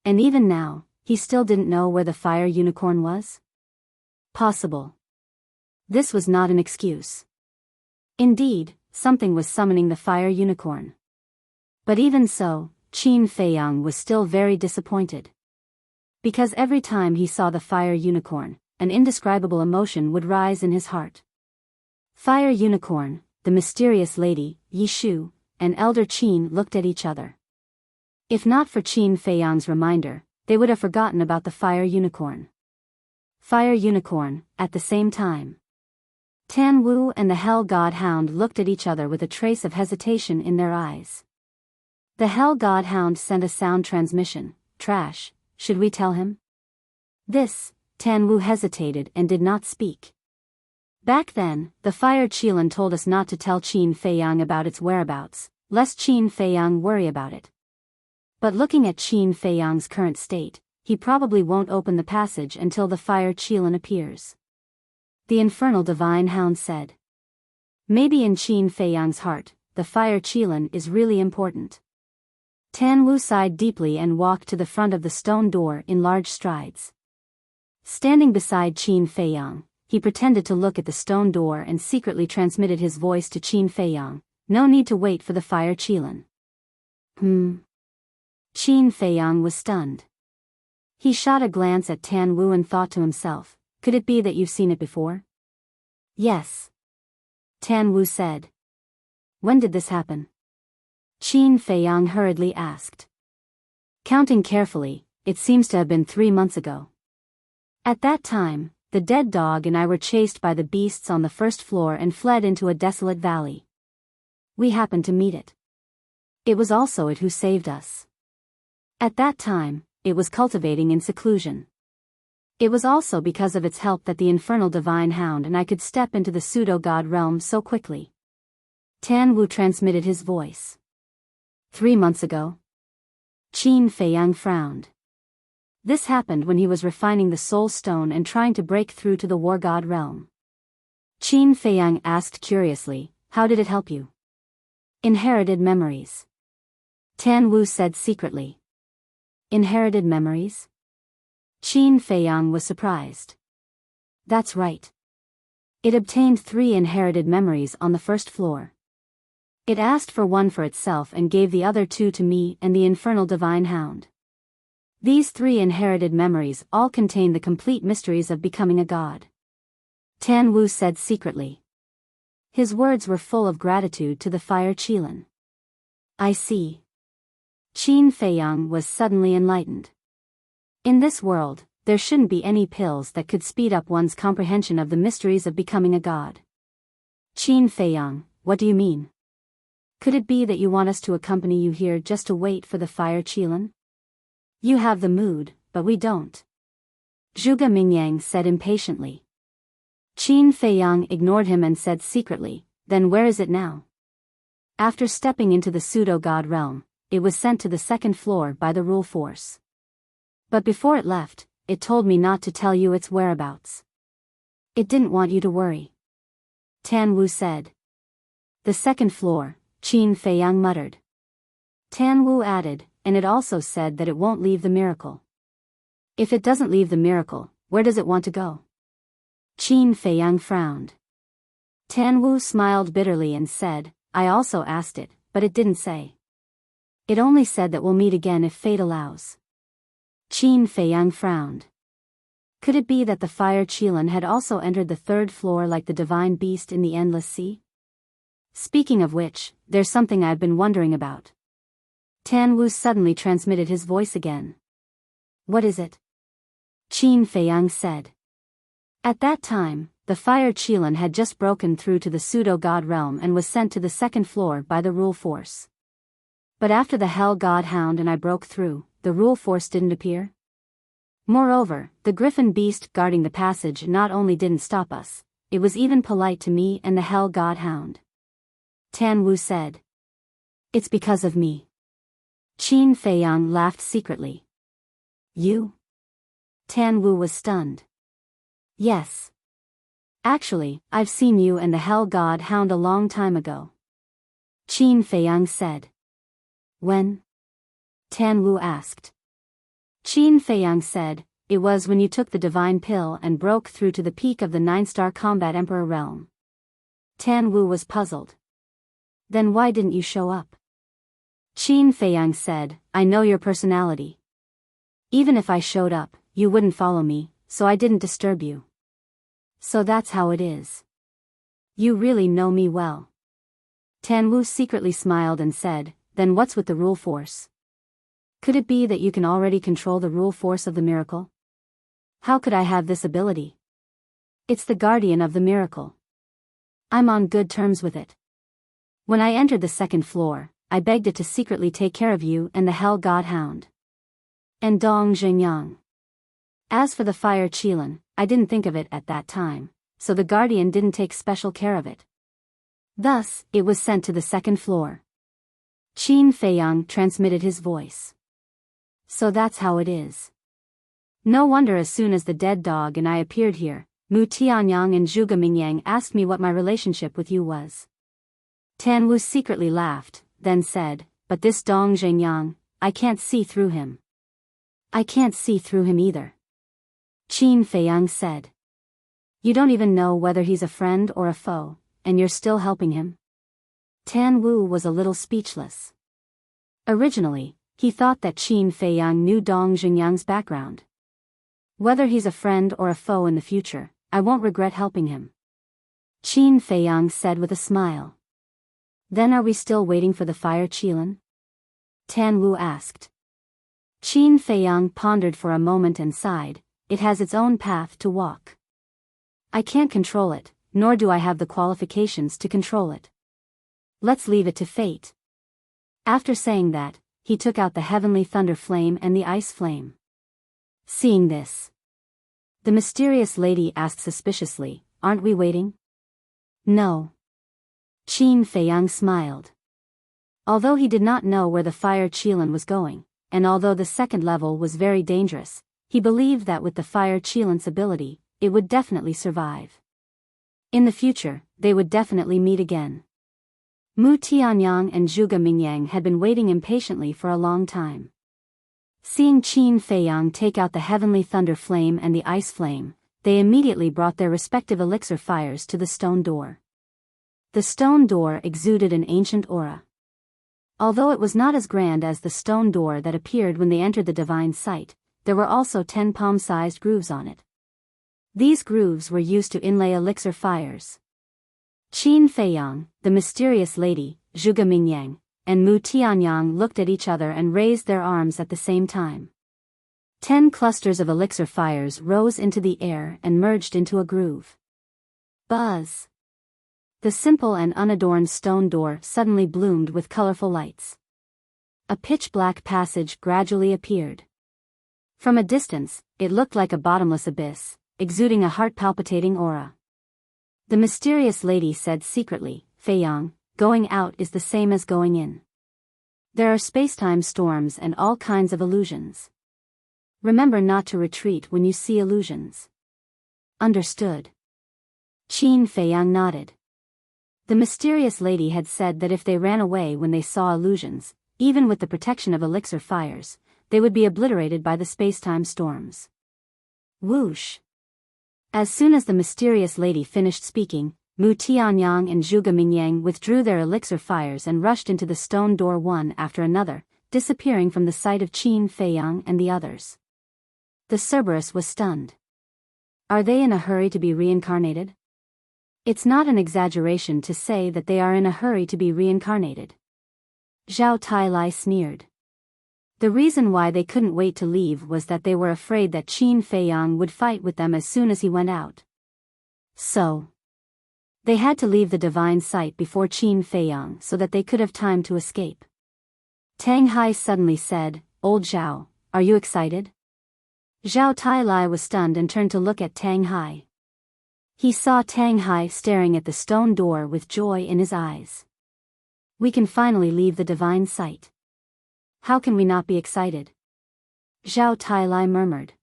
And even now, he still didn't know where the Fire Unicorn was? Possible. This was not an excuse. Indeed, something was summoning the Fire Unicorn. But even so, Qin Feiyang was still very disappointed. Because every time he saw the Fire Unicorn, an indescribable emotion would rise in his heart. Fire Unicorn, the mysterious lady, Yi Shu, and Elder Qin looked at each other. If not for Qin Feiyang's reminder, they would have forgotten about the Fire Unicorn. Fire Unicorn, at the same time. Tan Wu and the Hell God Hound looked at each other with a trace of hesitation in their eyes. The Hell God Hound sent a sound transmission. "Trash, should we tell him?" This, Tan Wu hesitated and did not speak. Back then, the Fire Qilin told us not to tell Qin Feiyang about its whereabouts, lest Qin Feiyang worry about it. But looking at Qin Feiyang's current state, he probably won't open the passage until the Fire Qilin appears. The Infernal Divine Hound said. Maybe in Qin Feiyang's heart, the Fire Qilin is really important. Tan Wu sighed deeply and walked to the front of the stone door in large strides. Standing beside Qin Feiyang, he pretended to look at the stone door and secretly transmitted his voice to Qin Feiyang. "No need to wait for the Fire Qilin." Qin Feiyang was stunned. He shot a glance at Tan Wu and thought to himself, "Could it be that you've seen it before?" "Yes," Tan Wu said. "When did this happen?" Qin Feiyang hurriedly asked. Counting carefully, it seems to have been 3 months ago. At that time, the dead dog and I were chased by the beasts on the first floor and fled into a desolate valley. We happened to meet it. It was also it who saved us. At that time, it was cultivating in seclusion. It was also because of its help that the Infernal Divine Hound and I could step into the pseudo-god realm so quickly. Tan Wu transmitted his voice. 3 months ago? Qin Feiyang frowned. This happened when he was refining the soul stone and trying to break through to the war god realm. Qin Feiyang asked curiously, "How did it help you?" "Inherited memories," Tan Wu said secretly. "Inherited memories?" Qin Feiyang was surprised. "That's right. It obtained 3 inherited memories on the first floor. It asked for one for itself and gave the other 2 to me and the Infernal Divine Hound. These 3 inherited memories all contain the complete mysteries of becoming a god," Tan Wu said secretly. His words were full of gratitude to the Fire Qilin. "I see." Qin Feiyang was suddenly enlightened. In this world, there shouldn't be any pills that could speed up one's comprehension of the mysteries of becoming a god. "Qin Feiyang, what do you mean? Could it be that you want us to accompany you here just to wait for the Fire Qilin? You have the mood, but we don't," Zhuge Mingyang said impatiently. Qin Feiyang ignored him and said secretly, "Then where is it now?" After stepping into the pseudo-god realm, it was sent to the 2nd floor by the rule force. But before it left, it told me not to tell you its whereabouts. It didn't want you to worry, Tan Wu said. "The 2nd floor," Qin Feiyang muttered. Tan Wu added, "And it also said that it won't leave the miracle. If it doesn't leave the miracle, where does it want to go? Qin Feiyang frowned. Tan Wu smiled bitterly and said, I also asked it, but it didn't say. It only said that we'll meet again if fate allows. Qin Feiyang frowned. Could it be that the fire Qilin had also entered the third floor like the divine beast in the endless sea? Speaking of which, there's something I've been wondering about. Tan Wu suddenly transmitted his voice again. What is it? Qin Feiyang said. At that time, the fire Qilin had just broken through to the pseudo-god realm and was sent to the second floor by the rule force. But after the hell god hound and I broke through, the rule force didn't appear. Moreover, the griffin beast guarding the passage not only didn't stop us, it was even polite to me and the hell god hound. Tan Wu said. It's because of me. Qin Feiyang laughed secretly. You? Tan Wu was stunned. Yes. Actually, I've seen you and the hell god hound a long time ago. Qin Feiyang said. When? Tan Wu asked. Qin Feiyang said, it was when you took the divine pill and broke through to the peak of the 9-star combat emperor realm. Tan Wu was puzzled. Then why didn't you show up? Qin Feiyang said, I know your personality. Even if I showed up, you wouldn't follow me, so I didn't disturb you. So that's how it is. You really know me well. Tan Wu secretly smiled and said, then what's with the rule force? Could it be that you can already control the rule force of the miracle? How could I have this ability? It's the guardian of the miracle. I'm on good terms with it. When I entered the second floor, I begged it to secretly take care of you and the hell god hound. And Dong Xingyang. As for the fire Qilin, I didn't think of it at that time, so the guardian didn't take special care of it. Thus, it was sent to the second floor. Qin Feiyang transmitted his voice. So that's how it is. No wonder as soon as the dead dog and I appeared here, Mu Tianyang and Zhuge Mingyang asked me what my relationship with you was. Tan Wu secretly laughed, then said, but this Dong Zhengyang, I can't see through him. I can't see through him either. Qin Feiyang said. You don't even know whether he's a friend or a foe, and you're still helping him? Tan Wu was a little speechless. Originally, he thought that Qin Feiyang knew Dong Zhengyang's background. Whether he's a friend or a foe in the future, I won't regret helping him. Qin Feiyang said with a smile. Then are we still waiting for the fire Qilin? Tan Wu asked. Qin Feiyang pondered for a moment and sighed, it has its own path to walk. I can't control it, nor do I have the qualifications to control it. Let's leave it to fate. After saying that, he took out the heavenly thunder flame and the ice flame. Seeing this, the mysterious lady asked suspiciously, aren't we waiting? No. Qin Feiyang smiled. Although he did not know where the fire Qilin was going, and although the second level was very dangerous, he believed that with the fire Qilin's ability, it would definitely survive. In the future, they would definitely meet again. Mu Tianyang and Zhuge Mingyang had been waiting impatiently for a long time. Seeing Qin Feiyang take out the heavenly thunder flame and the ice flame, they immediately brought their respective elixir fires to the stone door. The stone door exuded an ancient aura. Although it was not as grand as the stone door that appeared when they entered the divine site, there were also 10 palm-sized grooves on it. These grooves were used to inlay elixir fires. Qin Feiyang, the mysterious lady, Zhuge Mingyang, and Mu Tianyang looked at each other and raised their arms at the same time. 10 clusters of elixir fires rose into the air and merged into a groove. Buzz! The simple and unadorned stone door suddenly bloomed with colorful lights. A pitch-black passage gradually appeared. From a distance, it looked like a bottomless abyss, exuding a heart-palpitating aura. The mysterious lady said secretly, Feiyang, going out is the same as going in. There are space-time storms and all kinds of illusions. Remember not to retreat when you see illusions. Understood. Qin Feiyang nodded. The mysterious lady had said that if they ran away when they saw illusions, even with the protection of elixir fires, they would be obliterated by the space-time storms. Whoosh! As soon as the mysterious lady finished speaking, Mu Tianyang and Zhuge Mingyang withdrew their elixir fires and rushed into the stone door one after another, disappearing from the sight of Qin Feiyang and the others. The Cerberus was stunned. Are they in a hurry to be reincarnated? It's not an exaggeration to say that they are in a hurry to be reincarnated. Zhao Tailai sneered. The reason why they couldn't wait to leave was that they were afraid that Qin Feiyang would fight with them as soon as he went out. So they had to leave the divine sight before Qin Feiyang so that they could have time to escape. Tang Hai suddenly said, "Old Zhao, are you excited?" Zhao Tailai was stunned and turned to look at Tang Hai. He saw Tang Hai staring at the stone door with joy in his eyes. We can finally leave the divine sight. How can we not be excited? Zhao Tailai murmured.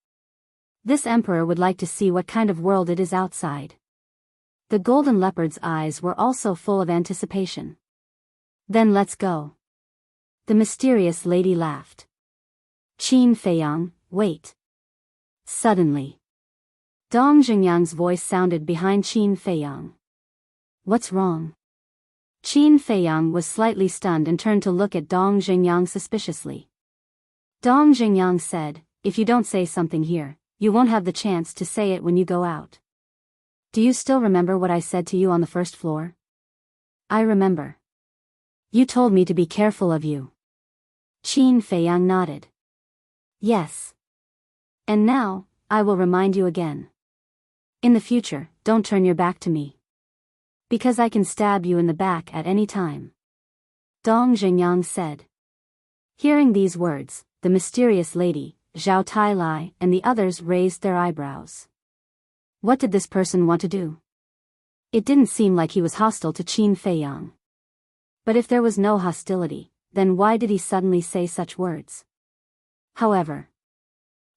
This emperor would like to see what kind of world it is outside. The golden leopard's eyes were also full of anticipation. Then let's go. The mysterious lady laughed. Qin Feiyang, wait. Suddenly, Dong Jingyang's voice sounded behind Qin Feiyang. What's wrong? Qin Feiyang was slightly stunned and turned to look at Dong Jingyang suspiciously. Dong Jingyang said, "If you don't say something here, you won't have the chance to say it when you go out. Do you still remember what I said to you on the first floor?" "I remember. You told me to be careful of you." Qin Feiyang nodded. "Yes. And now, I will remind you again. In the future, don't turn your back to me. Because I can stab you in the back at any time." Dong Jingyang said. Hearing these words, the mysterious lady, Zhao Tailai, and the others raised their eyebrows. What did this person want to do? It didn't seem like he was hostile to Qin Feiyang. But if there was no hostility, then why did he suddenly say such words? However,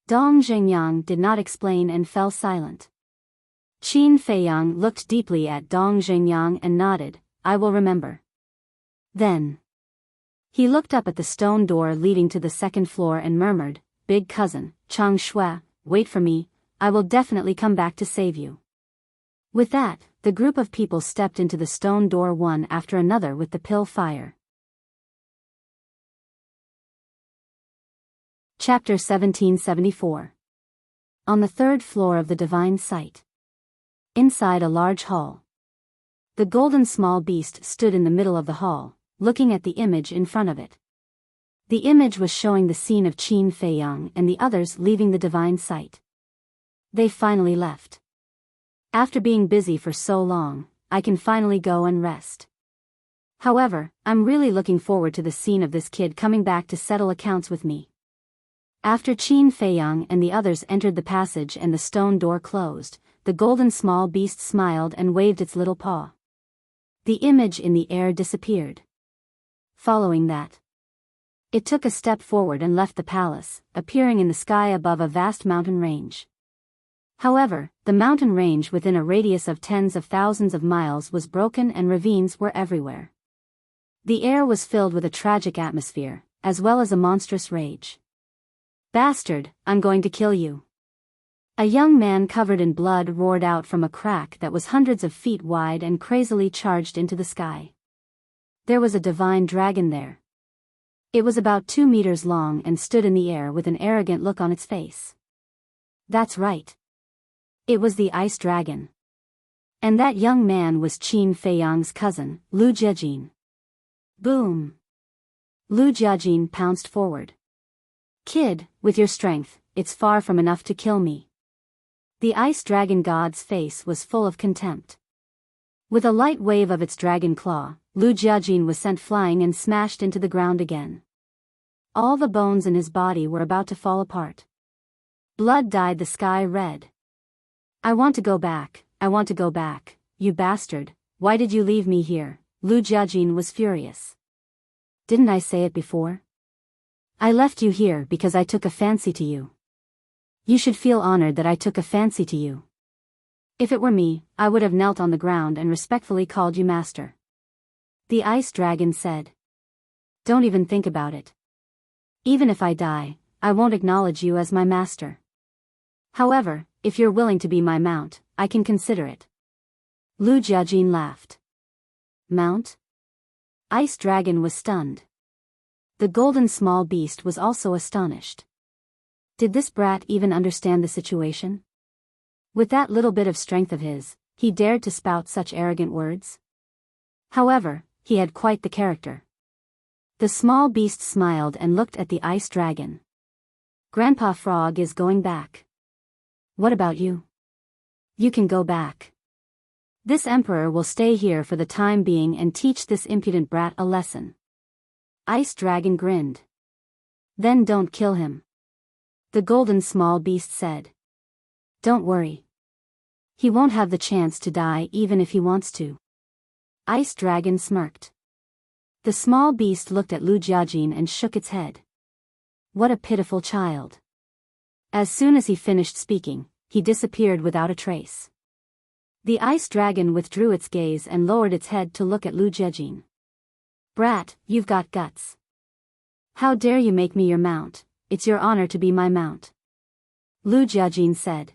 Dong Jingyang did not explain and fell silent. Qin Feiyang looked deeply at Dong Jingyang and nodded, "I will remember." Then he looked up at the stone door leading to the second floor and murmured, "Big cousin, Chang Shui, wait for me, I will definitely come back to save you." With that, the group of people stepped into the stone door one after another with the pill fire. Chapter 1774. On the third floor of the divine sight. Inside a large hall. The golden small beast stood in the middle of the hall, looking at the image in front of it. The image was showing the scene of Qin Feiyang and the others leaving the divine sight. They finally left. After being busy for so long, I can finally go and rest. However, I'm really looking forward to the scene of this kid coming back to settle accounts with me. After Qin Feiyang and the others entered the passage and the stone door closed, the golden small beast smiled and waved its little paw. The image in the air disappeared. Following that, it took a step forward and left the palace, appearing in the sky above a vast mountain range. However, the mountain range within a radius of tens of thousands of miles was broken and ravines were everywhere. The air was filled with a tragic atmosphere, as well as a monstrous rage. "Bastard, I'm going to kill you." A young man covered in blood roared out from a crack that was hundreds of feet wide and crazily charged into the sky. There was a divine dragon there. It was about 2 meters long and stood in the air with an arrogant look on its face. That's right. It was the ice dragon. And that young man was Qin Feiyang's cousin, Lu Jiajin. Boom! Lu Jiajin pounced forward. "Kid, with your strength, it's far from enough to kill me." The ice dragon god's face was full of contempt. With a light wave of its dragon claw, Lu Jiajin was sent flying and smashed into the ground again. All the bones in his body were about to fall apart. Blood dyed the sky red. "I want to go back, I want to go back, you bastard, why did you leave me here?" Lu Jiajin was furious. "Didn't I say it before? I left you here because I took a fancy to you. You should feel honored that I took a fancy to you. If it were me, I would have knelt on the ground and respectfully called you master." The ice dragon said. "Don't even think about it. Even if I die, I won't acknowledge you as my master." However, if you're willing to be my mount, I can consider it. Lu Jiajin laughed. Mount? Ice Dragon was stunned. The golden small beast was also astonished. Did this brat even understand the situation? With that little bit of strength of his, he dared to spout such arrogant words? However, he had quite the character. The small beast smiled and looked at the ice dragon. Grandpa Frog is going back. What about you? You can go back. This emperor will stay here for the time being and teach this impudent brat a lesson. Ice Dragon grinned. Then don't kill him. The golden small beast said. Don't worry. He won't have the chance to die even if he wants to. Ice Dragon smirked. The small beast looked at Lu Jiajin and shook its head. What a pitiful child. As soon as he finished speaking, he disappeared without a trace. The ice dragon withdrew its gaze and lowered its head to look at Lu Jiajin. Brat, you've got guts. How dare you make me your mount? It's your honor to be my mount. Lu Jiajin said.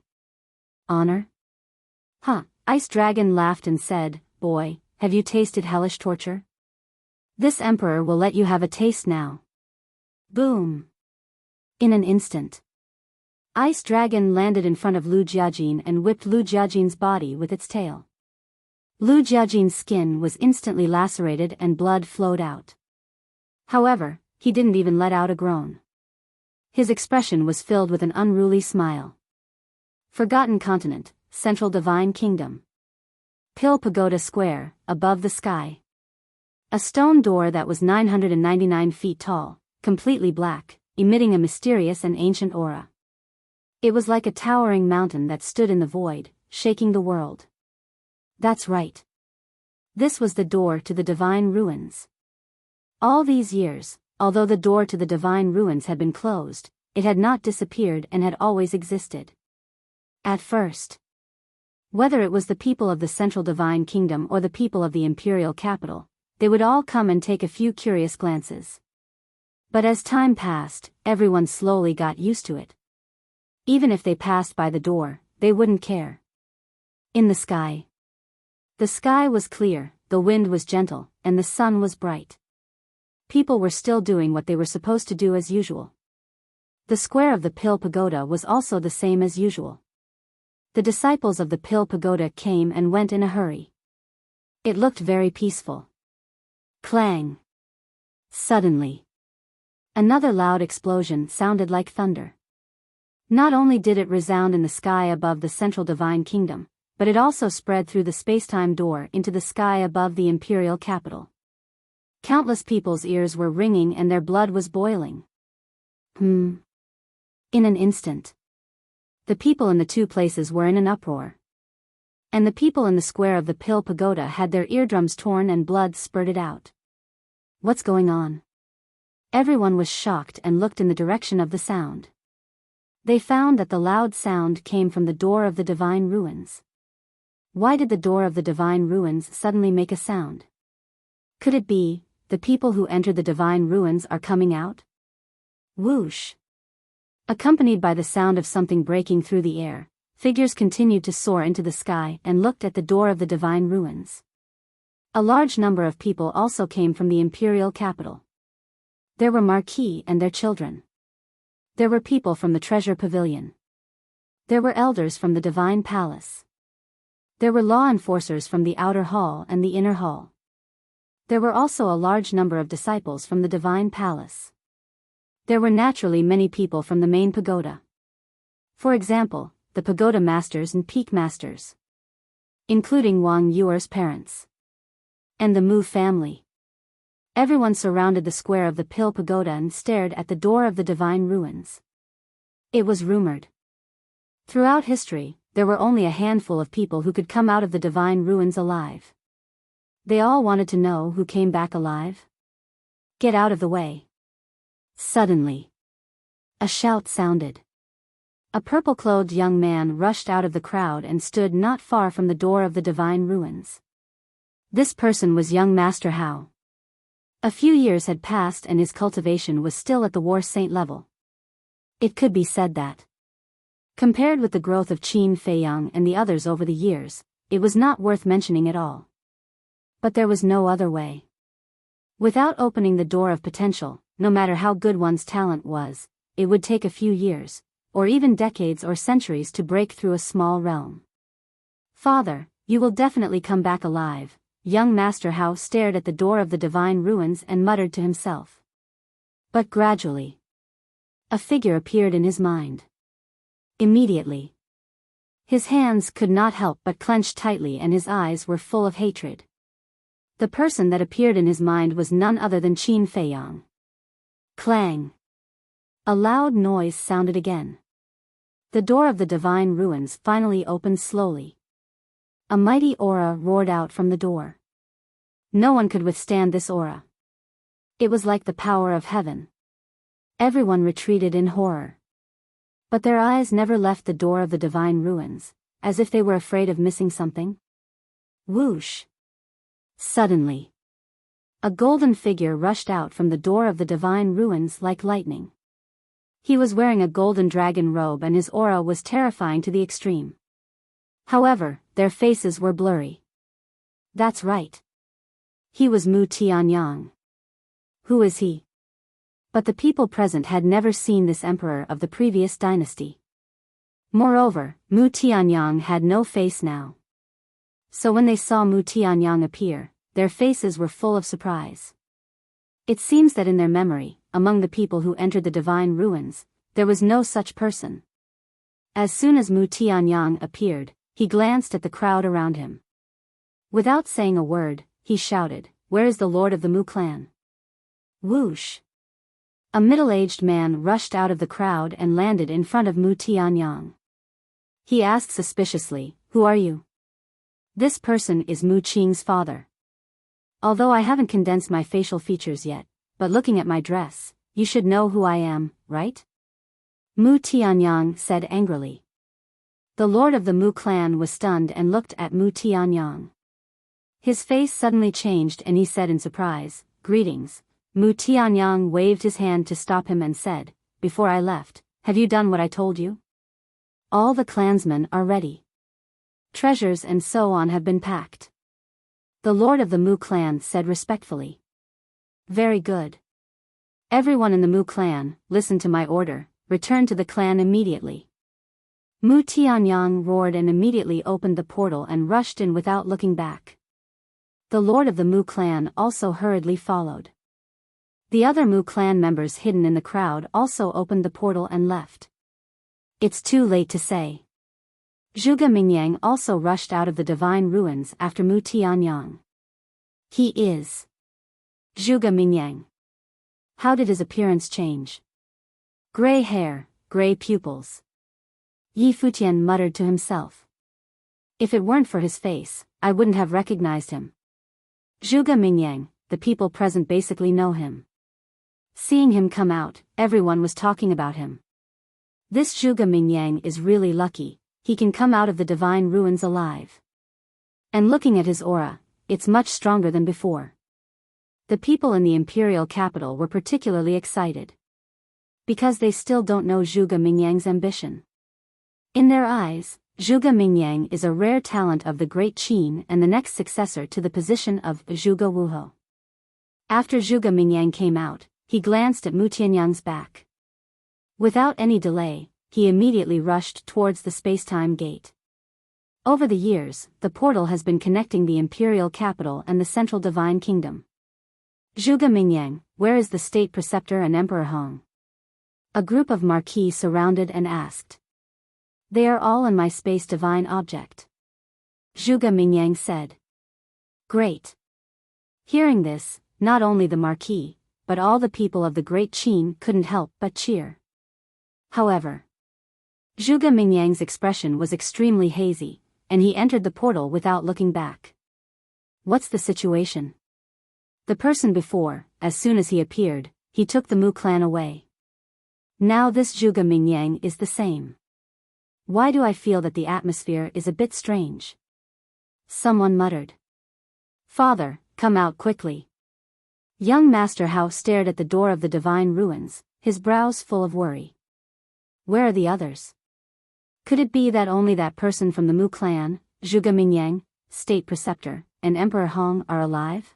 Honor? Huh, Ice Dragon laughed and said, Boy, have you tasted hellish torture? This emperor will let you have a taste now. Boom. In an instant. Ice Dragon landed in front of Lu Jiajin and whipped Lu Jiajin's body with its tail. Lu Jiajin's skin was instantly lacerated and blood flowed out. However, he didn't even let out a groan. His expression was filled with an unruly smile. Forgotten Continent, Central Divine Kingdom. Pill Pagoda Square, above the sky. A stone door that was 999 feet tall, completely black, emitting a mysterious and ancient aura. It was like a towering mountain that stood in the void, shaking the world. That's right. This was the door to the divine ruins. All these years, although the door to the divine ruins had been closed, it had not disappeared and had always existed. At first. Whether it was the people of the Central Divine Kingdom or the people of the imperial capital, they would all come and take a few curious glances. But as time passed, everyone slowly got used to it. Even if they passed by the door, they wouldn't care. In the sky. The sky was clear, the wind was gentle, and the sun was bright. People were still doing what they were supposed to do as usual. The square of the Pill Pagoda was also the same as usual. The disciples of the Pill Pagoda came and went in a hurry. It looked very peaceful. Clang. Suddenly. Another loud explosion sounded like thunder. Not only did it resound in the sky above the Central Divine Kingdom, but it also spread through the spacetime door into the sky above the imperial capital. Countless people's ears were ringing and their blood was boiling. In an instant. The people in the two places were in an uproar. And the people in the square of the Pill Pagoda had their eardrums torn and blood spurted out. What's going on? Everyone was shocked and looked in the direction of the sound. They found that the loud sound came from the door of the divine ruins. Why did the door of the divine ruins suddenly make a sound? Could it be, the people who entered the divine ruins are coming out? Whoosh! Accompanied by the sound of something breaking through the air, figures continued to soar into the sky and looked at the door of the divine ruins. A large number of people also came from the imperial capital. There were marquis and their children. There were people from the treasure pavilion. There were elders from the divine palace. There were law enforcers from the outer hall and the inner hall. There were also a large number of disciples from the divine palace. There were naturally many people from the main pagoda. For example, the pagoda masters and peak masters. Including Wang Yuer's parents. And the Mu family. Everyone surrounded the square of the Pill Pagoda and stared at the door of the divine ruins. It was rumored. Throughout history, there were only a handful of people who could come out of the divine ruins alive. They all wanted to know who came back alive. Get out of the way. Suddenly. A shout sounded. A purple-clothed young man rushed out of the crowd and stood not far from the door of the divine ruins. This person was young Master Hao. A few years had passed and his cultivation was still at the war saint level. It could be said that Compared with the growth of Qin Feiyang and the others over the years, it was not worth mentioning at all. But there was no other way. Without opening the door of potential, no matter how good one's talent was, it would take a few years, or even decades or centuries to break through a small realm. Father, you will definitely come back alive. Young Master Hao stared at the door of the divine ruins and muttered to himself. But gradually, a figure appeared in his mind. Immediately, his hands could not help but clench tightly and his eyes were full of hatred. The person that appeared in his mind was none other than Qin Feiyang. Clang! A loud noise sounded again. The door of the divine ruins finally opened slowly. A mighty aura roared out from the door. No one could withstand this aura. It was like the power of heaven. Everyone retreated in horror. But their eyes never left the door of the divine ruins, as if they were afraid of missing something. Whoosh! Suddenly, a golden figure rushed out from the door of the divine ruins like lightning. He was wearing a golden dragon robe and his aura was terrifying to the extreme. However, their faces were blurry. That's right. He was Mu Tianyang. Who is he? But the people present had never seen this emperor of the previous dynasty. Moreover, Mu Tianyang had no face now. So when they saw Mu Tianyang appear, their faces were full of surprise. It seems that in their memory, among the people who entered the divine ruins, there was no such person. As soon as Mu Tianyang appeared, he glanced at the crowd around him. Without saying a word, he shouted, "Where is the lord of the Mu clan?" Whoosh! A middle-aged man rushed out of the crowd and landed in front of Mu Tianyang. He asked suspiciously, "Who are you?" "This person is Mu Qing's father. Although I haven't condensed my facial features yet, but looking at my dress, you should know who I am, right?" Mu Tianyang said angrily. The lord of the Mu clan was stunned and looked at Mu Tianyang. His face suddenly changed and he said in surprise, "Greetings." Mu Tianyang waved his hand to stop him and said, "Before I left, have you done what I told you? All the clansmen are ready. Treasures and so on have been packed." The lord of the Mu clan said respectfully. "Very good. Everyone in the Mu clan, listen to my order, return to the clan immediately." Mu Tianyang roared and immediately opened the portal and rushed in without looking back. The lord of the Mu clan also hurriedly followed. The other Mu clan members hidden in the crowd also opened the portal and left. It's too late to say. Zhuge Mingyang also rushed out of the divine ruins after Mu Tianyang. He is Zhuge Mingyang. How did his appearance change? Gray hair, gray pupils. Yi Futian muttered to himself. If it weren't for his face, I wouldn't have recognized him. Zhuge Mingyang, the people present basically know him. Seeing him come out, everyone was talking about him. This Zhuge Mingyang is really lucky, he can come out of the divine ruins alive. And looking at his aura, it's much stronger than before. The people in the imperial capital were particularly excited. Because they still don't know Zhuge Mingyang's ambition. In their eyes, Zhuge Mingyang is a rare talent of the Great Qin and the next successor to the position of Zhuge Wuho. After Zhuge Mingyang came out, he glanced at Mu Tianyang's back. Without any delay, he immediately rushed towards the space-time gate. Over the years, the portal has been connecting the imperial capital and the central divine kingdom. Zhuge Mingyang, where is the state preceptor and Emperor Hong? A group of marquis surrounded and asked. They are all in my space divine object. Zhuge Mingyang said. Great. Hearing this, not only the marquis, but all the people of the Great Qin couldn't help but cheer. However, Zhuge Mingyang's expression was extremely hazy, and he entered the portal without looking back. What's the situation? The person before, as soon as he appeared, he took the Mu clan away. Now this Zhuge Mingyang is the same. Why do I feel that the atmosphere is a bit strange? Someone muttered. Father, come out quickly. Young Master Hao stared at the door of the divine ruins, his brows full of worry. Where are the others? Could it be that only that person from the Mu clan, Zhuge Mingyang, state preceptor, and Emperor Hong are alive?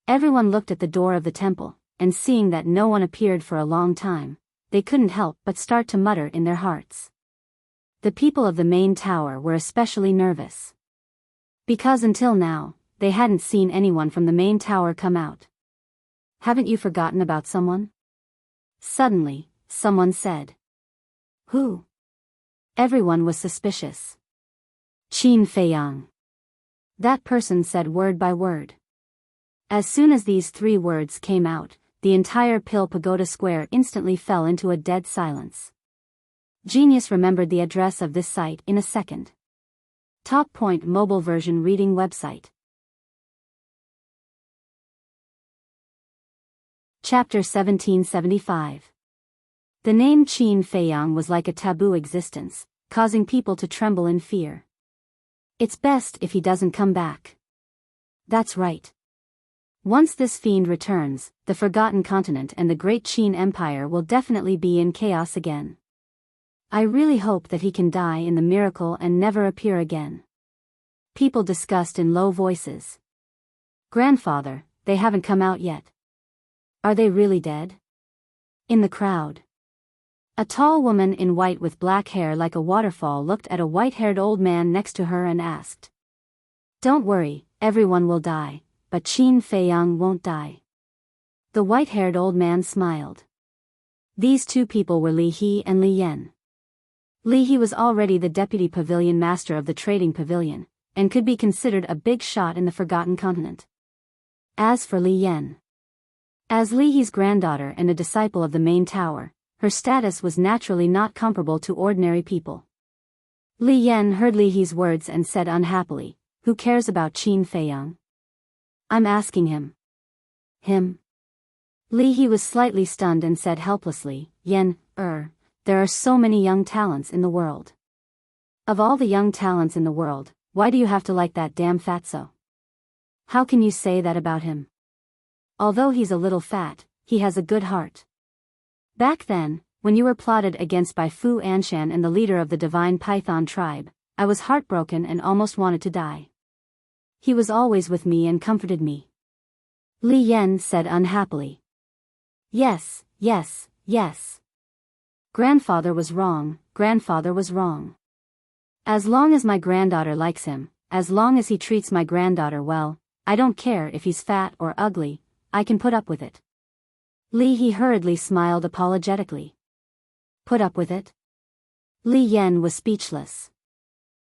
Everyone looked at the door of the temple, and seeing that no one appeared for a long time, they couldn't help but start to mutter in their hearts. The people of the main tower were especially nervous. Because until now, they hadn't seen anyone from the main tower come out. Haven't you forgotten about someone? Suddenly, someone said. Who? Everyone was suspicious. Qin Feiyang. That person said word by word. As soon as these 3 words came out, the entire Pill Pagoda Square instantly fell into a dead silence. Genius remembered the address of this site in a second. Top Point mobile version reading website. Chapter 1775. The name Qin Feiyang was like a taboo existence, causing people to tremble in fear. It's best if he doesn't come back. That's right. Once this fiend returns, the Forgotten Continent and the Great Qin Empire will definitely be in chaos again. I really hope that he can die in the miracle and never appear again. People discussed in low voices. Grandfather, they haven't come out yet. Are they really dead? In the crowd. A tall woman in white with black hair like a waterfall looked at a white-haired old man next to her and asked. Don't worry, everyone will die, but Qin Feiyang won't die. The white-haired old man smiled. These 2 people were Li He and Li Yan. Li He was already the deputy pavilion master of the trading pavilion, and could be considered a big shot in the Forgotten Continent. As for Li Yan, as Li He's granddaughter and a disciple of the main tower, her status was naturally not comparable to ordinary people. Li Yan heard Li He's words and said unhappily, who cares about Qin Feiyang? I'm asking him. Him? Li He was slightly stunned and said helplessly, Yan, there are so many young talents in the world. Of all the young talents in the world, why do you have to like that damn fatso? How can you say that about him? Although he's a little fat, he has a good heart. Back then, when you were plotted against by Fu Anshan and the leader of the Divine Python tribe, I was heartbroken and almost wanted to die. He was always with me and comforted me. Li Yan said unhappily. Yes. Grandfather was wrong, grandfather was wrong. As long as my granddaughter likes him, as long as he treats my granddaughter well, I don't care if he's fat or ugly, I can put up with it. Li He hurriedly smiled apologetically. Put up with it? Li Yan was speechless.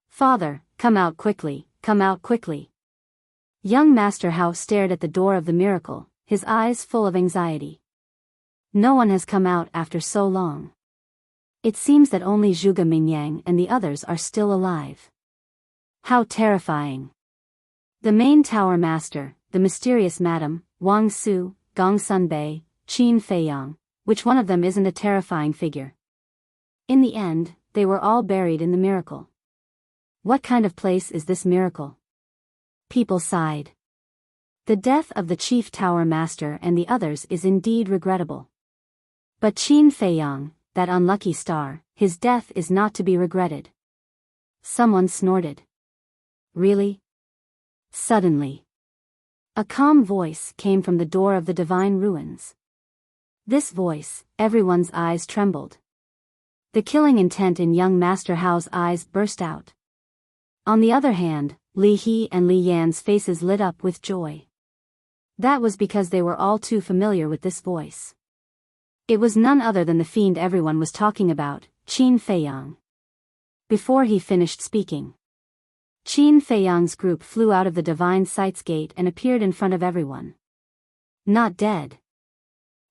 Father, come out quickly, come out quickly. Young Master Hao stared at the door of the miracle, his eyes full of anxiety. No one has come out after so long. It seems that only Zhuge Mingyang and the others are still alive. How terrifying. The main tower master, the mysterious madam, Wang Su, Gong Sunbei, Qin Feiyang, which one of them isn't a terrifying figure? In the end, they were all buried in the miracle. What kind of place is this miracle? People sighed. The death of the chief tower master and the others is indeed regrettable. But Qin Feiyang, that unlucky star, his death is not to be regretted. Someone snorted. Really? Suddenly, a calm voice came from the door of the divine ruins. This voice, everyone's eyes trembled. The killing intent in young Master Hao's eyes burst out. On the other hand, Li He and Li Yan's faces lit up with joy. That was because they were all too familiar with this voice. It was none other than the fiend everyone was talking about, Qin Feiyang. Before he finished speaking, Qin Feiyang's group flew out of the Divine Sight's gate and appeared in front of everyone. Not dead.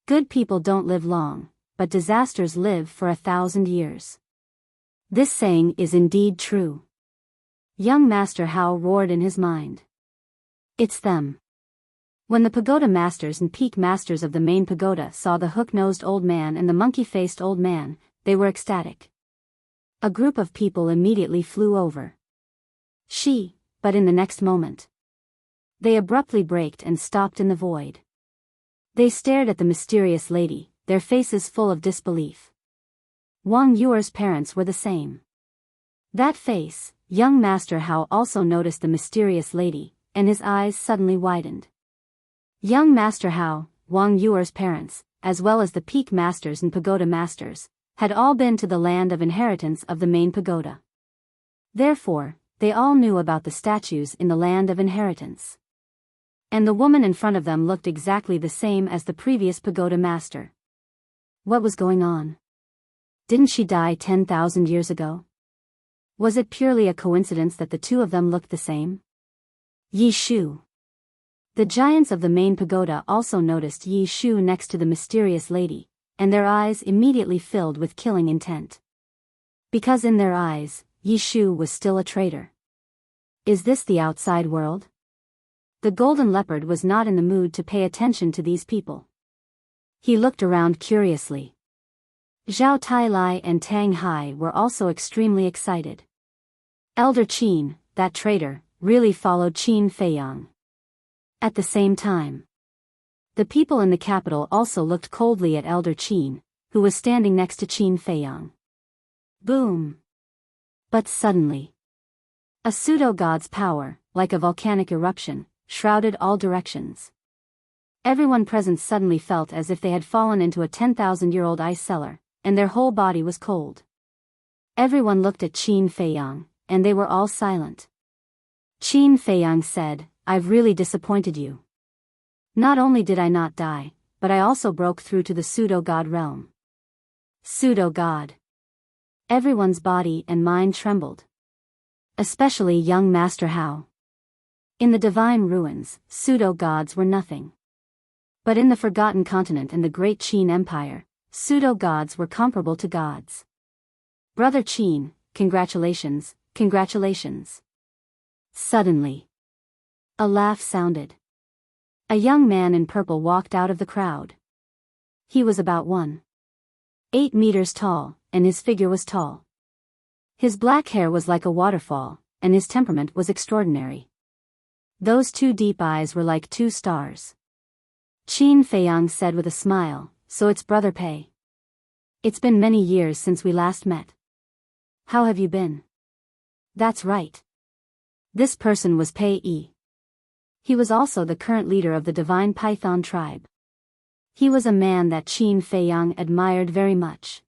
Good people don't live long, but disasters live for 1,000 years. This saying is indeed true. Young Master Hao roared in his mind. It's them. When the pagoda masters and peak masters of the main pagoda saw the hook-nosed old man and the monkey-faced old man, they were ecstatic. A group of people immediately flew over. But in the next moment, they abruptly braked and stopped in the void. They stared at the mysterious lady, their faces full of disbelief. Wang Yuer's parents were the same. That face, young Master Hao also noticed the mysterious lady, and his eyes suddenly widened. Young Master Hao, Wang Yuer's parents, as well as the peak masters and pagoda masters, had all been to the land of inheritance of the main pagoda. Therefore, they all knew about the statues in the land of inheritance. And the woman in front of them looked exactly the same as the previous pagoda master. What was going on? Didn't she die 10,000 years ago? Was it purely a coincidence that the two of them looked the same? Yi Shu. The giants of the main pagoda also noticed Yi Shu next to the mysterious lady, and their eyes immediately filled with killing intent. Because in their eyes, Yi Shu was still a traitor. Is this the outside world? The golden leopard was not in the mood to pay attention to these people. He looked around curiously. Zhao Tailai and Tang Hai were also extremely excited. Elder Qin, that traitor, really followed Qin Feiyang. At the same time, the people in the capital also looked coldly at Elder Qin, who was standing next to Qin Feiyang. Boom! But suddenly, a pseudo-god's power, like a volcanic eruption, shrouded all directions. Everyone present suddenly felt as if they had fallen into a 10,000-year-old ice cellar, and their whole body was cold. Everyone looked at Qin Feiyang, and they were all silent. Qin Feiyang said, "I've really disappointed you. Not only did I not die, but I also broke through to the pseudo-god realm." Pseudo-god. Everyone's body and mind trembled. Especially young Master Hao. In the divine ruins, pseudo-gods were nothing. But in the Forgotten Continent and the Great Qin Empire, pseudo-gods were comparable to gods. Brother Qin, congratulations, congratulations. Suddenly, a laugh sounded. A young man in purple walked out of the crowd. He was about 1.8 meters tall, and his figure was tall. His black hair was like a waterfall, and his temperament was extraordinary. Those two deep eyes were like two stars. Qin Feiyang said with a smile, "So it's Brother Pei. It's been many years since we last met. How have you been?" That's right. This person was Pei Yi. He was also the current leader of the Divine Python tribe. He was a man that Qin Feiyang admired very much.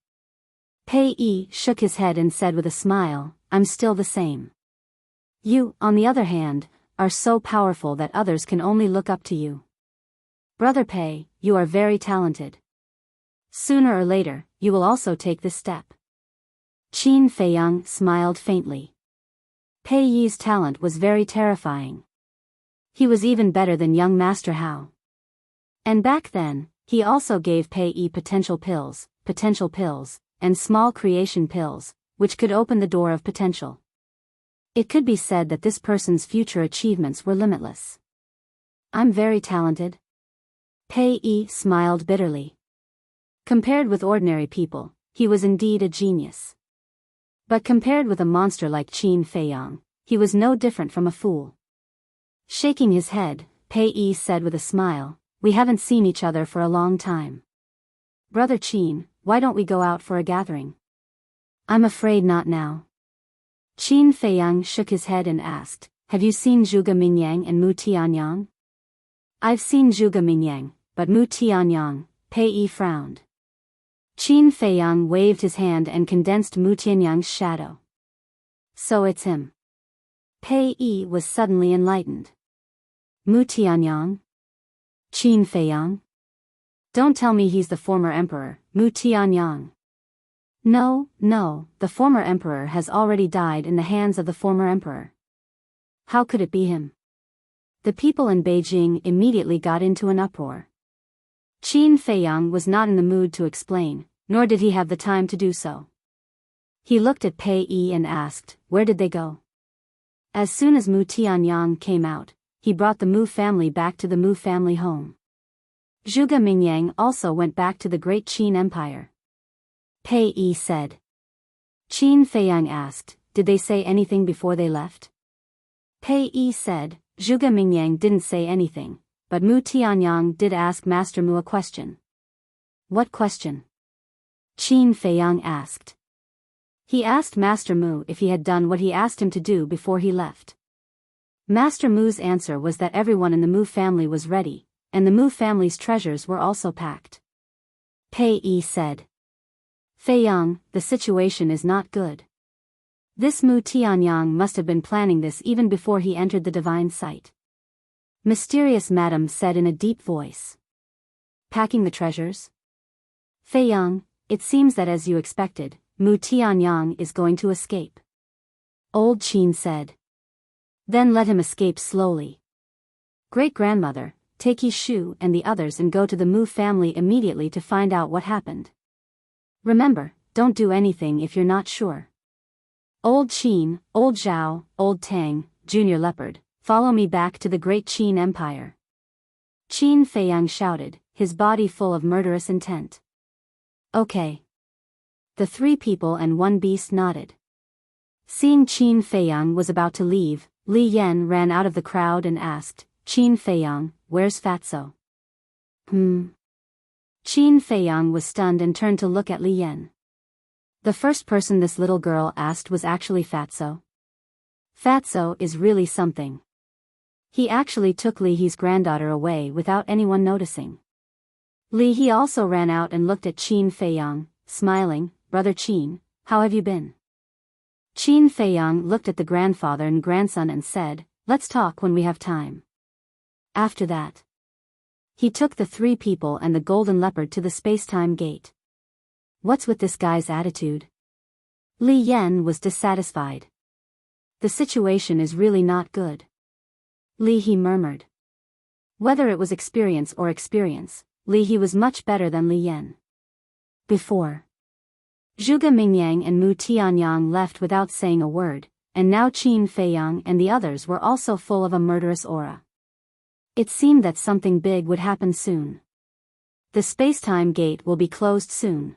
Pei Yi shook his head and said with a smile, "I'm still the same. You, on the other hand, are so powerful that others can only look up to you. Brother Pei, you are very talented. Sooner or later, you will also take this step." Qin Feiyang smiled faintly. Pei Yi's talent was very terrifying. He was even better than young Master Hao. And back then, he also gave Pei Yi potential pills, and small creation pills, which could open the door of potential. It could be said that this person's future achievements were limitless. "I'm very talented." Pei Yi smiled bitterly. Compared with ordinary people, he was indeed a genius. But compared with a monster like Qin Feiyang, he was no different from a fool. Shaking his head, Pei Yi said with a smile, "We haven't seen each other for a long time. Brother Qin, why don't we go out for a gathering?" "I'm afraid not now." Qin Feiyang shook his head and asked, "Have you seen Zhuge Mingyang and Mu Tianyang?" "I've seen Zhuge Mingyang, but Mu Tianyang," Pei Yi frowned. Qin Feiyang waved his hand and condensed Mu Tianyang's shadow. "So it's him." Pei Yi was suddenly enlightened. "Mu Tianyang? Qin Feiyang? Don't tell me he's the former emperor, Mu Tianyang." No, the former emperor has already died in the hands of the former emperor. How could it be him? The people in Beijing immediately got into an uproar. Qin Feiyang was not in the mood to explain, nor did he have the time to do so. He looked at Pei Yi and asked, "Where did they go?" As soon as Mu Tianyang came out, he brought the Mu family back to the Mu family home. Zhuge Mingyang also went back to the Great Qin Empire. Pei Yi said. Qin Feiyang asked, "Did they say anything before they left?" Pei Yi said, "Zhuge Mingyang didn't say anything, but Mu Tianyang did ask Master Mu a question." "What question?" Qin Feiyang asked. He asked Master Mu if he had done what he asked him to do before he left. Master Mu's answer was that everyone in the Mu family was ready, and the Mu family's treasures were also packed. Pei Yi said. Fei Yang, the situation is not good. This Mu Tianyang must have been planning this even before he entered the divine site. Mysterious Madam said in a deep voice. Packing the treasures? Fei Yang, it seems that as you expected, Mu Tianyang is going to escape. Old Qin said. Then let him escape slowly. Great-grandmother, take Yi Shu and the others and go to the Mu family immediately to find out what happened. Remember, don't do anything if you're not sure. Old Qin, Old Zhao, Old Tang, Junior Leopard, follow me back to the great Qin Empire. Qin Feiyang shouted, his body full of murderous intent. Okay. The 3 people and 1 beast nodded. Seeing Qin Feiyang was about to leave, Li Yan ran out of the crowd and asked, Qin Feiyang, where's Fatso? Qin Feiyang was stunned and turned to look at Li Yan. The first person this little girl asked was actually Fatso. Fatso is really something. He actually took Li He's granddaughter away without anyone noticing. Li He also ran out and looked at Qin Feiyang, smiling, Brother Qin, how have you been? Qin Feiyang looked at the grandfather and grandson and said, let's talk when we have time. After that, he took the 3 people and the golden leopard to the space-time gate. What's with this guy's attitude? Li Yan was dissatisfied. The situation is really not good. Li He murmured. Whether it was experience, Li He was much better than Li Yan. Before, Zhuge Mingyang and Mu Tianyang left without saying a word, and now Qin Feiyang and the others were also full of a murderous aura. It seemed that something big would happen soon. The space-time gate will be closed soon.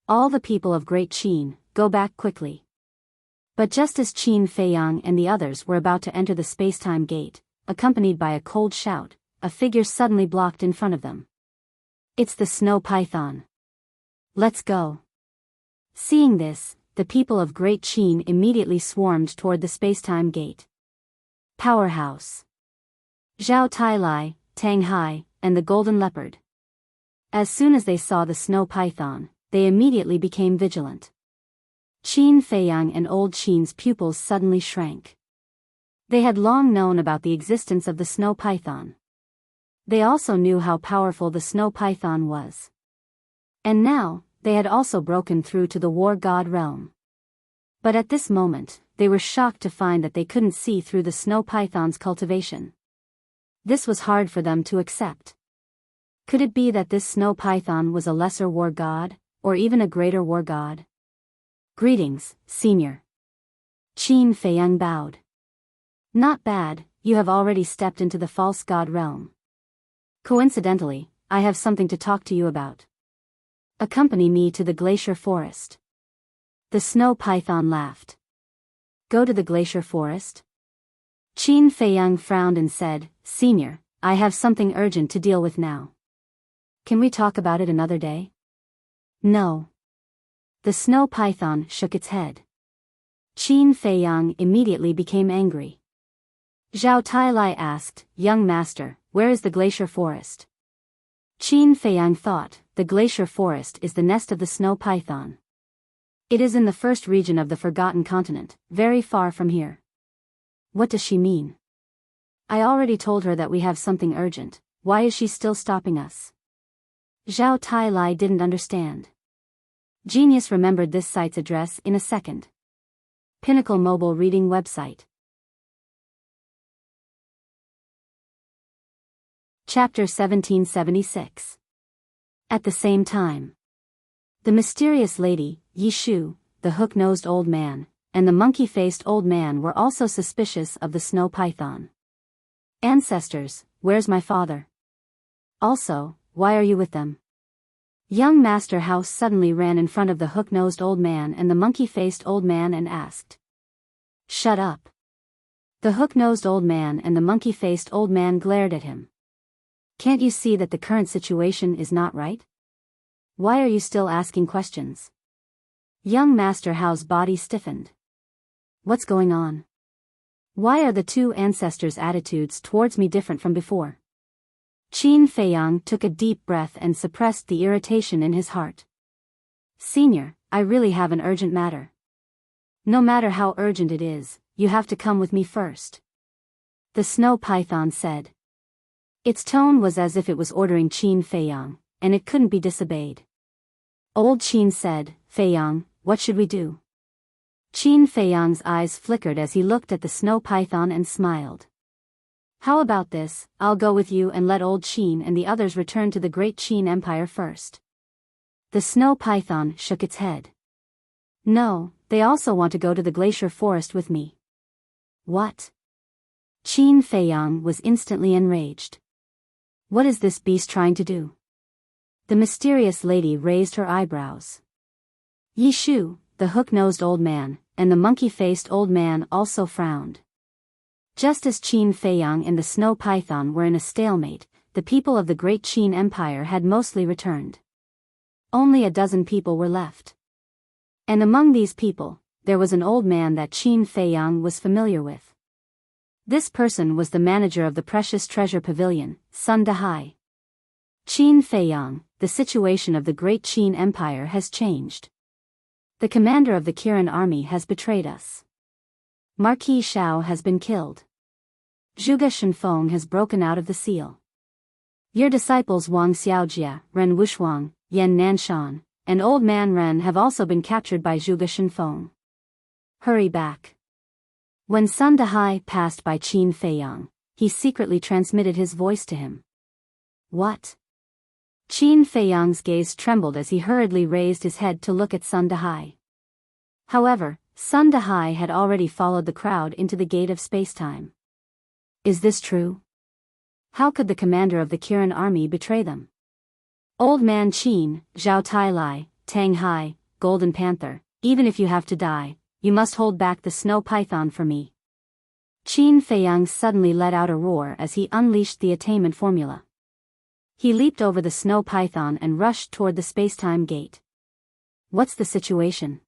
All the people of Great Qin, go back quickly. But just as Qin Feiyang and the others were about to enter the space-time gate, accompanied by a cold shout, a figure suddenly blocked in front of them. It's the snow python. Let's go. Seeing this, the people of Great Qin immediately swarmed toward the space-time gate. Powerhouse. Zhao Tailai, Tang Hai, and the golden leopard. As soon as they saw the snow python, they immediately became vigilant. Qin Feiyang and old Qin's pupils suddenly shrank. They had long known about the existence of the snow python. They also knew how powerful the snow python was. And now, they had also broken through to the war god realm. But at this moment, they were shocked to find that they couldn't see through the snow python's cultivation. This was hard for them to accept. Could it be that this snow python was a lesser war god, or even a greater war god? Greetings, Senior. Qin Feiyang bowed. Not bad, you have already stepped into the false god realm. Coincidentally, I have something to talk to you about. Accompany me to the glacier forest. The snow python laughed. Go to the glacier forest? Qin Feiyang frowned and said, Senior, I have something urgent to deal with now. Can we talk about it another day? No. The snow python shook its head. Qin Feiyang immediately became angry. Zhao Tailai asked, Young master, where is the glacier forest? Qin Feiyang thought, the glacier forest is the nest of the snow python. It is in the first region of the Forgotten Continent, very far from here. What does she mean? I already told her that we have something urgent, why is she still stopping us? Zhao Tailai didn't understand. Genius remembered this site's address in a second. Pinnacle Mobile Reading Website. Chapter 1776. At the same time, the mysterious lady, Yi Shu, the hook-nosed old man, and the monkey-faced old man were also suspicious of the snow python. Ancestors, where's my father? Also, why are you with them? Young Master House suddenly ran in front of the hook-nosed old man and the monkey-faced old man and asked. Shut up. The hook-nosed old man and the monkey-faced old man glared at him. Can't you see that the current situation is not right? Why are you still asking questions? Young Master Hao's body stiffened. What's going on? Why are the two ancestors' attitudes towards me different from before? Qin Feiyang took a deep breath and suppressed the irritation in his heart. Senior, I really have an urgent matter. No matter how urgent it is, you have to come with me first. The snow python said. Its tone was as if it was ordering Qin Feiyang, and it couldn't be disobeyed. Old Qin said, Feiyang, what should we do? Qin Feiyang's eyes flickered as he looked at the snow python and smiled. How about this, I'll go with you and let old Qin and the others return to the great Qin Empire first. The snow python shook its head. No, they also want to go to the glacier forest with me. What? Qin Feiyang was instantly enraged. What is this beast trying to do? The mysterious lady raised her eyebrows. Yi Shu, the hook-nosed old man, and the monkey-faced old man also frowned. Just as Qin Feiyang and the snow python were in a stalemate, the people of the great Qin Empire had mostly returned. Only a dozen people were left. And among these people, there was an old man that Qin Feiyang was familiar with. This person was the manager of the Precious Treasure Pavilion, Sun Dahai. Qin Feiyang, the situation of the great Qin Empire has changed. The commander of the Kirin army has betrayed us. Marquis Shao has been killed. Zhuge Shenfeng has broken out of the seal. Your disciples Wang Xiaojia, Ren Wushuang, Yan Nanshan, and Old Man Ren have also been captured by Zhuge Shenfeng. Hurry back. When Sun Dahai passed by Qin Feiyang, he secretly transmitted his voice to him. What? Qin Feiyang's gaze trembled as he hurriedly raised his head to look at Sun Dahai. However, Sun Dahai had already followed the crowd into the gate of spacetime. Is this true? How could the commander of the Kirin army betray them? Old Man Qin, Zhao Tailai, Tang Hai, Golden Panther, even if you have to die, you must hold back the snow python for me. Qin Feiyang suddenly let out a roar as he unleashed the attainment formula. He leaped over the snow python and rushed toward the spacetime gate. What's the situation?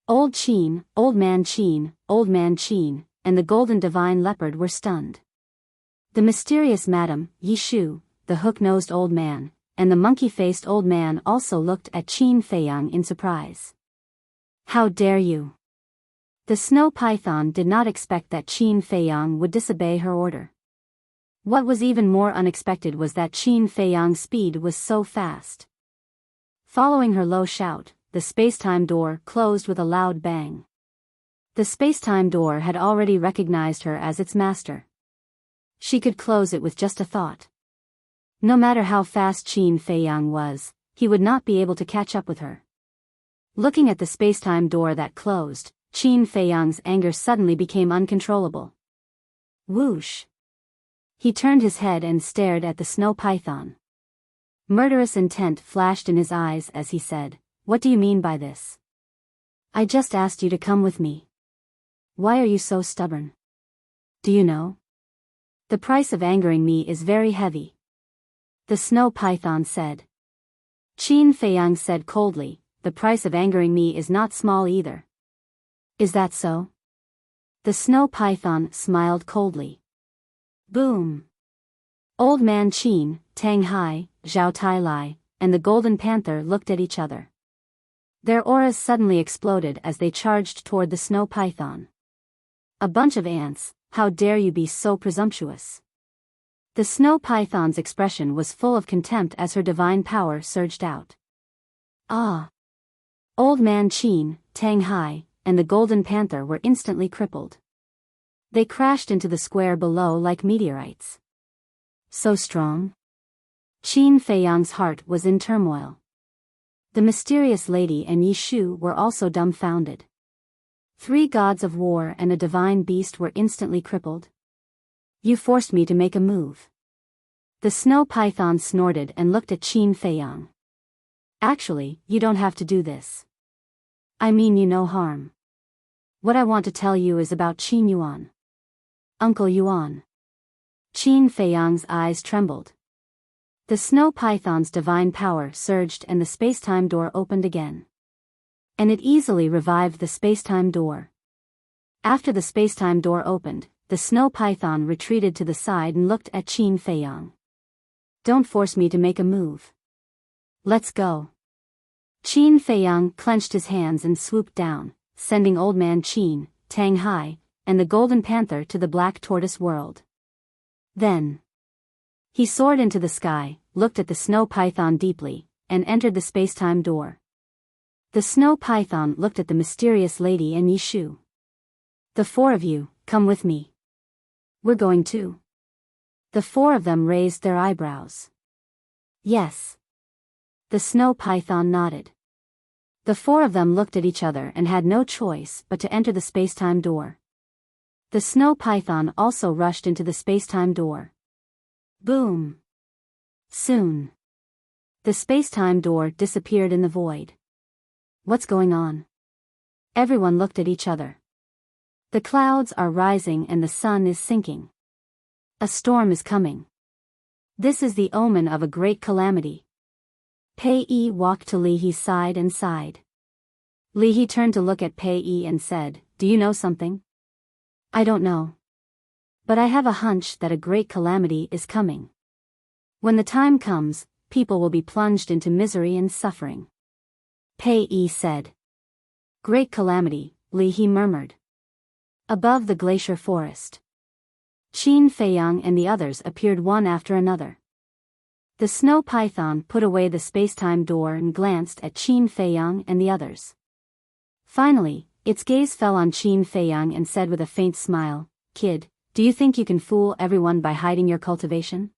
Old Qin, Old Man Qin, Old Man Qin, and the Golden Divine Leopard were stunned. The mysterious Madam, Yi Shu, the hook-nosed old man, and the monkey-faced old man also looked at Qin Feiyang in surprise. How dare you? The snow python did not expect that Qin Feiyang would disobey her order. What was even more unexpected was that Qin Feiyang's speed was so fast. Following her low shout, the spacetime door closed with a loud bang. The spacetime door had already recognized her as its master. She could close it with just a thought. No matter how fast Qin Feiyang was, he would not be able to catch up with her. Looking at the spacetime door that closed, Qin Feiyang's anger suddenly became uncontrollable. Whoosh! He turned his head and stared at the snow python. Murderous intent flashed in his eyes as he said, "What do you mean by this? I just asked you to come with me. Why are you so stubborn? Do you know? The price of angering me is very heavy." The snow python said. Qin Feiyang said coldly, "The price of angering me is not small either." Is that so? The snow python smiled coldly. Boom! Old Man Qin, Tang Hai, Zhao Tailai, and the Golden Panther looked at each other. Their auras suddenly exploded as they charged toward the snow python. A bunch of ants, how dare you be so presumptuous? The snow python's expression was full of contempt as her divine power surged out. Ah! Old Man Qin, Tang Hai, and the Golden Panther were instantly crippled. They crashed into the square below like meteorites. So strong? Qin Feiyang's heart was in turmoil. The mysterious lady and Yi Shu were also dumbfounded. 3 gods of war and a divine beast were instantly crippled. You forced me to make a move. The snow python snorted and looked at Qin Feiyang. Actually, you don't have to do this. I mean you no harm. What I want to tell you is about Qin Yuan. Uncle Yuan. Qin Feiyang's eyes trembled. The snow python's divine power surged and the spacetime door opened again. and it easily revived the spacetime door. After the spacetime door opened, the snow python retreated to the side and looked at Qin Feiyang. Don't force me to make a move. Let's go. Qin Feiyang clenched his hands and swooped down, sending Old Man Qin, Tang Hai, and the Golden Panther to the Black Tortoise world. Then he soared into the sky, looked at the snow python deeply, and entered the spacetime door. The snow python looked at the mysterious lady and Yishu. The four of you, come with me. We're going too. The four of them raised their eyebrows. Yes. The snow python nodded. The four of them looked at each other and had no choice but to enter the spacetime door. The snow python also rushed into the spacetime door. Boom. Soon, the spacetime door disappeared in the void. What's going on? Everyone looked at each other. The clouds are rising and the sun is sinking. A storm is coming. This is the omen of a great calamity. Pei Yi walked to Li He's side and sighed. Li He turned to look at Pei Yi and said, "Do you know something?" "I don't know. But I have a hunch that a great calamity is coming. When the time comes, people will be plunged into misery and suffering." Pei Yi said. "Great calamity," Li He murmured. Above the glacier forest, Qin Feiyang and the others appeared one after another. The snow python put away the spacetime door and glanced at Qin Feiyang and the others. Finally, its gaze fell on Qin Feiyang and said with a faint smile, "Kid, do you think you can fool everyone by hiding your cultivation?"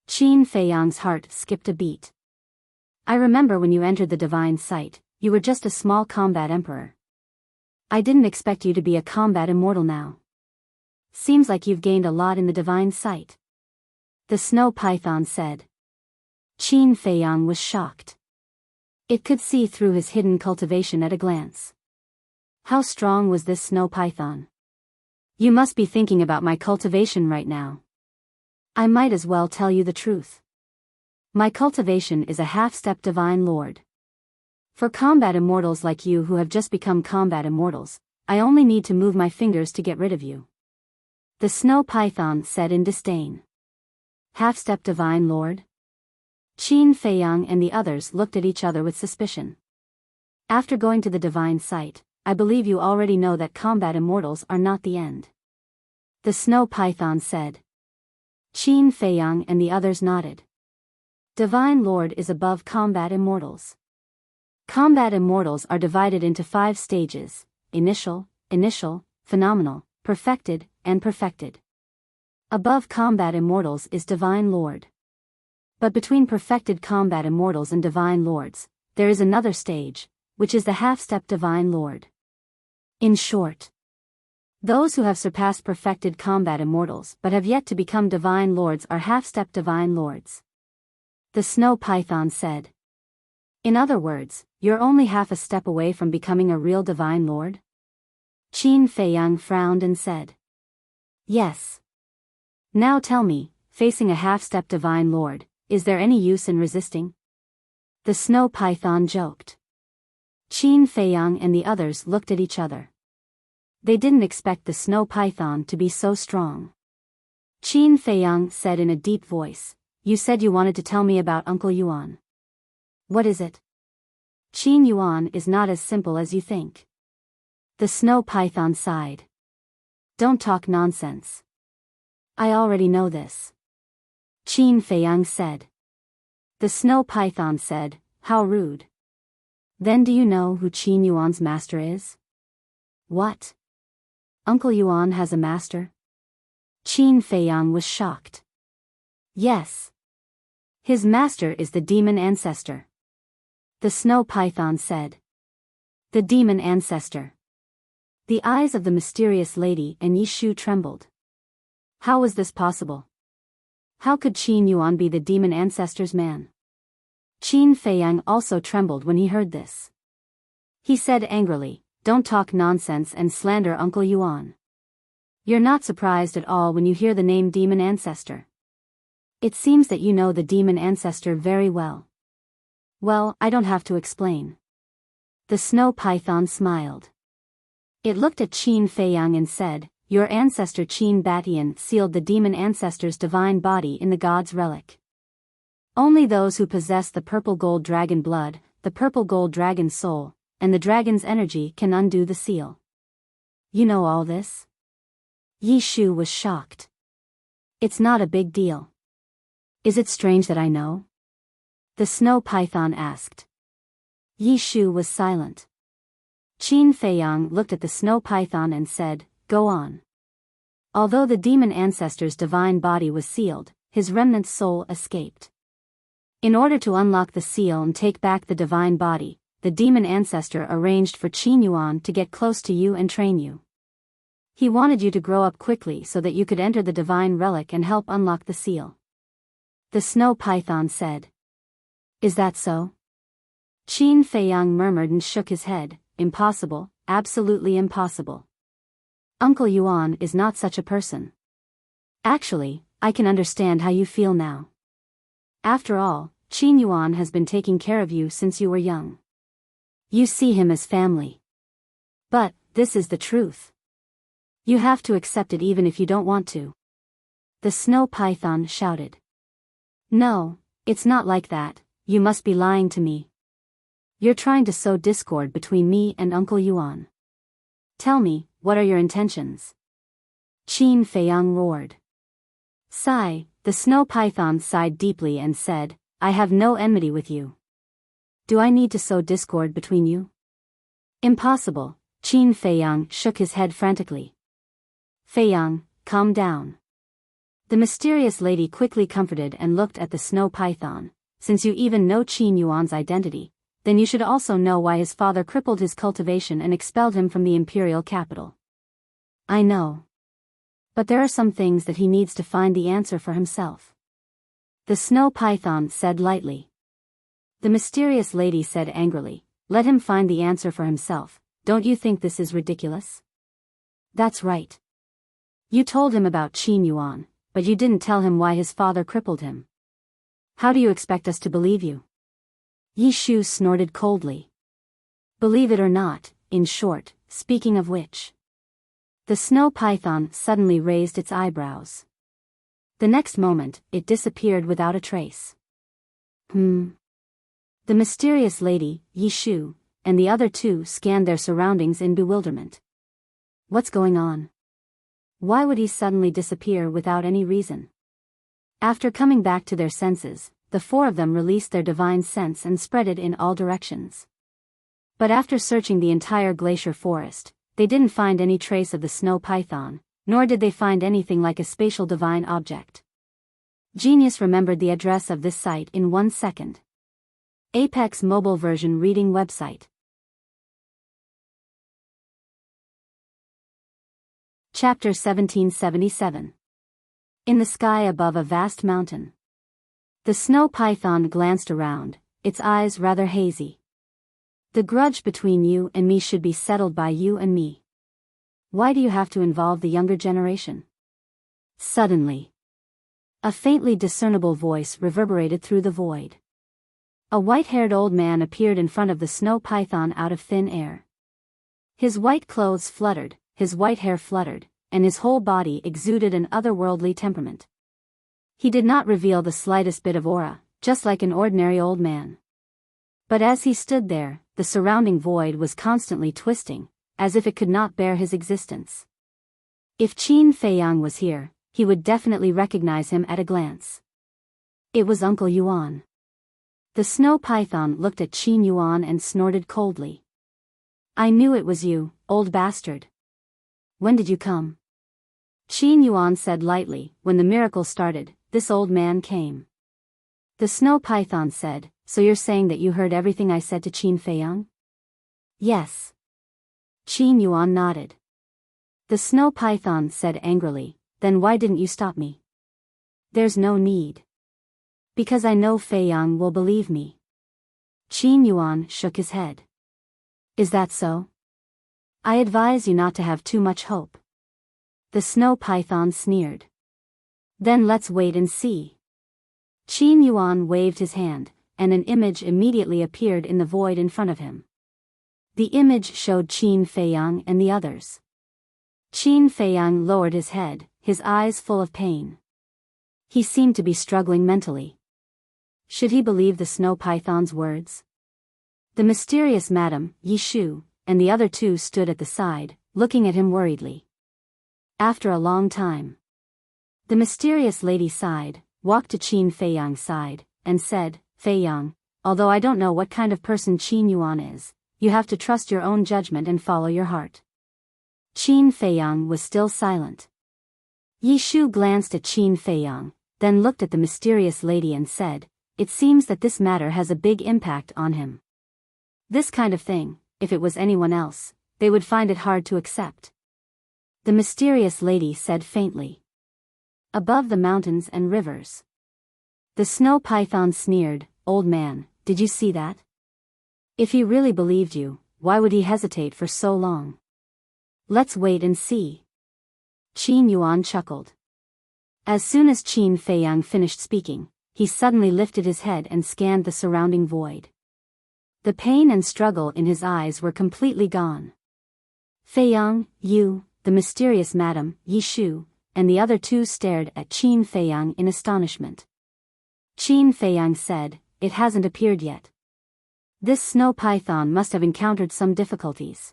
Qin Feiyang's heart skipped a beat. "I remember when you entered the divine sight, you were just a small combat emperor. I didn't expect you to be a combat immortal now. Seems like you've gained a lot in the divine sight," the snow python said. Qin Feiyang was shocked. It could see through his hidden cultivation at a glance. How strong was this snow python? "You must be thinking about my cultivation right now. I might as well tell you the truth. My cultivation is a half-step divine lord. For combat immortals like you who have just become combat immortals, I only need to move my fingers to get rid of you," the snow python said in disdain. "Half-step divine lord?" Qin Feiyang and the others looked at each other with suspicion. "After going to the divine sight, I believe you already know that combat immortals are not the end," the snow python said. Qin Feiyang and the others nodded. Divine Lord is above combat immortals. Combat immortals are divided into 5 stages: initial, phenomenal, perfected, and perfected. Above combat immortals is Divine Lord. But between perfected combat immortals and Divine Lords, there is another stage, which is the half-step Divine Lord. In short, those who have surpassed perfected combat immortals but have yet to become Divine Lords are half-step Divine Lords, the snow python said. In other words, you're only half a step away from becoming a real Divine Lord? Qin Feiyang frowned and said. Yes. Now tell me, facing a half-step Divine Lord, is there any use in resisting? The snow python joked. Qin Feiyang and the others looked at each other. They didn't expect the snow python to be so strong. Qin Feiyang said in a deep voice, "You said you wanted to tell me about Uncle Yuan. What is it?" Qin Yuan is not as simple as you think. The snow python sighed. Don't talk nonsense. I already know this. Qin Feiyang said. The snow python said, How rude. Then do you know who Qin Yuan's master is? What? Uncle Yuan has a master? Qin Feiyang was shocked. Yes. His master is the demon ancestor. The snow python said. The demon ancestor. The eyes of the mysterious lady and Yishu trembled. How was this possible? How could Qin Yuan be the demon ancestor's man? Qin Feiyang also trembled when he heard this. He said angrily, Don't talk nonsense and slander Uncle Yuan. You're not surprised at all when you hear the name demon ancestor. It seems that you know the demon ancestor very well. Well, I don't have to explain. The The snow python smiled. It looked at Qin Feiyang and said, "Your ancestor Qin Batian sealed the demon ancestor's divine body in the god's relic. Only those who possess the purple gold dragon blood, the purple gold dragon soul, and the dragon's energy can undo the seal." "You know all this?" Yi Shu was shocked. "It's not a big deal." "Is it strange that I know?" the snow python asked. Yi Shu was silent. Qin Feiyang looked at the snow python and said, "Go on." Although the demon ancestor's divine body was sealed, his remnant soul escaped. In order to unlock the seal and take back the divine body, the demon ancestor arranged for Qin Yuan to get close to you and train you. He wanted you to grow up quickly so that you could enter the divine relic and help unlock the seal. The snow python said. "Is that so?" Qin Feiyang murmured and shook his head. "Impossible, absolutely impossible. Uncle Yuan is not such a person. Actually, I can understand how you feel now. After all, Qin Yuan has been taking care of you since you were young. You see him as family. But, this is the truth. You have to accept it even if you don't want to." The snow python shouted. "No, it's not like that, you must be lying to me. You're trying to sow discord between me and Uncle Yuan. Tell me, what are your intentions?" Qin Feiyang roared. Sigh, the snow python sighed deeply and said, "I have no enmity with you. Do I need to sow discord between you?" "Impossible," Qin Feiyang shook his head frantically. "Feiyang, calm down." The mysterious lady quickly comforted and looked at the snow python. "Since you even know Qin Yuan's identity, then you should also know why his father crippled his cultivation and expelled him from the imperial capital." "I know. But there are some things that he needs to find the answer for himself," the snow python said lightly. The mysterious lady said angrily, "Let him find the answer for himself. Don't you think this is ridiculous?" "That's right. You told him about Qin Yuan, but you didn't tell him why his father crippled him. How do you expect us to believe you?" Yi Shu snorted coldly. "Believe it or not, in short, speaking of which." The snow python suddenly raised its eyebrows. The next moment, it disappeared without a trace. The mysterious lady, Yi Shu, and the other two scanned their surroundings in bewilderment. What's going on? Why would he suddenly disappear without any reason? After coming back to their senses, the four of them released their divine sense and spread it in all directions. But after searching the entire glacier forest, they didn't find any trace of the snow python, nor did they find anything like a spatial divine object. Genius remembered the address of this site in 1 second. Apex mobile version reading website. Chapter 1777. In the sky above a vast mountain. The snow python glanced around, its eyes rather hazy. "The grudge between you and me should be settled by you and me. Why do you have to involve the younger generation?" Suddenly, a faintly discernible voice reverberated through the void. A white-haired old man appeared in front of the snow python out of thin air. His white clothes fluttered, his white hair fluttered, and his whole body exuded an otherworldly temperament. He did not reveal the slightest bit of aura, just like an ordinary old man. But as he stood there, the surrounding void was constantly twisting, as if it could not bear his existence. If Qin Feiyang was here, he would definitely recognize him at a glance. It was Uncle Yuan. The snow python looked at Qin Yuan and snorted coldly. "I knew it was you, old bastard. When did you come?" Qin Yuan said lightly, "When the miracle started, this old man came." The snow python said, "So you're saying that you heard everything I said to Qin Feiyang?" "Yes." Qin Yuan nodded. The snow python said angrily, "Then why didn't you stop me?" "There's no need. Because I know Feiyang will believe me." Qin Yuan shook his head. "Is that so? I advise you not to have too much hope." The snow python sneered. "Then let's wait and see." Qin Yuan waved his hand, and an image immediately appeared in the void in front of him. The image showed Qin Feiyang and the others. Qin Feiyang lowered his head, his eyes full of pain. He seemed to be struggling mentally. Should he believe the snow python's words? The mysterious Madame, Yi Shu, and the other two stood at the side, looking at him worriedly. After a long time, the mysterious lady sighed, walked to Qin Feiyang's side, and said, Feiyang, although I don't know what kind of person Qin Yuan is, you have to trust your own judgment and follow your heart. Qin Feiyang was still silent. Yi Shu glanced at Qin Feiyang, then looked at the mysterious lady and said, it seems that this matter has a big impact on him. This kind of thing, if it was anyone else, they would find it hard to accept. The mysterious lady said faintly. Above the mountains and rivers. The snow python sneered, old man, did you see that? If he really believed you, why would he hesitate for so long? Let's wait and see. Qin Yuan chuckled. As soon as Qin Feiyang finished speaking, he suddenly lifted his head and scanned the surrounding void. The pain and struggle in his eyes were completely gone. Feiyang, you, the mysterious Madame, Yi Shu, and the other two stared at Qin Feiyang in astonishment. Qin Feiyang said, it hasn't appeared yet. This snow python must have encountered some difficulties.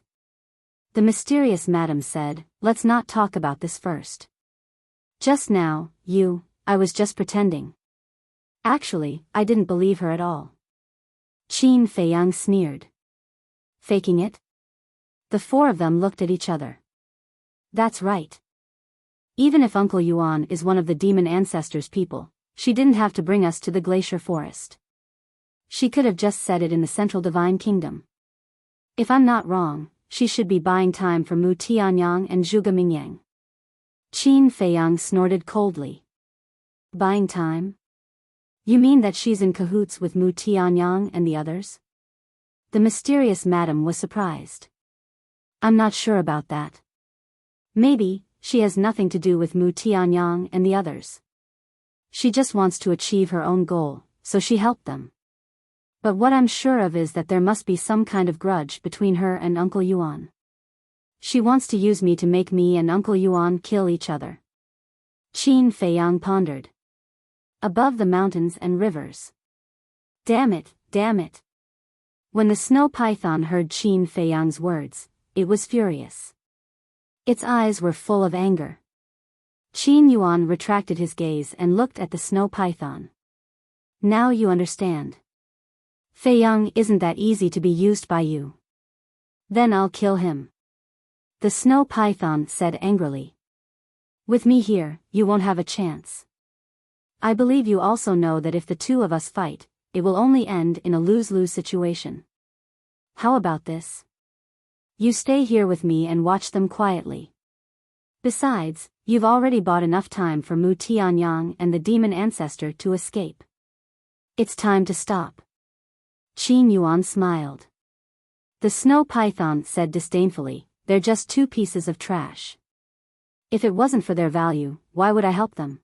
The mysterious Madame said, let's not talk about this first. Just now, I was just pretending. Actually, I didn't believe her at all. Qin Feiyang sneered. Faking it? The four of them looked at each other. That's right. Even if Uncle Yuan is one of the demon ancestors' people, she didn't have to bring us to the glacier forest. She could have just said it in the Central Divine Kingdom. If I'm not wrong, she should be buying time for Mu Tianyang and Zhuge Mingyang. Qin Feiyang snorted coldly. Buying time? You mean that she's in cahoots with Mu Tianyang and the others? The mysterious madam was surprised. I'm not sure about that. Maybe, she has nothing to do with Mu Tianyang and the others. She just wants to achieve her own goal, so she helped them. But what I'm sure of is that there must be some kind of grudge between her and Uncle Yuan. She wants to use me to make me and Uncle Yuan kill each other. Qin Feiyang pondered. Above the mountains and rivers. Damn it, damn it. When the snow python heard Qin Feiyang's words, it was furious. Its eyes were full of anger. Qin Yuan retracted his gaze and looked at the snow python. Now you understand. Feiyang isn't that easy to be used by you. Then I'll kill him. The snow python said angrily. With me here, you won't have a chance. I believe you also know that if the two of us fight, it will only end in a lose-lose situation. How about this? You stay here with me and watch them quietly. Besides, you've already bought enough time for Mu Tianyang and the demon ancestor to escape. It's time to stop. Qin Yuan smiled. The snow python said disdainfully, they're just two pieces of trash. If it wasn't for their value, why would I help them?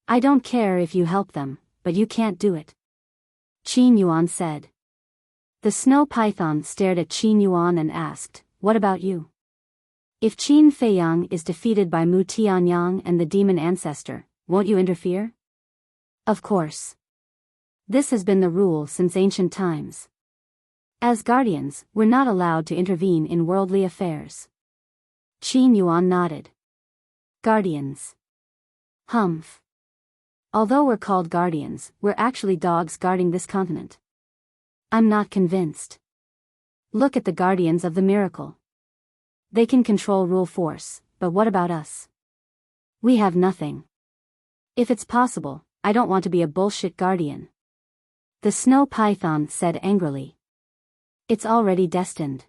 I don't care if you help them, but you can't do it. Qin Yuan said. The snow python stared at Qin Yuan and asked, what about you? If Qin Feiyang is defeated by Mu Tianyang and the demon ancestor, won't you interfere? Of course. This has been the rule since ancient times. As guardians, we're not allowed to intervene in worldly affairs. Qin Yuan nodded. Guardians. Humph. Although we're called guardians, we're actually dogs guarding this continent. I'm not convinced. Look at the guardians of the miracle. They can control rule force, but what about us? We have nothing. If it's possible, I don't want to be a bullshit guardian. The snow python said angrily. It's already destined.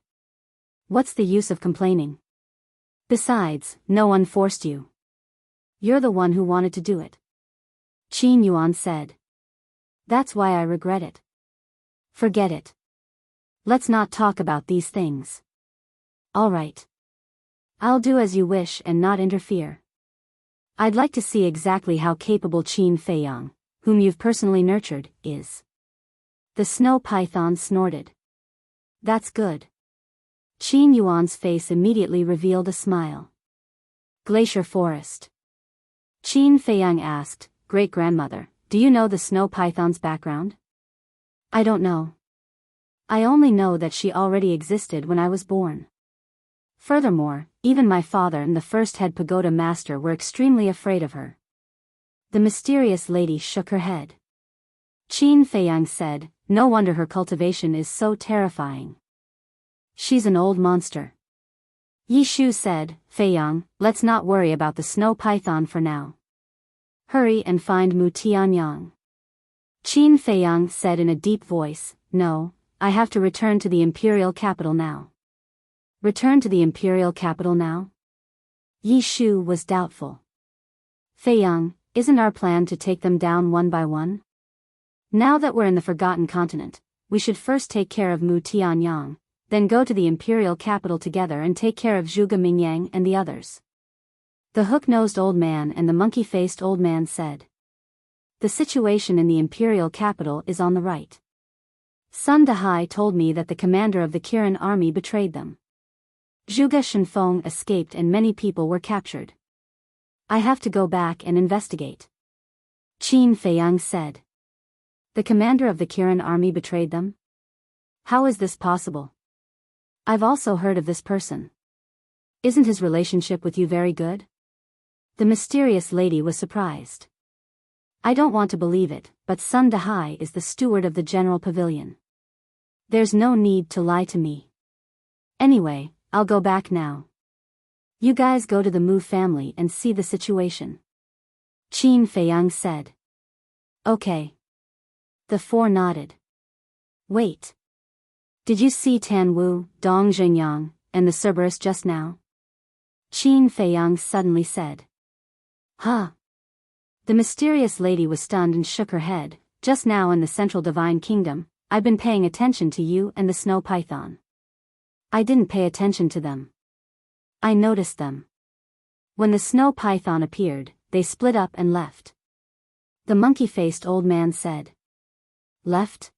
What's the use of complaining? Besides, no one forced you. You're the one who wanted to do it. Qin Yuan said. That's why I regret it. Forget it. Let's not talk about these things. All right. I'll do as you wish and not interfere. I'd like to see exactly how capable Qin Feiyang, whom you've personally nurtured, is. The snow python snorted. That's good. Qin Yuan's face immediately revealed a smile. Glacier Forest. Qin Feiyang asked, Great-grandmother, do you know the snow python's background? I don't know. I only know that she already existed when I was born. Furthermore, even my father and the first head pagoda master were extremely afraid of her. The mysterious lady shook her head. Qin Feiyang said, no wonder her cultivation is so terrifying. She's an old monster. Yi Shu said, Feiyang, let's not worry about the snow python for now. Hurry and find Mu Tianyang. Qin Feiyang said in a deep voice, no, I have to return to the imperial capital now. Return to the imperial capital now? Yi Shu was doubtful. Feiyang, isn't our plan to take them down one by one? Now that we're in the Forgotten Continent, we should first take care of Mu Tianyang, then go to the imperial capital together and take care of Zhuge Mingyang and the others. The hook-nosed old man and the monkey-faced old man said. The situation in the imperial capital is on the right. Sun Dahai told me that the commander of the Kirin army betrayed them. Zhuge Shenfeng escaped and many people were captured. I have to go back and investigate. Qin Feiyang said. The commander of the Kirin army betrayed them? How is this possible? I've also heard of this person. Isn't his relationship with you very good? The mysterious lady was surprised. I don't want to believe it, but Sun Dahai is the steward of the general pavilion. There's no need to lie to me. Anyway, I'll go back now. You guys go to the Mu family and see the situation. Qin Feiyang said. Okay. The four nodded. Wait. Did you see Tan Wu, Dong Zhengyang, and the Cerberus just now? Qin Feiyang suddenly said. Huh? The mysterious lady was stunned and shook her head. Just now in the Central Divine Kingdom, I've been paying attention to you and the snow python. I didn't pay attention to them. I noticed them. When the snow python appeared, they split up and left. The monkey-faced old man said. Left?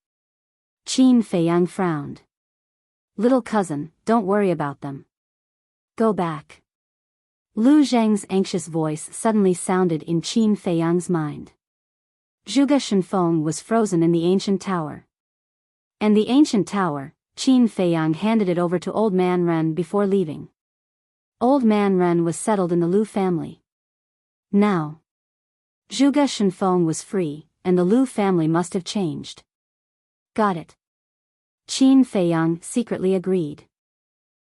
Qin Feiyang frowned. Little cousin, don't worry about them. Go back. Lu Zheng's anxious voice suddenly sounded in Qin Feiyang's mind. Zhuge Shenfeng was frozen in the ancient tower. And the ancient tower, Qin Feiyang handed it over to Old Man Ren before leaving. Old Man Ren was settled in the Lu family. Now, Zhuge Shenfeng was free, and the Lu family must have changed. Got it. Qin Feiyang secretly agreed.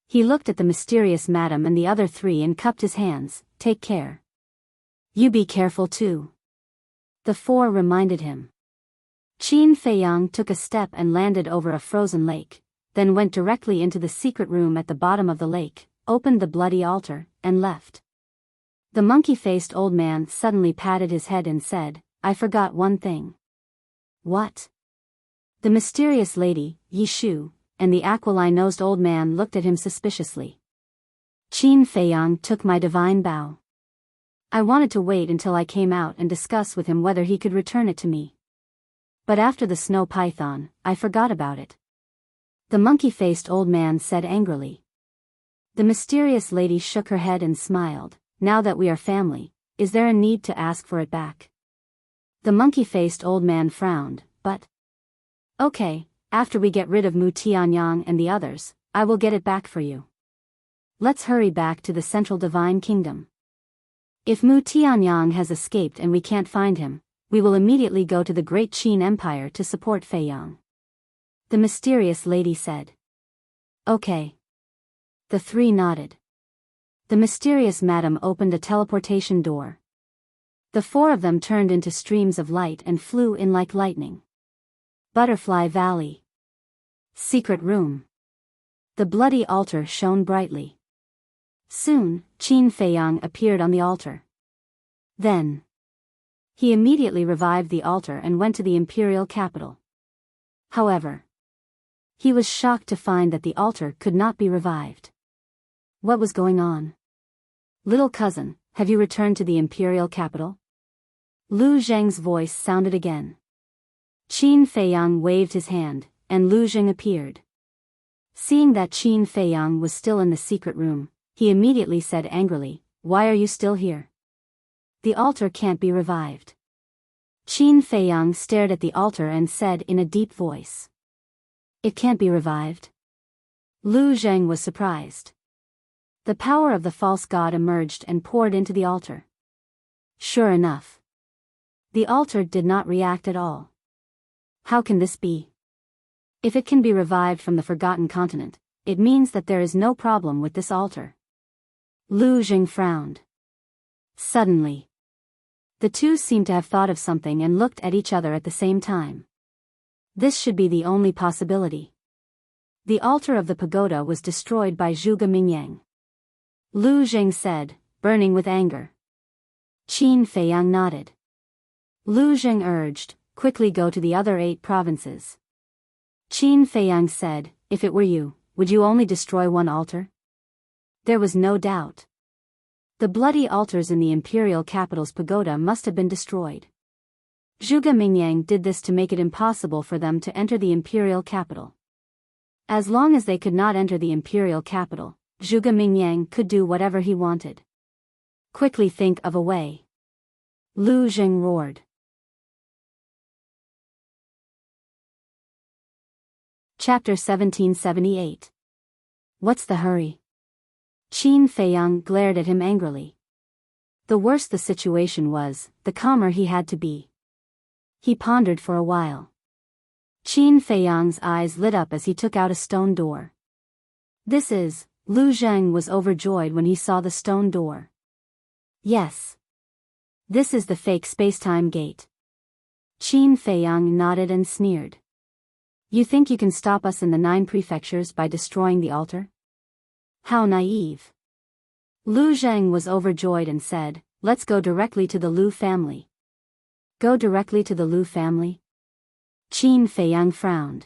He looked at the mysterious madam and the other three and cupped his hands. Take care. You be careful too. The four reminded him. Qin Feiyang took a step and landed over a frozen lake, then went directly into the secret room at the bottom of the lake, opened the bloody altar, and left. The monkey-faced old man suddenly patted his head and said, I forgot one thing. What? The mysterious lady, Yi Shu, and the aquiline-nosed old man looked at him suspiciously. Qin Feiyang took my divine bow. I wanted to wait until I came out and discuss with him whether he could return it to me. But after the snow python, I forgot about it. The monkey-faced old man said angrily. The mysterious lady shook her head and smiled. Now that we are family, is there a need to ask for it back? The monkey-faced old man frowned, but... Okay, after we get rid of Mu Tianyang and the others, I will get it back for you. Let's hurry back to the Central Divine Kingdom. If Mu Tianyang has escaped and we can't find him, we will immediately go to the Great Qin Empire to support Feiyang. The mysterious lady said. Okay. The three nodded. The mysterious madam opened a teleportation door. The four of them turned into streams of light and flew in like lightning. Butterfly Valley. Secret room. The bloody altar shone brightly. Soon, Qin Feiyang appeared on the altar. Then, he immediately revived the altar and went to the imperial capital. However, he was shocked to find that the altar could not be revived. What was going on? Little cousin, have you returned to the imperial capital? Lu Zheng's voice sounded again. Qin Feiyang waved his hand, and Lu Zheng appeared. Seeing that Qin Feiyang was still in the secret room, he immediately said angrily, "Why are you still here? The altar can't be revived." Qin Feiyang stared at the altar and said in a deep voice, "It can't be revived?" Lu Zheng was surprised. The power of the false god emerged and poured into the altar. Sure enough, the altar did not react at all. How can this be? If it can be revived from the forgotten continent, it means that there is no problem with this altar. Lu Zheng frowned. Suddenly, the two seemed to have thought of something and looked at each other at the same time. This should be the only possibility. The altar of the pagoda was destroyed by Zhuge Mingyang. Lu Zheng said, burning with anger. Qin Feiyang nodded. Lu Zheng urged, quickly go to the other 8 provinces. Qin Feiyang said, if it were you, would you only destroy one altar? There was no doubt. The bloody altars in the imperial capital's pagoda must have been destroyed. Zhuge Mingyang did this to make it impossible for them to enter the imperial capital. As long as they could not enter the imperial capital, Zhuge Mingyang could do whatever he wanted. Quickly think of a way. Lu Zheng roared. Chapter 1778. What's the hurry? Qin Feiyang glared at him angrily. The worse the situation was, the calmer he had to be. He pondered for a while. Qin Feiyang's eyes lit up as he took out a stone door. This is, Lu Zheng was overjoyed when he saw the stone door. Yes. This is the fake space-time gate. Qin Feiyang nodded and sneered. You think you can stop us in the 9 prefectures by destroying the altar? How naive. Lu Zheng was overjoyed and said, let's go directly to the Lu family. Go directly to the Lu family? Qin Feiyang frowned.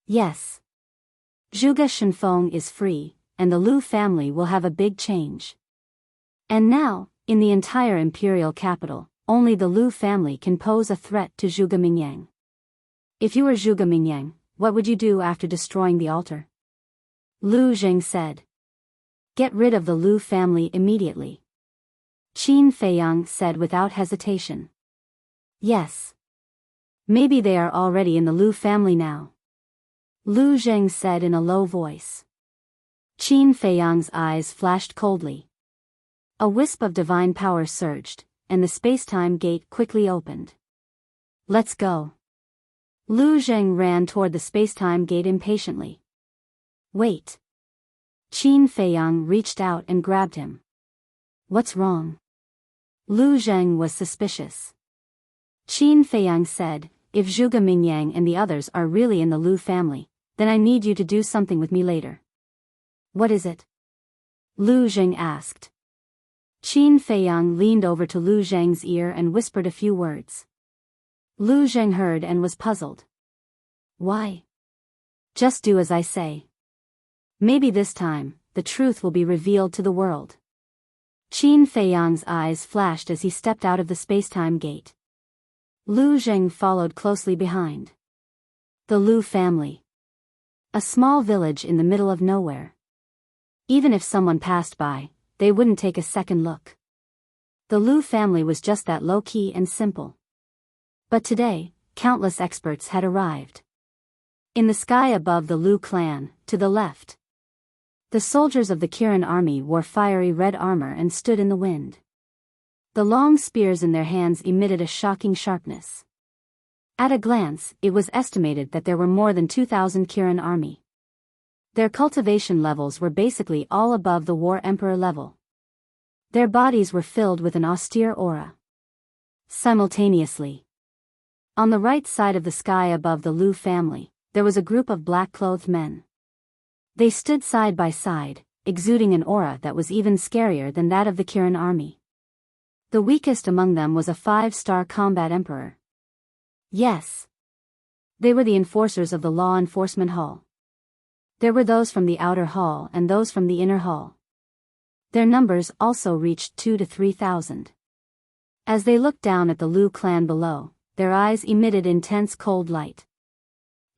Yes. Zhuge Shenfeng is free, and the Lu family will have a big change. And now, in the entire imperial capital, only the Lu family can pose a threat to Zhuge Mingyang. If you were Zhuge Mingyang, what would you do after destroying the altar? Lu Zheng said. Get rid of the Lu family immediately. Qin Feiyang said without hesitation. Yes. Maybe they are already in the Lu family now. Lu Zheng said in a low voice. Qin Feiyang's eyes flashed coldly. A wisp of divine power surged, and the space-time gate quickly opened. Let's go. Lu Zheng ran toward the space-time gate impatiently. Wait. Qin Feiyang reached out and grabbed him. What's wrong? Lu Zheng was suspicious. Qin Feiyang said, if Zhuge Mingyang and the others are really in the Lu family, then I need you to do something with me later. What is it? Lu Zheng asked. Qin Feiyang leaned over to Lu Zheng's ear and whispered a few words. Lu Zheng heard and was puzzled. Why? Just do as I say. Maybe this time, the truth will be revealed to the world. Qin Feiyang's eyes flashed as he stepped out of the space-time gate. Lu Zheng followed closely behind. The Lu family. A small village in the middle of nowhere. Even if someone passed by, they wouldn't take a second look. The Lu family was just that low-key and simple. But today, countless experts had arrived. In the sky above the Lu clan, to the left, the soldiers of the Kirin army wore fiery red armor and stood in the wind. The long spears in their hands emitted a shocking sharpness. At a glance, it was estimated that there were more than 2,000 Kirin army. Their cultivation levels were basically all above the War Emperor level. Their bodies were filled with an austere aura. Simultaneously, on the right side of the sky above the Lu family, there was a group of black-clothed men. They stood side by side, exuding an aura that was even scarier than that of the Kirin army. The weakest among them was a 5-star combat emperor. Yes. They were the enforcers of the law enforcement hall. There were those from the outer hall and those from the inner hall. Their numbers also reached 2,000 to 3,000. As they looked down at the Lu clan below, their eyes emitted intense cold light.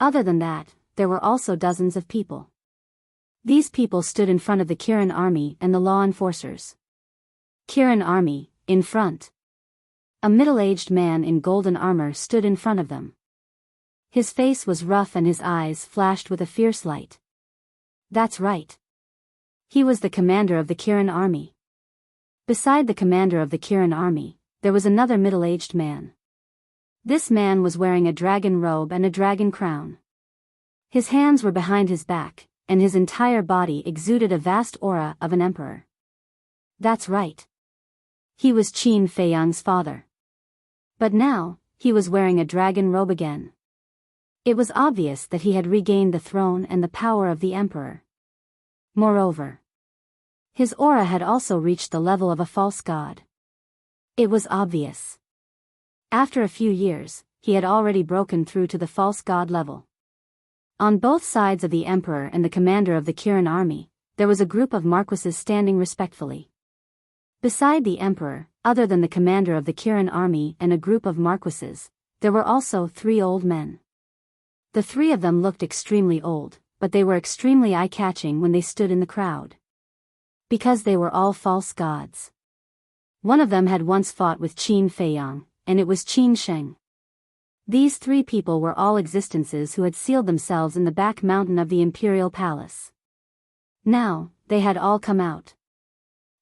Other than that, there were also dozens of people. These people stood in front of the Kirin army and the law enforcers. Kirin army, in front. A middle-aged man in golden armor stood in front of them. His face was rough and his eyes flashed with a fierce light. That's right. He was the commander of the Kirin army. Beside the commander of the Kirin army, there was another middle-aged man. This man was wearing a dragon robe and a dragon crown. His hands were behind his back, and his entire body exuded a vast aura of an emperor. That's right. He was Qin Feiyang's father. But now, he was wearing a dragon robe again. It was obvious that he had regained the throne and the power of the emperor. Moreover, his aura had also reached the level of a false god. It was obvious. After a few years, he had already broken through to the false god level. On both sides of the emperor and the commander of the Kirin army, there was a group of marquises standing respectfully. Beside the emperor, other than the commander of the Kirin army and a group of marquises, there were also 3 old men. The 3 of them looked extremely old, but they were extremely eye-catching when they stood in the crowd. Because they were all false gods. One of them had once fought with Qin Feiyang, and it was Qin Sheng. These 3 people were all existences who had sealed themselves in the back mountain of the imperial palace. Now, they had all come out.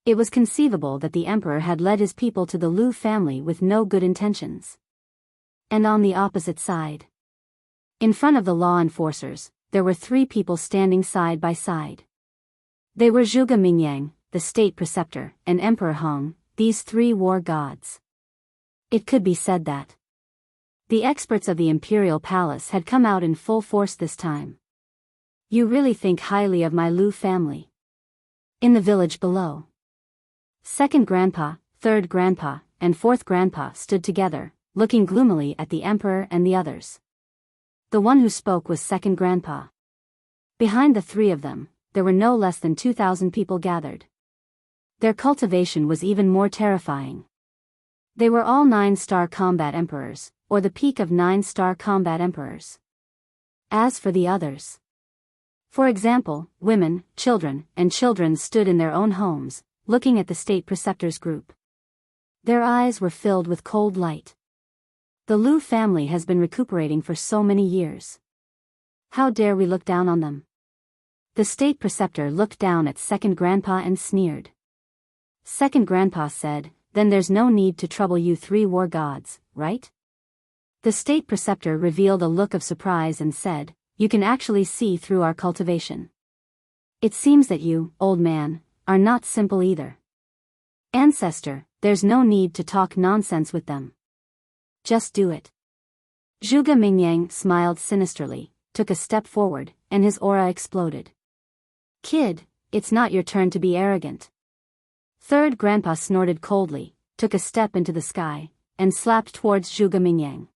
It was conceivable that the emperor had led his people to the Lu family with no good intentions. And on the opposite side, in front of the law enforcers, there were 3 people standing side by side. They were Zhuge Mingyang, the state preceptor, and Emperor Hong, these 3 war gods. It could be said that the experts of the imperial palace had come out in full force this time. You really think highly of my Lu family. In the village below, second grandpa, third grandpa, and fourth grandpa stood together, looking gloomily at the emperor and the others. The one who spoke was second grandpa. Behind the 3 of them, there were no less than 2,000 people gathered. Their cultivation was even more terrifying. They were all 9-star combat emperors, or the peak of 9-star combat emperors. As for the others, for example, women, children, and children stood in their own homes, looking at the state preceptor's group. Their eyes were filled with cold light. The Lu family has been recuperating for so many years. How dare we look down on them? The state preceptor looked down at second grandpa and sneered. Second grandpa said, "Then there's no need to trouble you 3 war gods, right?" The state preceptor revealed a look of surprise and said, "You can actually see through our cultivation. It seems that you, old man, are not simple either. Ancestor, there's no need to talk nonsense with them. Just do it." Zhuge Mingyang smiled sinisterly, took a step forward, and his aura exploded. "Kid, it's not your turn to be arrogant." Third grandpa snorted coldly, took a step into the sky, and slapped towards Zhuge Mingyang.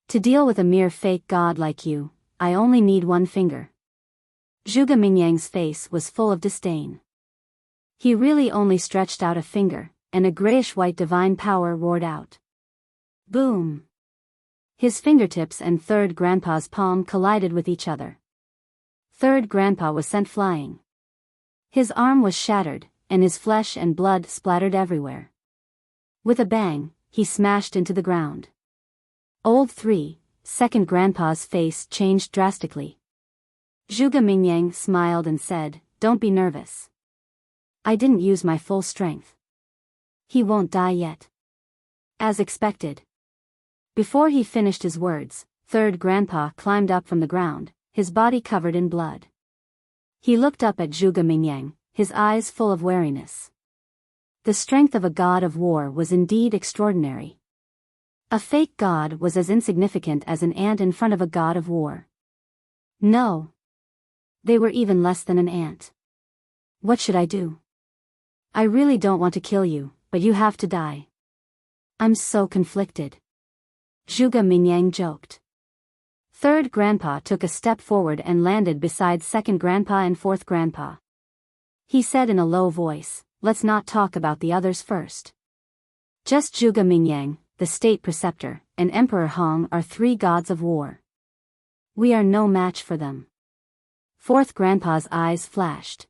"To deal with a mere fake god like you, I only need 1 finger." Zhuge Mingyang's face was full of disdain. He really only stretched out a finger, and a grayish-white divine power roared out. Boom! His fingertips and third grandpa's palm collided with each other. Third grandpa was sent flying. His arm was shattered, and his flesh and blood splattered everywhere. With a bang, he smashed into the ground. Old 3, second grandpa's face changed drastically. Zhuge Mingyang smiled and said, "Don't be nervous. I didn't use my full strength. He won't die yet." As expected. Before he finished his words, third grandpa climbed up from the ground, his body covered in blood. He looked up at Zhuge Mingyang, his eyes full of wariness. The strength of a god of war was indeed extraordinary. A fake god was as insignificant as an ant in front of a god of war. No. They were even less than an ant. What should I do? I really don't want to kill you, but you have to die. I'm so conflicted. Zhuge Mingyang joked. Third grandpa took a step forward and landed beside second grandpa and fourth grandpa. He said in a low voice, "Let's not talk about the others first. Just Zhuge Mingyang, the state preceptor, and Emperor Hong are 3 gods of war. We are no match for them." Fourth grandpa's eyes flashed.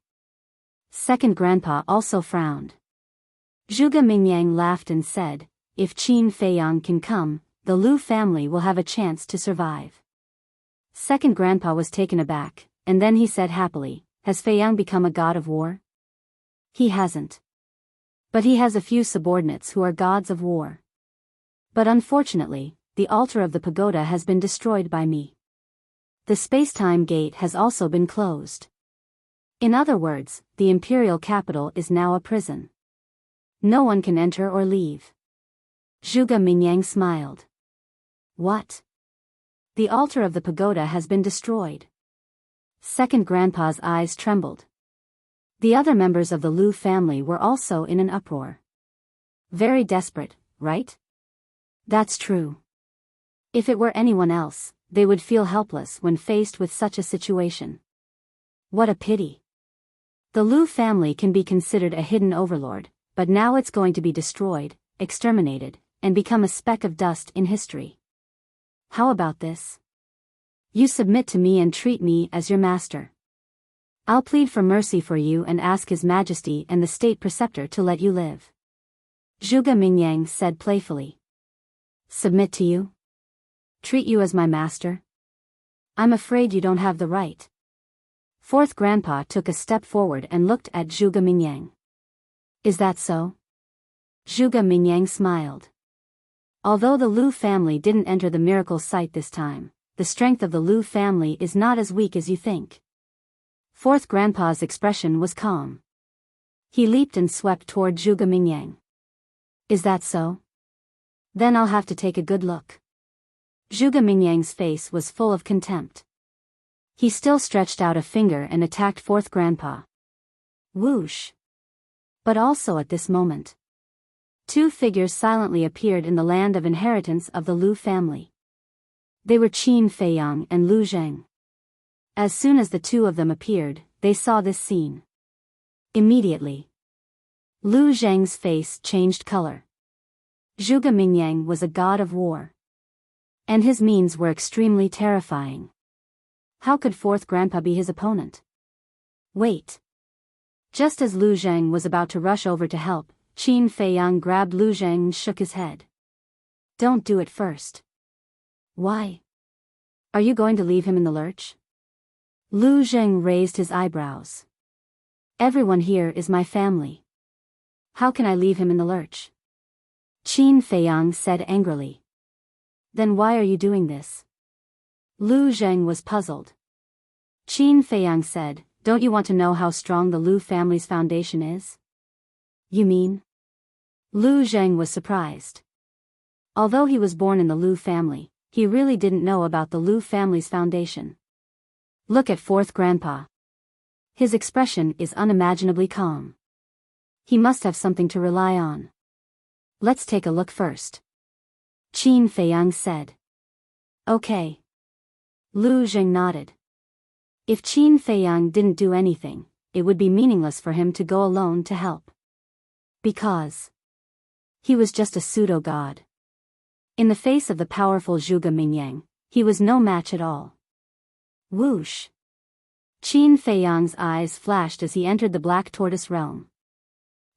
Second grandpa also frowned. Zhuge Mingyang laughed and said, if Qin Feiyang can come, the Lu family will have a chance to survive. Second grandpa was taken aback, and then he said happily, has Feiyang become a god of war? He hasn't. But he has a few subordinates who are gods of war. But unfortunately, the altar of the pagoda has been destroyed by me. The space-time gate has also been closed. In other words, the imperial capital is now a prison. No one can enter or leave. Zhuge Mingyang smiled. What? The altar of the pagoda has been destroyed. Second grandpa's eyes trembled. The other members of the Lu family were also in an uproar. Very desperate, right? That's true. If it were anyone else, they would feel helpless when faced with such a situation. What a pity. The Lu family can be considered a hidden overlord, but now it's going to be destroyed, exterminated, and become a speck of dust in history. How about this? You submit to me and treat me as your master. I'll plead for mercy for you and ask His Majesty and the state preceptor to let you live. Zhuge Mingyang said playfully. Submit to you? Treat you as my master? I'm afraid you don't have the right. Fourth grandpa took a step forward and looked at Zhuge Mingyang. Is that so? Zhuge Mingyang smiled. Although the Lu family didn't enter the miracle site this time, the strength of the Lu family is not as weak as you think. Fourth grandpa's expression was calm. He leaped and swept toward Zhuge Mingyang. Is that so? Then I'll have to take a good look. Zhuge Mingyang's face was full of contempt. He still stretched out a finger and attacked fourth grandpa. Whoosh! But also at this moment, two figures silently appeared in the land of inheritance of the Lu family. They were Qin Feiyang and Lu Zheng. As soon as the two of them appeared, they saw this scene. Immediately, Lu Zheng's face changed color. Zhuge Mingyang was a god of war. And his means were extremely terrifying. How could fourth grandpa be his opponent? Wait. Just as Lu Zheng was about to rush over to help, Qin Feiyang grabbed Lu Zheng and shook his head. Don't do it first. Why? Are you going to leave him in the lurch? Lu Zheng raised his eyebrows. Everyone here is my family. How can I leave him in the lurch? Qin Feiyang said angrily. Then why are you doing this? Lu Zheng was puzzled. Qin Feiyang said, don't you want to know how strong the Lu family's foundation is? You mean? Lu Zheng was surprised. Although he was born in the Lu family, he really didn't know about the Lu family's foundation. Look at fourth grandpa. His expression is unimaginably calm. He must have something to rely on. Let's take a look first. Qin Feiyang said. Okay. Lu Zheng nodded. If Qin Feiyang didn't do anything, it would be meaningless for him to go alone to help. Because he was just a pseudo-god. In the face of the powerful Zhuge Mingyang, he was no match at all. Whoosh! Qin Feiyang's eyes flashed as he entered the Black Tortoise realm.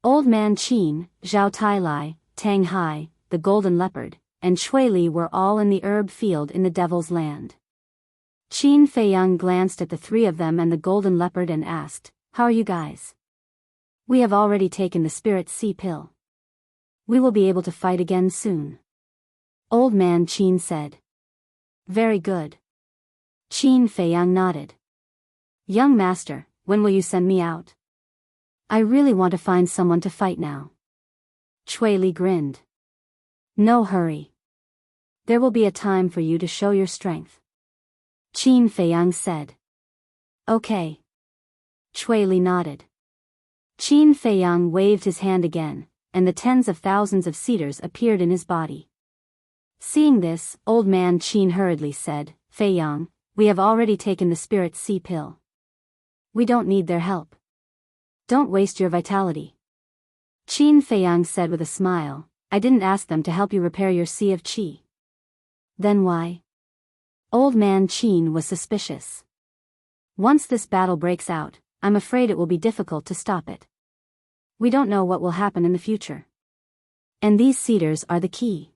Old Man Qin, Zhao Tailai, Tang Hai, the Golden Leopard, and Chui Li were all in the herb field in the Devil's Land. Qin Feiyang glanced at the three of them and the Golden Leopard and asked, how are you guys? We have already taken the Spirit Sea pill. We will be able to fight again soon. Old Man Qin said. Very good. Qin Feiyang nodded. Young master, when will you send me out? I really want to find someone to fight now. Chui Li grinned. No hurry. There will be a time for you to show your strength. Qin Feiyang said. Okay. Chui Li nodded. Qin Feiyang waved his hand again, and the tens of thousands of cedars appeared in his body. Seeing this, Old Man Qin hurriedly said, Feiyang, we have already taken the Spirit Sea pill. We don't need their help. Don't waste your vitality. Qin Feiyang said with a smile, I didn't ask them to help you repair your Sea of Qi. Then why? Old Man Qin was suspicious. Once this battle breaks out, I'm afraid it will be difficult to stop it. We don't know what will happen in the future. And these cedars are the key.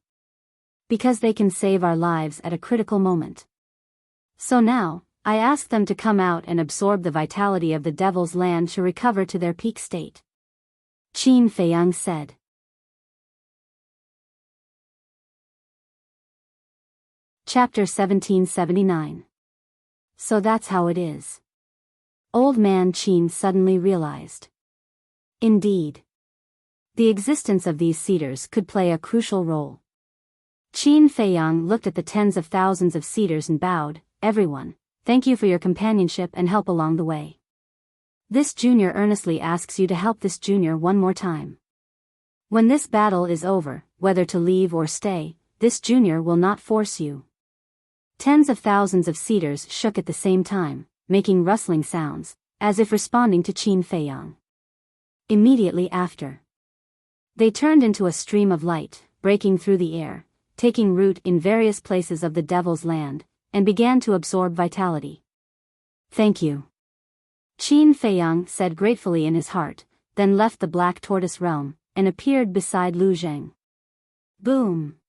Because they can save our lives at a critical moment. So now, I ask them to come out and absorb the vitality of the Devil's Land to recover to their peak state. Qin Feiyang said. Chapter 1779. So that's how it is. Old Man Qin suddenly realized. Indeed. The existence of these cedars could play a crucial role. Qin Feiyang looked at the tens of thousands of cedars and bowed, "Everyone, thank you for your companionship and help along the way. This junior earnestly asks you to help this junior one more time. When this battle is over, whether to leave or stay, this junior will not force you." Tens of thousands of cedars shook at the same time, making rustling sounds, as if responding to Qin Feiyang. Immediately after, they turned into a stream of light, breaking through the air, taking root in various places of the Devil's Land, and began to absorb vitality. "Thank you," Qin Feiyang said gratefully in his heart, then left the Black Tortoise realm, and appeared beside Lu Zheng. Boom!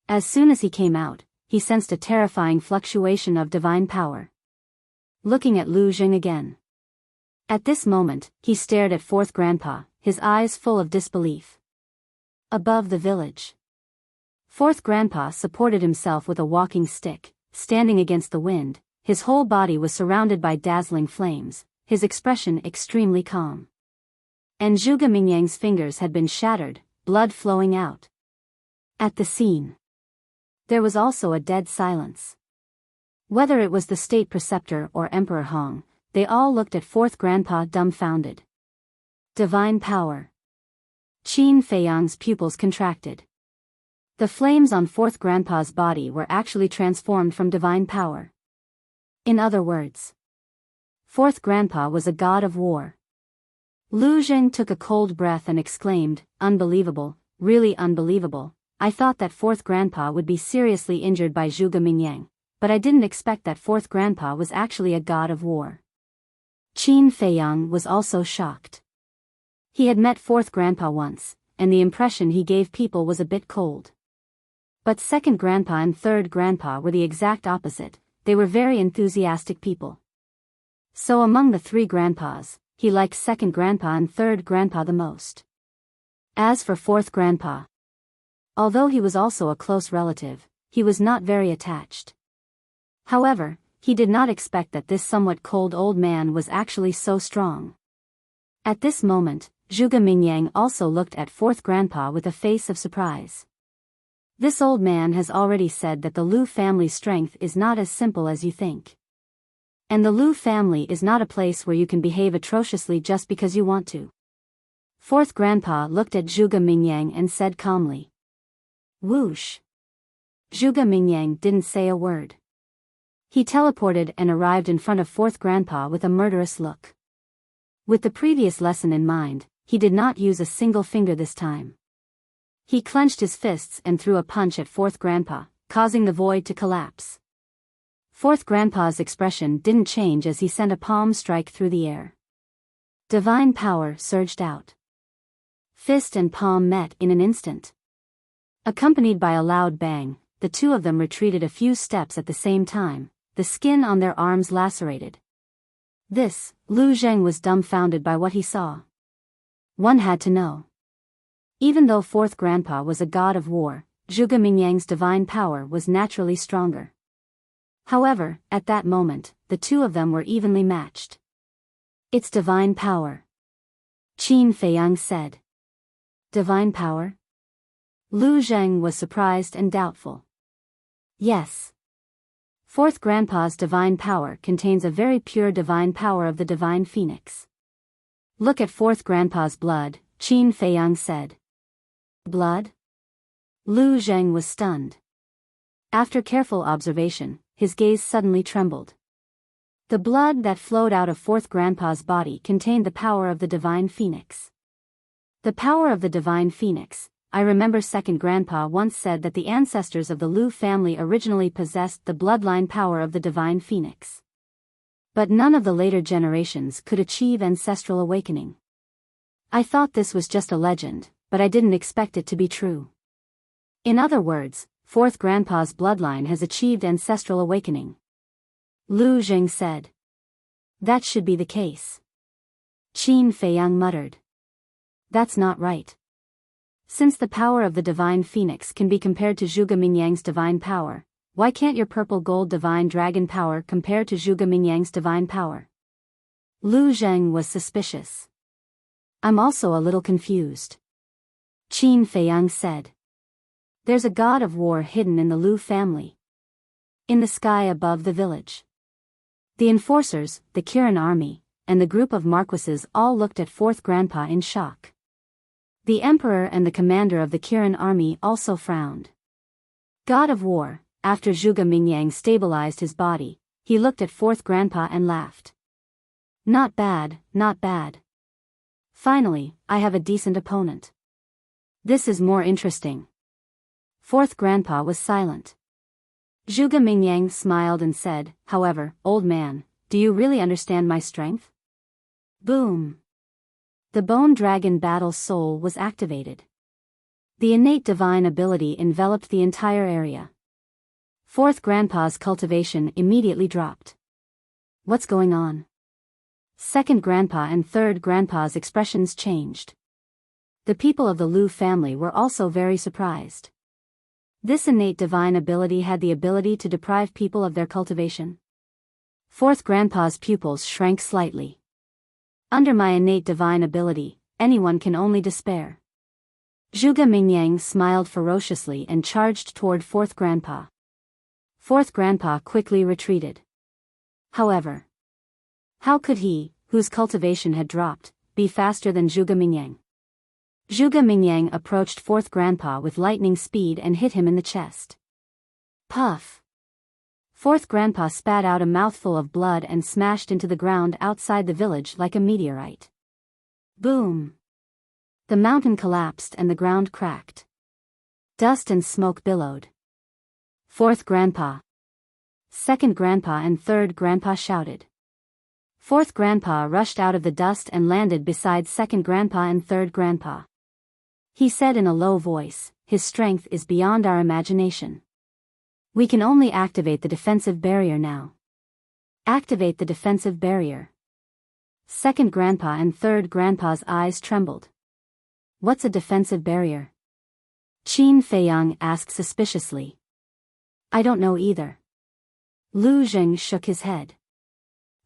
As soon as he came out, he sensed a terrifying fluctuation of divine power. Looking at Lu Zheng again. At this moment, he stared at Fourth Grandpa, his eyes full of disbelief. Above the village, Fourth Grandpa supported himself with a walking stick, standing against the wind. His whole body was surrounded by dazzling flames, his expression extremely calm. And Zhuge Mingyang's fingers had been shattered, blood flowing out. At the scene, there was also a dead silence. Whether it was the state preceptor or Emperor Hong, they all looked at Fourth Grandpa dumbfounded. Divine power. Qin Feiyang's pupils contracted. The flames on Fourth Grandpa's body were actually transformed from divine power. In other words, Fourth Grandpa was a god of war. Lu Zheng took a cold breath and exclaimed, "Unbelievable, really unbelievable. I thought that Fourth Grandpa would be seriously injured by Zhuge Mingyang, but I didn't expect that Fourth Grandpa was actually a god of war." Qin Feiyang was also shocked. He had met Fourth Grandpa once, and the impression he gave people was a bit cold. But Second Grandpa and Third Grandpa were the exact opposite. They were very enthusiastic people. So among the three grandpas, he liked Second Grandpa and Third Grandpa the most. As for Fourth Grandpa, although he was also a close relative, he was not very attached. However, he did not expect that this somewhat cold old man was actually so strong. At this moment, Zhuge Mingyang also looked at Fourth Grandpa with a face of surprise. This old man has already said that the Lu family's strength is not as simple as you think. And the Lu family is not a place where you can behave atrociously just because you want to. Fourth Grandpa looked at Zhuge Mingyang and said calmly. Whoosh! Zhuge Mingyang didn't say a word. He teleported and arrived in front of Fourth Grandpa with a murderous look. With the previous lesson in mind, he did not use a single finger this time. He clenched his fists and threw a punch at Fourth Grandpa, causing the void to collapse. Fourth Grandpa's expression didn't change as he sent a palm strike through the air. Divine power surged out. Fist and palm met in an instant. Accompanied by a loud bang, the two of them retreated a few steps at the same time, the skin on their arms lacerated. This, Lu Zheng was dumbfounded by what he saw. One had to know. Even though Fourth Grandpa was a god of war, Zhuge Mingyang's divine power was naturally stronger. However, at that moment, the two of them were evenly matched. It's divine power, Qin Feiyang said. Divine power? Lu Zheng was surprised and doubtful. Yes. Fourth Grandpa's divine power contains a very pure divine power of the divine phoenix. Look at Fourth Grandpa's blood, Qin Feiyang said. Blood? Lu Zheng was stunned. After careful observation, his gaze suddenly trembled. The blood that flowed out of Fourth Grandpa's body contained the power of the divine phoenix. The power of the divine phoenix. I remember Second Grandpa once said that the ancestors of the Lu family originally possessed the bloodline power of the divine phoenix. But none of the later generations could achieve ancestral awakening. I thought this was just a legend, but I didn't expect it to be true. In other words, fourth grandpa's bloodline has achieved ancestral awakening. Lu Jing said. That should be the case. Qin Feiyang muttered. That's not right. Since the power of the divine phoenix can be compared to Zhuge Mingyang's divine power, why can't your purple gold divine dragon power compare to Zhuge Mingyang's divine power? Lu Zheng was suspicious. I'm also a little confused. Qin Feiyang said. There's a god of war hidden in the Lu family. In the sky above the village. The enforcers, the Kirin army, and the group of marquises all looked at fourth grandpa in shock. The emperor and the commander of the Kirin army also frowned. God of war, after Zhuge Mingyang stabilized his body, he looked at fourth grandpa and laughed. Not bad, not bad. Finally, I have a decent opponent. This is more interesting. Fourth grandpa was silent. Zhuge Mingyang smiled and said, however, old man, do you really understand my strength? Boom. The Bone Dragon Battle Soul was activated. The innate divine ability enveloped the entire area. Fourth grandpa's cultivation immediately dropped. What's going on? Second grandpa and third grandpa's expressions changed. The people of the Lu family were also very surprised. This innate divine ability had the ability to deprive people of their cultivation. Fourth grandpa's pupils shrank slightly. Under my innate divine ability, anyone can only despair. Zhuge Mingyang smiled ferociously and charged toward fourth grandpa. Fourth grandpa quickly retreated. However, how could he, whose cultivation had dropped, be faster than Zhuge Mingyang? Zhuge Mingyang approached fourth grandpa with lightning speed and hit him in the chest. Puff! Fourth grandpa spat out a mouthful of blood and smashed into the ground outside the village like a meteorite. Boom! The mountain collapsed and the ground cracked. Dust and smoke billowed. Fourth grandpa. Second grandpa and third grandpa shouted. Fourth grandpa rushed out of the dust and landed beside second grandpa and third grandpa. He said in a low voice, his strength is beyond our imagination. We can only activate the defensive barrier now. Activate the defensive barrier. Second grandpa and third grandpa's eyes trembled. What's a defensive barrier? Qin Feiyang asked suspiciously. I don't know either. Lu Zheng shook his head.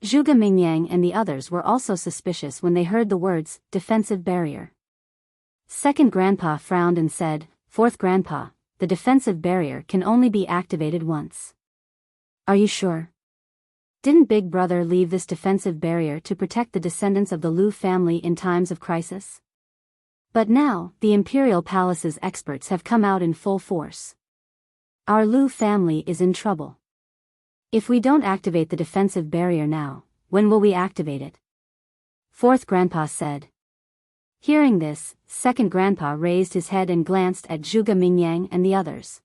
Zhuge Mingyang and the others were also suspicious when they heard the words, defensive barrier. Second grandpa frowned and said, fourth grandpa, the defensive barrier can only be activated once. Are you sure? Didn't Big Brother leave this defensive barrier to protect the descendants of the Lu family in times of crisis? But now, the Imperial Palace's experts have come out in full force. Our Lu family is in trouble. If we don't activate the defensive barrier now, when will we activate it? Fourth grandpa said. Hearing this, second grandpa raised his head and glanced at Zhuge Mingyang and the others.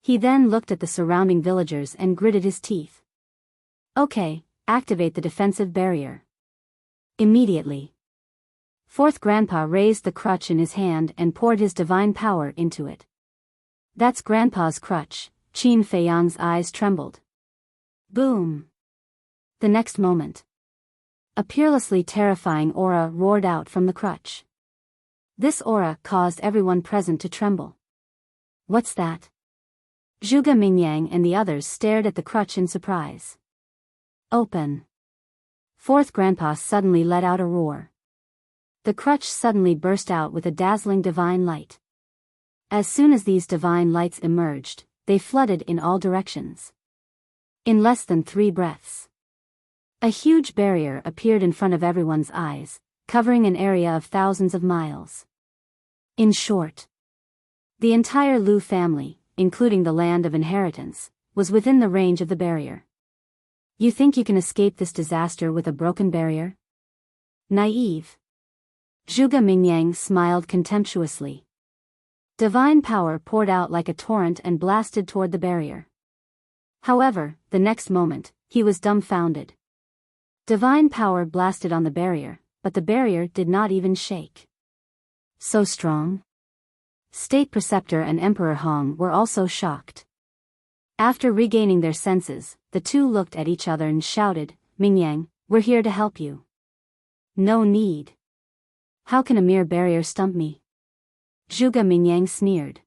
He then looked at the surrounding villagers and gritted his teeth. Okay, activate the defensive barrier. Immediately. Fourth grandpa raised the crutch in his hand and poured his divine power into it. That's grandpa's crutch. Qin Feiyang's eyes trembled. Boom. The next moment. A peerlessly terrifying aura roared out from the crutch. This aura caused everyone present to tremble. What's that? Zhuge Mingyang and the others stared at the crutch in surprise. Open. Fourth grandpa suddenly let out a roar. The crutch suddenly burst out with a dazzling divine light. As soon as these divine lights emerged, they flooded in all directions. In less than 3 breaths. A huge barrier appeared in front of everyone's eyes, covering an area of thousands of miles. In short, the entire Lu family, including the land of inheritance, was within the range of the barrier. You think you can escape this disaster with a broken barrier? Naive. Zhuge Mingyang smiled contemptuously. Divine power poured out like a torrent and blasted toward the barrier. However, the next moment, he was dumbfounded. Divine power blasted on the barrier, but the barrier did not even shake. So strong? State Preceptor and Emperor Hong were also shocked. After regaining their senses, the two looked at each other and shouted, "Mingyang, we're here to help you." "No need. How can a mere barrier stump me?" Zhuge Mingyang sneered.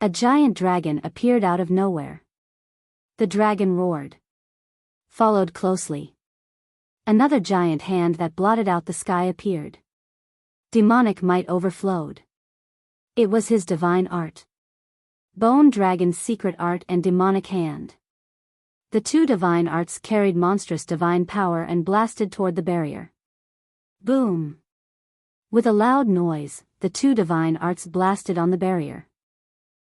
A giant dragon appeared out of nowhere. The dragon roared. Followed closely. Another giant hand that blotted out the sky appeared. Demonic might overflowed. It was his divine art. Bone Dragon's secret art and demonic hand. The two divine arts carried monstrous divine power and blasted toward the barrier. Boom! With a loud noise, the two divine arts blasted on the barrier.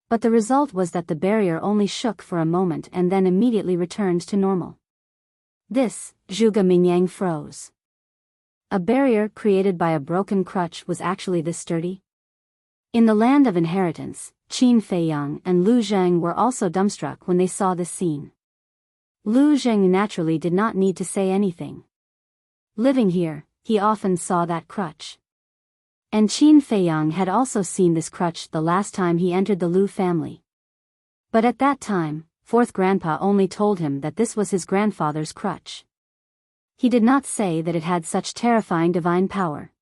But the result was that the barrier only shook for a moment and then immediately returned to normal. This, Zhuge Mingyang froze. A barrier created by a broken crutch was actually this sturdy? In the land of inheritance, Qin Feiyang and Lu Zheng were also dumbstruck when they saw this scene. Lu Zheng naturally did not need to say anything. Living here, he often saw that crutch. And Qin Feiyang had also seen this crutch the last time he entered the Lu family. But at that time, fourth grandpa only told him that this was his grandfather's crutch. He did not say that it had such terrifying divine power.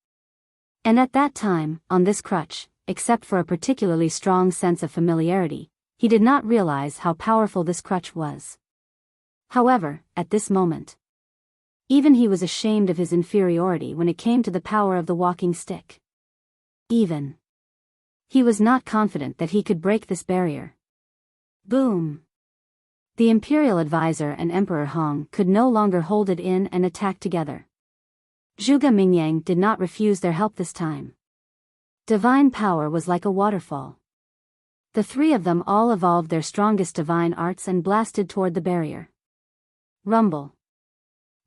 And at that time, on this crutch, except for a particularly strong sense of familiarity, he did not realize how powerful this crutch was. However, at this moment, even he was ashamed of his inferiority when it came to the power of the walking stick. Even he was not confident that he could break this barrier. Boom! The Imperial Advisor and Emperor Hong could no longer hold it in and attack together. Zhuge Mingyang did not refuse their help this time. Divine power was like a waterfall. The three of them all evolved their strongest divine arts and blasted toward the barrier. Rumble.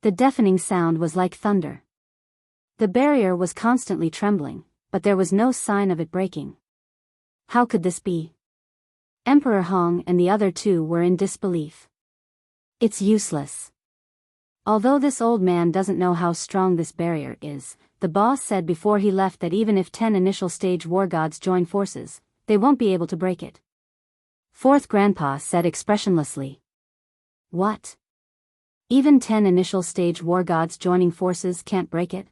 The deafening sound was like thunder. The barrier was constantly trembling, but there was no sign of it breaking. How could this be? Emperor Hong and the other two were in disbelief. It's useless. Although this old man doesn't know how strong this barrier is, the boss said before he left that even if 10 initial stage war gods join forces, they won't be able to break it. Fourth grandpa said expressionlessly. What? Even 10 initial stage war gods joining forces can't break it?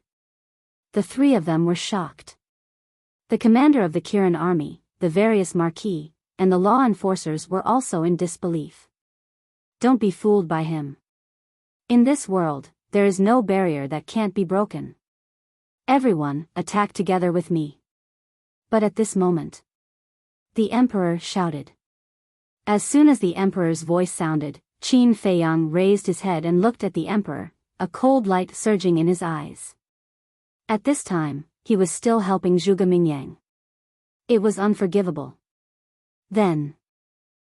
The three of them were shocked. The commander of the Kirin army, the various marquis, and the law enforcers were also in disbelief. Don't be fooled by him. In this world, there is no barrier that can't be broken. Everyone, attack together with me. But at this moment, the emperor shouted. As soon as the emperor's voice sounded, Qin Feiyang raised his head and looked at the emperor, a cold light surging in his eyes. At this time, he was still helping Zhuge Mingyang. It was unforgivable. Then,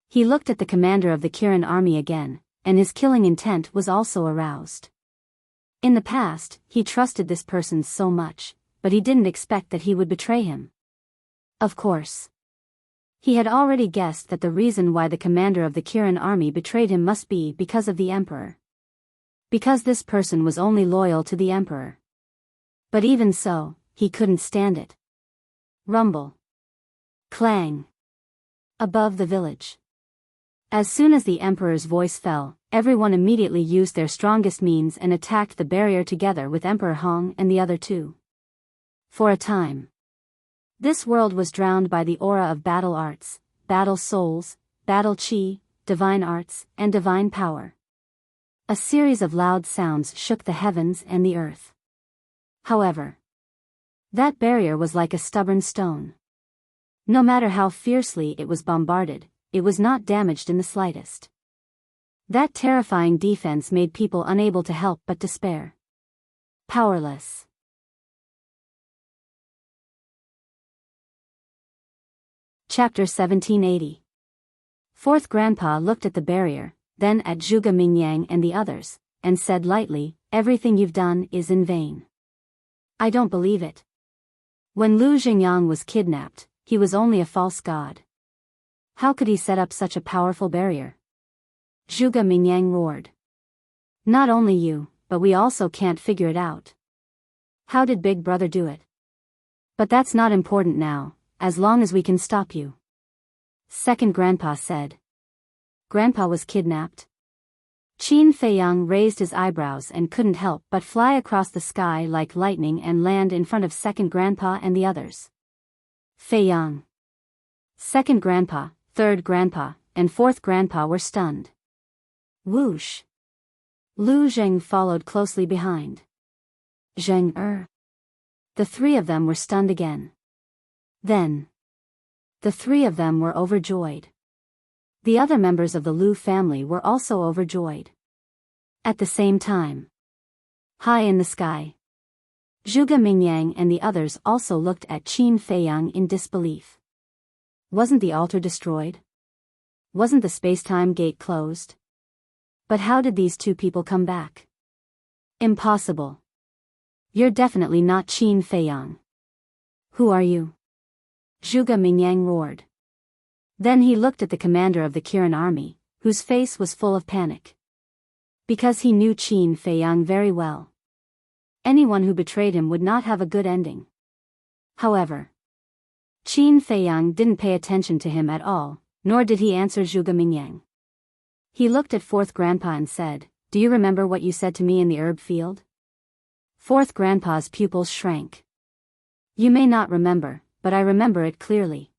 he looked at the commander of the Kirin army again, and his killing intent was also aroused. In the past, he trusted this person so much, but he didn't expect that he would betray him. Of course. He had already guessed that the reason why the commander of the Kirin army betrayed him must be because of the emperor. Because this person was only loyal to the emperor. But even so, he couldn't stand it. Rumble. Clang. Above the village. As soon as the emperor's voice fell, everyone immediately used their strongest means and attacked the barrier together with Emperor Hong and the other two. For a time, this world was drowned by the aura of battle arts, battle souls, battle chi, divine arts, and divine power. A series of loud sounds shook the heavens and the earth. However, that barrier was like a stubborn stone. No matter how fiercely it was bombarded, it was not damaged in the slightest. That terrifying defense made people unable to help but despair. Powerless. Chapter 1780. Fourth grandpa looked at the barrier, then at Zhuge Mingyang and the others, and said lightly, "Everything you've done is in vain." I don't believe it. When Lu Xingyang was kidnapped, he was only a false god. How could he set up such a powerful barrier? Zhuge Mingyang roared. Not only you, but we also can't figure it out. How did Big Brother do it? But that's not important now, as long as we can stop you. Second Grandpa said. Grandpa was kidnapped? Qin Feiyang raised his eyebrows and couldn't help but fly across the sky like lightning and land in front of Second Grandpa and the others. Feiyang. Second Grandpa, Third Grandpa, and Fourth Grandpa were stunned. Whoosh. Lu Zheng followed closely behind. Zheng. The three of them were stunned again. Then. The three of them were overjoyed. The other members of the Lu family were also overjoyed. At the same time. High in the sky. Zhuge Mingyang and the others also looked at Qin Feiyang in disbelief. Wasn't the altar destroyed? Wasn't the space-time gate closed? But how did these two people come back? Impossible. You're definitely not Qin Feiyang. Who are you? Zhuge Mingyang roared. Then he looked at the commander of the Kirin army, whose face was full of panic. Because he knew Qin Feiyang very well. Anyone who betrayed him would not have a good ending. However, Qin Feiyang didn't pay attention to him at all, nor did he answer Zhuge Mingyang. He looked at Fourth Grandpa and said, "Do you remember what you said to me in the herb field?" Fourth Grandpa's pupils shrank. You may not remember, but I remember it clearly.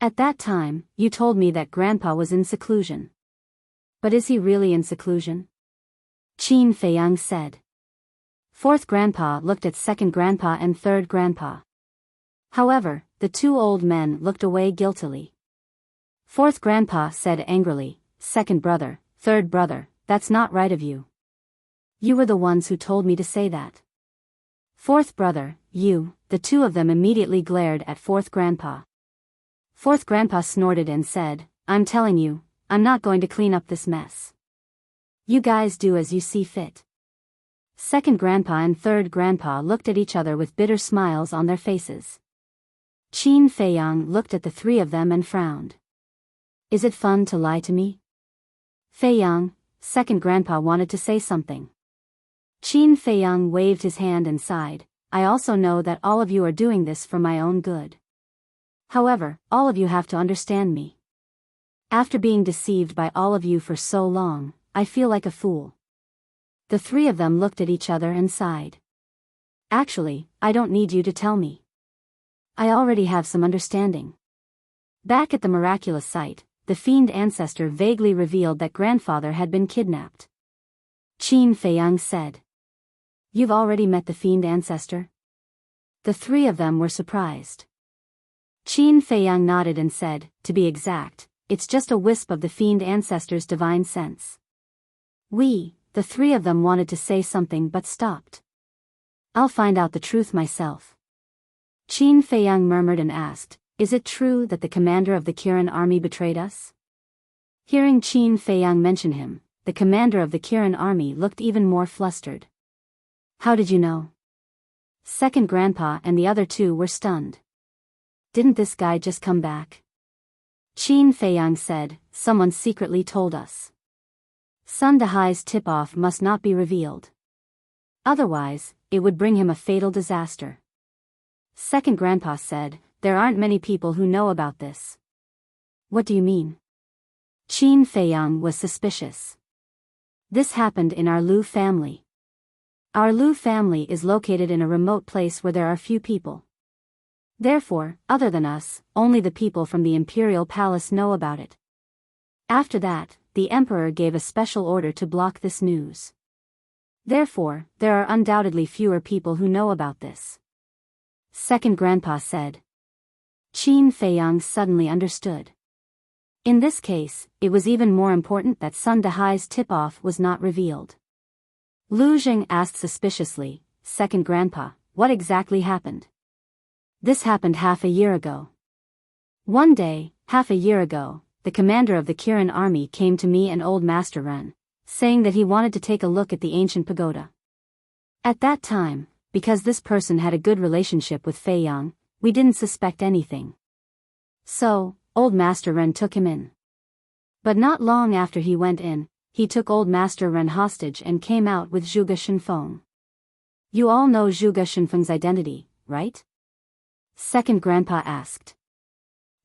At that time, you told me that Grandpa was in seclusion. But is he really in seclusion? Qin Feiyang said. Fourth Grandpa looked at Second Grandpa and Third Grandpa. However, the two old men looked away guiltily. Fourth Grandpa said angrily, "Second brother, third brother, that's not right of you. You were the ones who told me to say that." Fourth brother, you, the two of them immediately glared at Fourth Grandpa. Fourth Grandpa snorted and said, "I'm telling you, I'm not going to clean up this mess. You guys do as you see fit." Second Grandpa and Third Grandpa looked at each other with bitter smiles on their faces. Qin Feiyang looked at the three of them and frowned. Is it fun to lie to me? Feiyang, Second Grandpa wanted to say something. Qin Feiyang waved his hand and sighed, "I also know that all of you are doing this for my own good. However, all of you have to understand me. After being deceived by all of you for so long, I feel like a fool." The three of them looked at each other and sighed. Actually, I don't need you to tell me. I already have some understanding. Back at the miraculous site, the fiend ancestor vaguely revealed that grandfather had been kidnapped. Qin Feiyang said. You've already met the fiend ancestor? The three of them were surprised. Qin Feiyang nodded and said, to be exact, it's just a wisp of the fiend ancestor's divine sense. The three of them wanted to say something but stopped. I'll find out the truth myself. Qin Feiyang murmured and asked, is it true that the commander of the Kirin army betrayed us? Hearing Qin Feiyang mention him, the commander of the Kirin army looked even more flustered. How did you know? Second Grandpa and the other two were stunned. Didn't this guy just come back? Qin Feiyang said, someone secretly told us. Sun Dahai's tip-off must not be revealed. Otherwise, it would bring him a fatal disaster. Second Grandpa said, there aren't many people who know about this. What do you mean? Qin Feiyang was suspicious. This happened in our Lu family. Our Lu family is located in a remote place where there are few people. Therefore, other than us, only the people from the imperial palace know about it. After that, the emperor gave a special order to block this news. Therefore, there are undoubtedly fewer people who know about this. Second Grandpa said. Qin Feiyang suddenly understood. In this case, it was even more important that Sun Dahai's tip-off was not revealed. Lu Jing asked suspiciously, Second Grandpa, what exactly happened? This happened half a year ago. One day, half a year ago, the commander of the Kirin army came to me and old Master Ren, saying that he wanted to take a look at the ancient pagoda. At that time, because this person had a good relationship with Feiyang, we didn't suspect anything. So, old Master Ren took him in. But not long after he went in, he took old Master Ren hostage and came out with Zhuge Shenfeng. You all know Zhuge Shenfeng's identity, right? Second grandpa asked.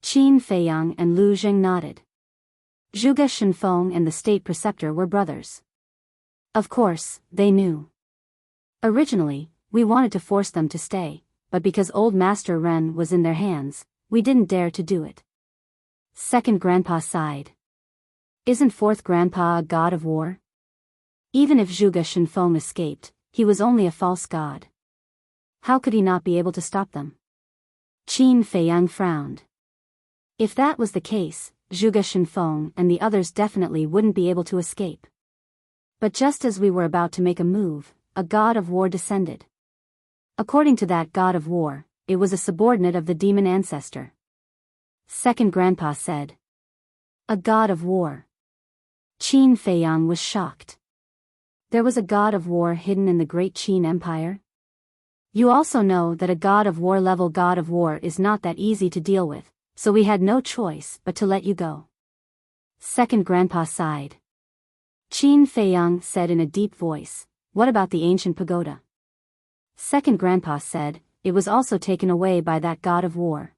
Qin Feiyang and Lu Zheng nodded. Zhuge Shenfeng and the state preceptor were brothers. Of course, they knew. Originally, we wanted to force them to stay, but because old Master Ren was in their hands, we didn't dare to do it. Second grandpa sighed. Isn't fourth grandpa a god of war? Even if Zhuge Shenfeng escaped, he was only a false god. How could he not be able to stop them? Qin Feiyang frowned. If that was the case, Zhuge Shenfeng and the others definitely wouldn't be able to escape. But just as we were about to make a move, a god of war descended. According to that god of war, it was a subordinate of the demon ancestor. Second grandpa said. A god of war. Qin Feiyang was shocked. There was a god of war hidden in the great Qin Empire? You also know that a god of war level god of war is not that easy to deal with, so we had no choice but to let you go. Second grandpa sighed. Qin Feiyang said in a deep voice, what about the ancient pagoda? Second grandpa said, it was also taken away by that god of war.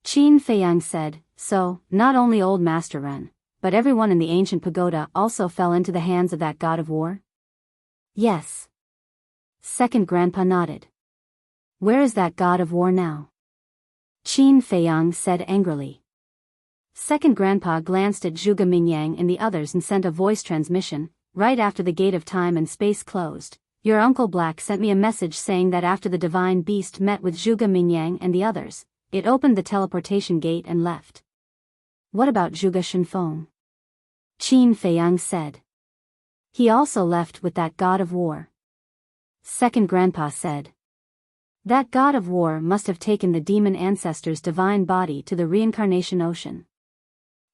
Qin Feiyang said, so, not only old Master Ren, but everyone in the ancient pagoda also fell into the hands of that god of war? Yes. Second grandpa nodded. Where is that god of war now? Qin Feiyang said angrily. Second grandpa glanced at Zhuge Mingyang and the others and sent a voice transmission, right after the gate of time and space closed. Your Uncle Black sent me a message saying that after the divine beast met with Zhuge Mingyang and the others, it opened the teleportation gate and left. What about Zhuge Shenfeng? Qin Feiyang said. He also left with that god of war. Second grandpa said. That god of war must have taken the demon ancestor's divine body to the reincarnation ocean.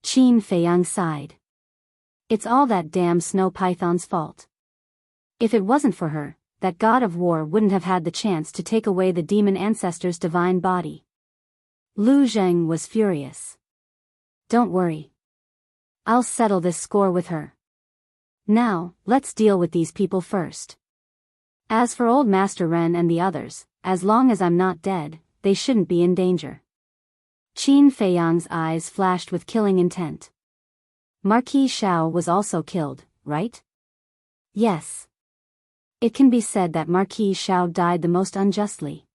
Qin Feiyang sighed. It's all that damn snow python's fault. If it wasn't for her, that god of war wouldn't have had the chance to take away the demon ancestor's divine body. Lu Zheng was furious. Don't worry. I'll settle this score with her. Now, let's deal with these people first. As for old Master Ren and the others, as long as I'm not dead, they shouldn't be in danger. Qin Feiyang's eyes flashed with killing intent. Marquis Xiao was also killed, right? Yes. It can be said that Marquis Xiao died the most unjustly.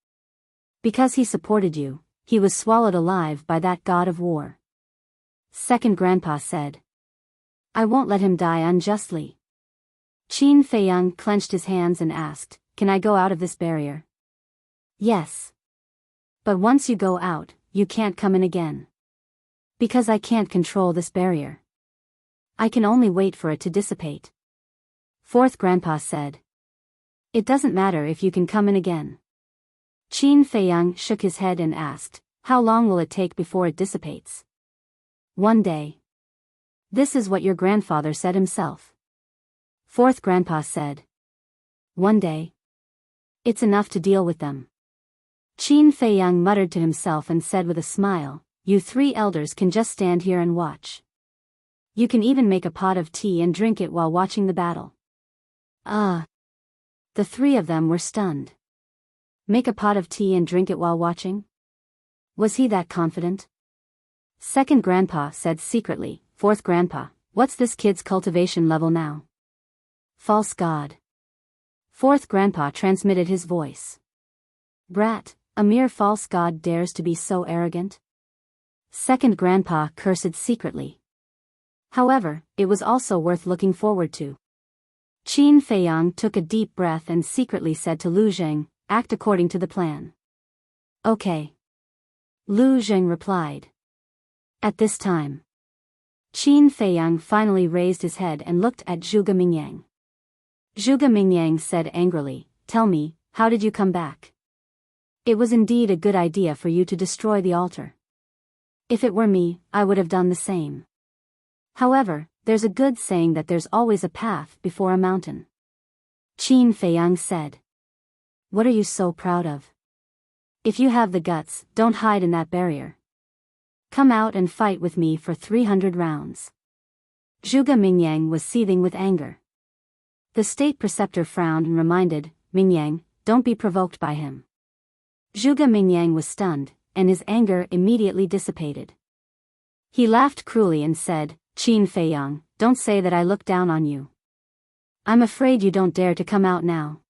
Because he supported you, he was swallowed alive by that god of war. Second grandpa said. I won't let him die unjustly. Qin Feiyang clenched his hands and asked, can I go out of this barrier? Yes. But once you go out, you can't come in again. Because I can't control this barrier. I can only wait for it to dissipate. Fourth grandpa said. It doesn't matter if you can come in again. Qin Feiyang shook his head and asked, how long will it take before it dissipates? One day. This is what your grandfather said himself. Fourth grandpa said. One day. It's enough to deal with them. Qin Feiyang muttered to himself and said with a smile, you three elders can just stand here and watch. You can even make a pot of tea and drink it while watching the battle. The three of them were stunned. Make a pot of tea and drink it while watching? Was he that confident? Second grandpa said secretly, fourth grandpa, what's this kid's cultivation level now? False god. Fourth grandpa transmitted his voice. Brat, a mere false god dares to be so arrogant? Second grandpa cursed secretly. However, it was also worth looking forward to. Qin Feiyang took a deep breath and secretly said to Lu Zheng, act according to the plan. Okay. Lu Zheng replied. At this time, Qin Feiyang finally raised his head and looked at Zhuge Mingyang. Zhuge Mingyang said angrily, tell me, how did you come back? It was indeed a good idea for you to destroy the altar. If it were me, I would have done the same. However, there's a good saying that there's always a path before a mountain. Qin Feiyang said. What are you so proud of? If you have the guts, don't hide in that barrier. Come out and fight with me for 300 rounds. Zhuge Mingyang was seething with anger. The state preceptor frowned and reminded, Mingyang, don't be provoked by him. Zhuge Mingyang was stunned, and his anger immediately dissipated. He laughed cruelly and said, Qin Feiyang, don't say that I look down on you. I'm afraid you don't dare to come out now.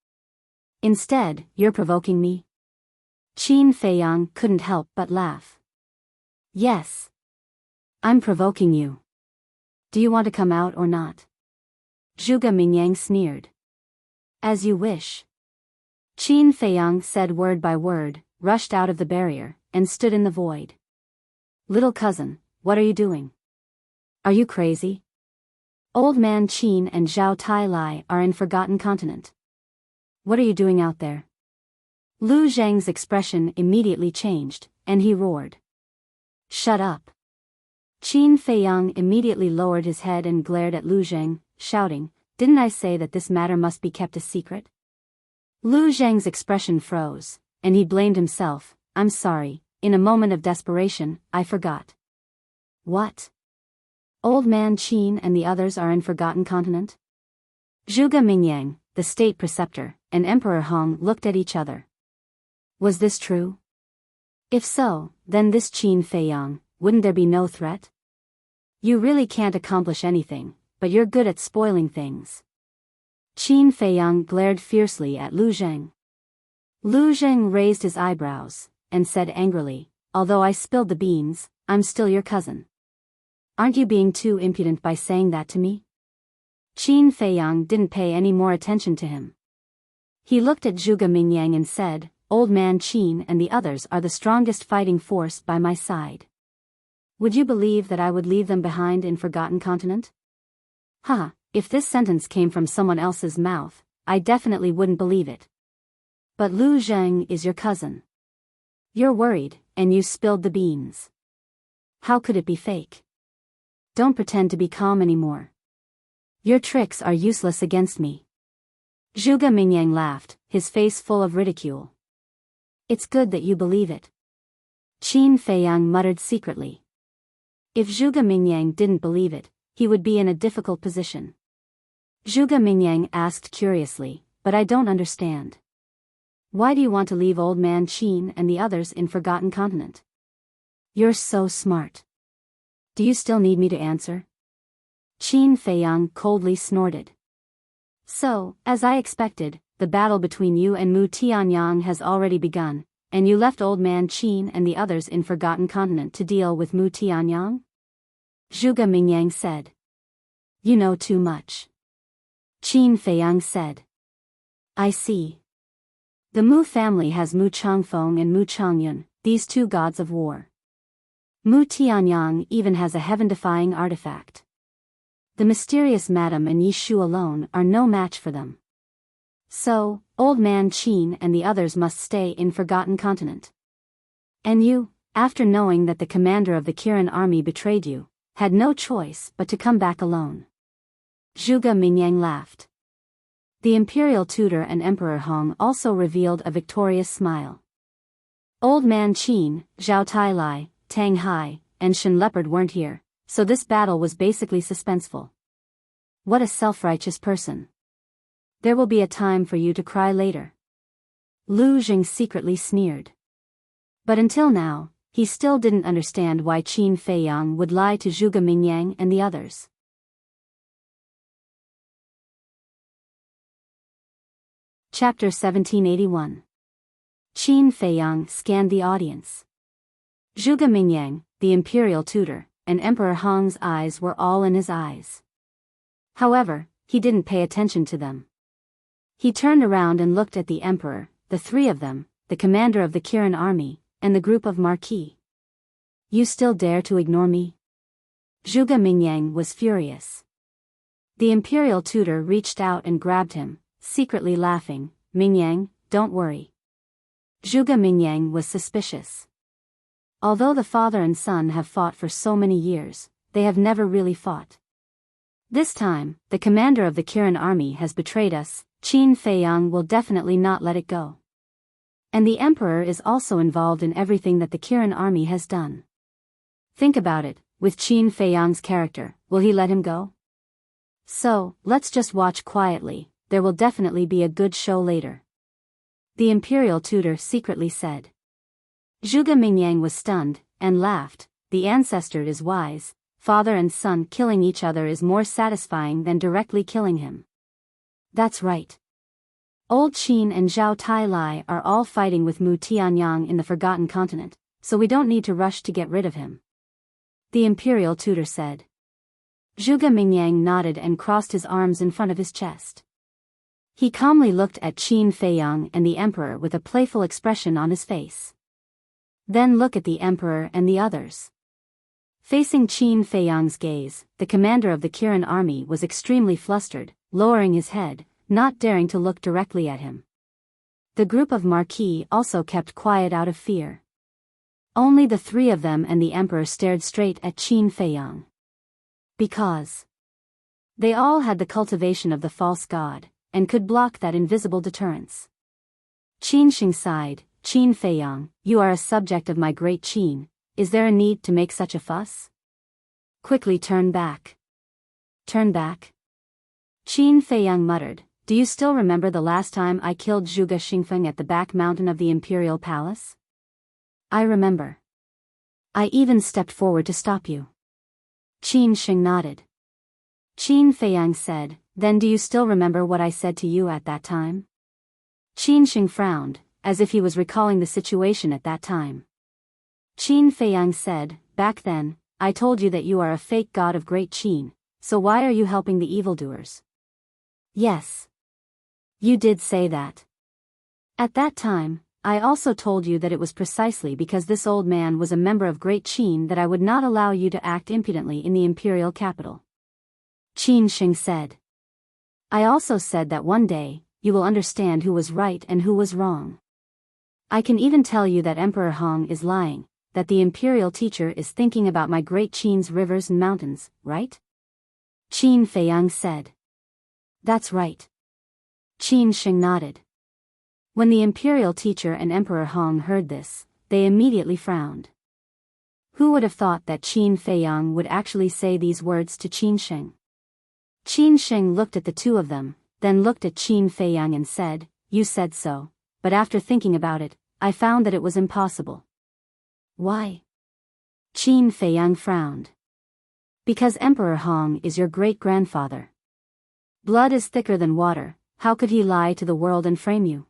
Instead, you're provoking me. Qin Feiyang couldn't help but laugh. Yes. I'm provoking you. Do you want to come out or not? Zhuge Mingyang sneered. As you wish. Qin Feiyang said word by word, rushed out of the barrier, and stood in the void. Little cousin, what are you doing? Are you crazy? Old man Qin and Zhao Tai are in Forgotten Continent. What are you doing out there? Lu Zhang's expression immediately changed, and he roared. Shut up. Qin Feiyang immediately lowered his head and glared at Lu Zhang, shouting, Didn't I say that this matter must be kept a secret? Lu Zhang's expression froze, and he blamed himself. I'm sorry, in a moment of desperation, I forgot. What? Old man Qin and the others are in Forgotten Continent? Zhuge Mingyang, the state preceptor, and Emperor Hong looked at each other. Was this true? If so, then this Qin Feiyang, wouldn't there be no threat? You really can't accomplish anything, but you're good at spoiling things. Qin Feiyang glared fiercely at Lu Zhang. Lu Zhang raised his eyebrows, and said angrily, Although I spilled the beans, I'm still your cousin. Aren't you being too impudent by saying that to me? Qin Feiyang didn't pay any more attention to him. He looked at Zhuge Mingyang and said, Old man Qin and the others are the strongest fighting force by my side. Would you believe that I would leave them behind in Forgotten Continent? Ha, if this sentence came from someone else's mouth, I definitely wouldn't believe it. But Lu Zhang is your cousin. You're worried, and you spilled the beans. How could it be fake? Don't pretend to be calm anymore. Your tricks are useless against me. Zhuge Mingyang laughed, his face full of ridicule. It's good that you believe it. Qin Feiyang muttered secretly. If Zhuge Mingyang didn't believe it, he would be in a difficult position. Zhuge Mingyang asked curiously, But I don't understand. Why do you want to leave old man Qin and the others in Forgotten Continent? You're so smart. Do you still need me to answer? Qin Feiyang coldly snorted. So, as I expected, the battle between you and Mu Tianyang has already begun, and you left old man Qin and the others in Forgotten Continent to deal with Mu Tianyang? Zhuge Mingyang said. You know too much. Qin Feiyang said. I see. The Mu family has Mu Changfeng and Mu Changyun, these two gods of war. Mu Tianyang even has a heaven-defying artifact. The mysterious Madame and Yishu alone are no match for them. So, old man Qin and the others must stay in Forgotten Continent. And you, after knowing that the commander of the Kirin army betrayed you, had no choice but to come back alone. Zhuge Mingyang laughed. The imperial tutor and Emperor Hong also revealed a victorious smile. Old man Qin, Zhao Tai, Tang Hai, and Shen Leopard weren't here, so this battle was basically suspenseful. What a self-righteous person. There will be a time for you to cry later. Lu Zhang secretly sneered. But until now, he still didn't understand why Qin Feiyang would lie to Zhuge Mingyang and the others. Chapter 1781. Qin Feiyang scanned the audience. Zhuge Mingyang, the imperial tutor, and Emperor Hong's eyes were all in his eyes. However, he didn't pay attention to them. He turned around and looked at the emperor, the three of them, the commander of the Kirin army, and the group of Marquis. You still dare to ignore me? Zhuge Mingyang was furious. The imperial tutor reached out and grabbed him, secretly laughing. Mingyang, don't worry. Zhuge Mingyang was suspicious. Although the father and son have fought for so many years, they have never really fought. This time, the commander of the Kirin army has betrayed us. Qin Feiyang will definitely not let it go. And the emperor is also involved in everything that the Kirin army has done. Think about it, with Qin Feiyang's character, will he let him go? So, let's just watch quietly, there will definitely be a good show later. The imperial tutor secretly said. Zhuge Mingyang was stunned, and laughed. The ancestor is wise, father and son killing each other is more satisfying than directly killing him. That's right. Old Qin and Zhao Tai are all fighting with Mu Tianyang in the Forgotten Continent, so we don't need to rush to get rid of him. The imperial tutor said. Zhuge Mingyang nodded and crossed his arms in front of his chest. He calmly looked at Qin Feiyang and the emperor with a playful expression on his face. Then look at the emperor and the others. Facing Qin Feiyang's gaze, the commander of the Kirin army was extremely flustered, lowering his head, not daring to look directly at him. The group of Marquis also kept quiet out of fear. Only the three of them and the emperor stared straight at Qin Feiyang. Because they all had the cultivation of the false god, and could block that invisible deterrence. Qin Shing sighed. Qin Feiyang, you are a subject of my great Qin, is there a need to make such a fuss? Quickly turn back. Turn back? Qin Feiyang muttered, do you still remember the last time I killed Zhuge Xingfeng at the back mountain of the imperial palace? I remember. I even stepped forward to stop you. Qin Shing nodded. Qin Feiyang said, then do you still remember what I said to you at that time? Qin Shing frowned, as if he was recalling the situation at that time. Qin Feiyang said, back then, I told you that you are a fake god of great Qin, so why are you helping the evildoers? Yes. You did say that. At that time, I also told you that it was precisely because this old man was a member of great Qin that I would not allow you to act impudently in the imperial capital. Qin Shing said. I also said that one day, you will understand who was right and who was wrong. I can even tell you that Emperor Hong is lying, that the imperial teacher is thinking about my great Qin's rivers and mountains, right? Qin Feiyang said. That's right. Qin Shing nodded. When the imperial teacher and Emperor Hong heard this, they immediately frowned. Who would have thought that Qin Feiyang would actually say these words to Qin Shing? Qin Shing looked at the two of them, then looked at Qin Feiyang and said, you said so, but after thinking about it, I found that it was impossible. Why? Qin Feiyang frowned. Because Emperor Hong is your great-grandfather. Blood is thicker than water, how could he lie to the world and frame you?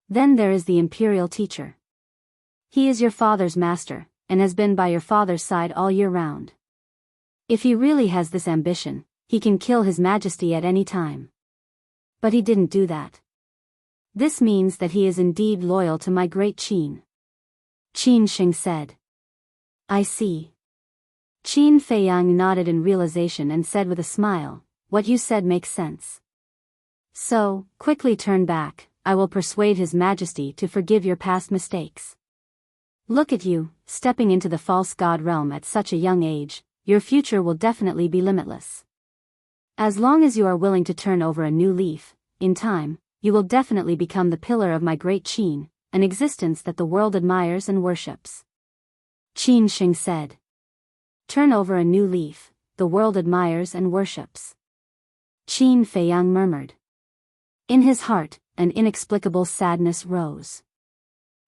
Then there is the imperial teacher. He is your father's master, and has been by your father's side all year round. If he really has this ambition, he can kill His Majesty at any time. But he didn't do that. This means that he is indeed loyal to my great Qin. Qin Shing said. I see. Qin Feiyang nodded in realization and said with a smile, what you said makes sense. So, quickly turn back, I will persuade His Majesty to forgive your past mistakes. Look at you, stepping into the false god realm at such a young age, your future will definitely be limitless. As long as you are willing to turn over a new leaf, in time, you will definitely become the pillar of my great Qin, an existence that the world admires and worships. Qin Shing said. Turn over a new leaf, the world admires and worships. Qin Feiyang murmured. In his heart, an inexplicable sadness rose.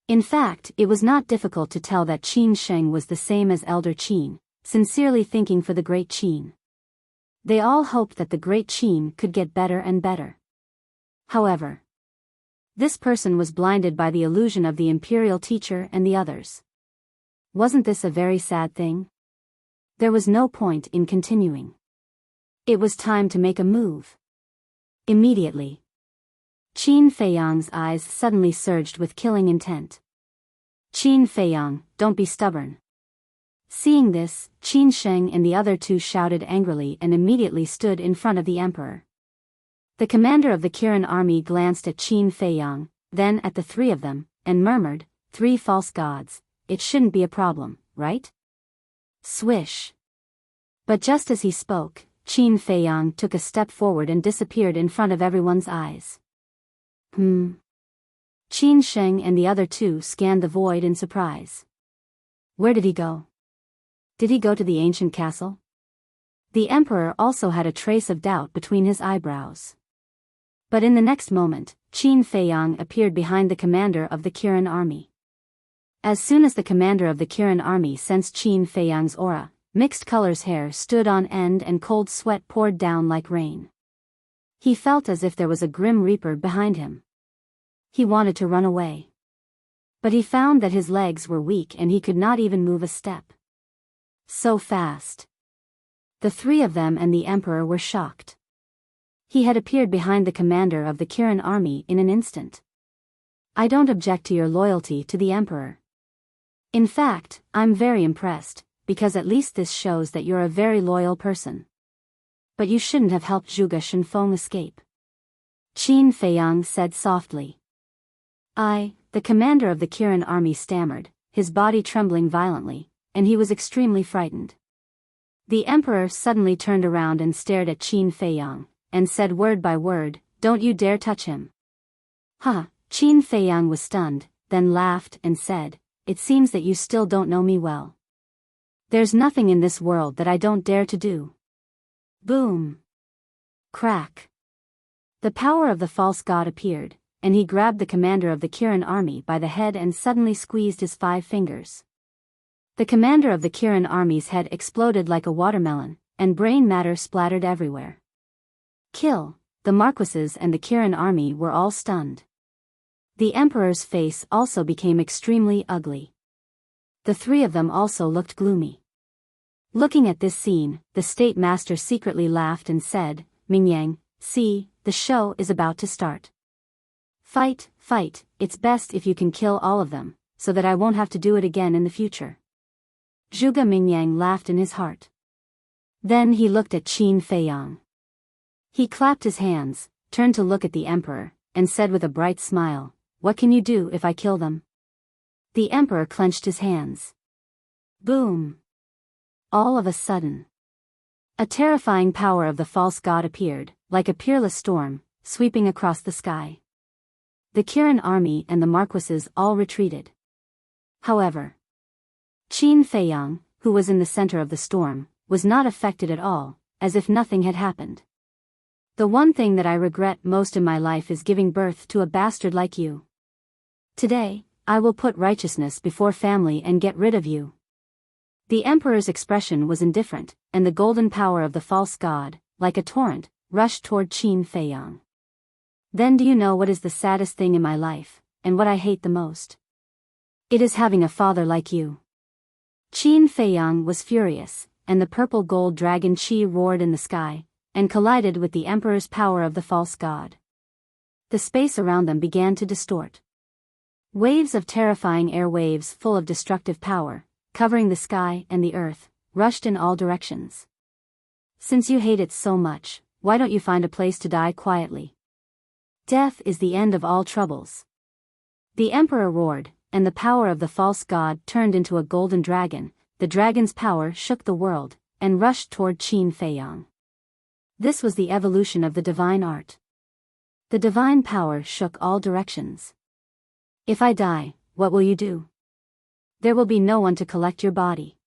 In fact, it was not difficult to tell that Qin Sheng was the same as Elder Qin, sincerely thinking for the great Qin. They all hoped that the great Qin could get better and better. However, this person was blinded by the illusion of the imperial teacher and the others. Wasn't this a very sad thing? There was no point in continuing. It was time to make a move. Immediately. Qin Feiyang's eyes suddenly surged with killing intent. Qin Feiyang, don't be stubborn. Seeing this, Qin Sheng and the other two shouted angrily and immediately stood in front of the emperor. The commander of the Kirin army glanced at Qin Feiyang, then at the three of them, and murmured, 3 false gods, it shouldn't be a problem, right? Swish. But just as he spoke, Qin Feiyang took a step forward and disappeared in front of everyone's eyes. Qin Sheng and the other two scanned the void in surprise. Where did he go? Did he go to the ancient castle? The emperor also had a trace of doubt between his eyebrows. But in the next moment, Qin Feiyang appeared behind the commander of the Kirin army. As soon as the commander of the Kirin army sensed Qin Feiyang's aura, mixed colors hair stood on end and cold sweat poured down like rain. He felt as if there was a grim reaper behind him. He wanted to run away. But he found that his legs were weak and he could not even move a step. So fast. The three of them and the emperor were shocked. He had appeared behind the commander of the Kirin army in an instant. I don't object to your loyalty to the emperor. In fact, I'm very impressed, because at least this shows that you're a very loyal person. But you shouldn't have helped Zhuge Shenfeng escape. Qin Feiyang said softly. The commander of the Kirin army stammered, his body trembling violently, and he was extremely frightened. The emperor suddenly turned around and stared at Qin Feiyang, and said word by word, "Don't you dare touch him." Qin Feiyang was stunned, then laughed and said, "It seems that you still don't know me well. There's nothing in this world that I don't dare to do." Boom! Crack! The power of the false god appeared, and he grabbed the commander of the Kirin army by the head and suddenly squeezed his 5 fingers. The commander of the Kirin army's head exploded like a watermelon, and brain matter splattered everywhere. Kill! The marquises and the Kirin army were all stunned. The emperor's face also became extremely ugly. The three of them also looked gloomy. Looking at this scene, the state master secretly laughed and said, "Mingyang, see, the show is about to start. Fight, fight, it's best if you can kill all of them, so that I won't have to do it again in the future." Zhuge Mingyang laughed in his heart. Then he looked at Qin Feiyang. He clapped his hands, turned to look at the emperor, and said with a bright smile, "What can you do if I kill them?" The emperor clenched his hands. Boom! All of a sudden, a terrifying power of the false god appeared, like a peerless storm, sweeping across the sky. The Kirin army and the marquises all retreated. However, Qin Feiyang, who was in the center of the storm, was not affected at all, as if nothing had happened. "The one thing that I regret most in my life is giving birth to a bastard like you. Today, I will put righteousness before family and get rid of you." The emperor's expression was indifferent, and the golden power of the false god, like a torrent, rushed toward Qin Feiyang. "Then do you know what is the saddest thing in my life, and what I hate the most? It is having a father like you." Qin Feiyang was furious, and the purple gold dragon Qi roared in the sky, and collided with the emperor's power of the false god. The space around them began to distort. Waves of terrifying air waves full of destructive power, covering the sky and the earth, rushed in all directions. "Since you hate it so much, why don't you find a place to die quietly? Death is the end of all troubles." The emperor roared, and the power of the false god turned into a golden dragon. The dragon's power shook the world, and rushed toward Qin Feiyang. This was the evolution of the divine art. The divine power shook all directions. "If I die, what will you do? There will be no one to collect your body."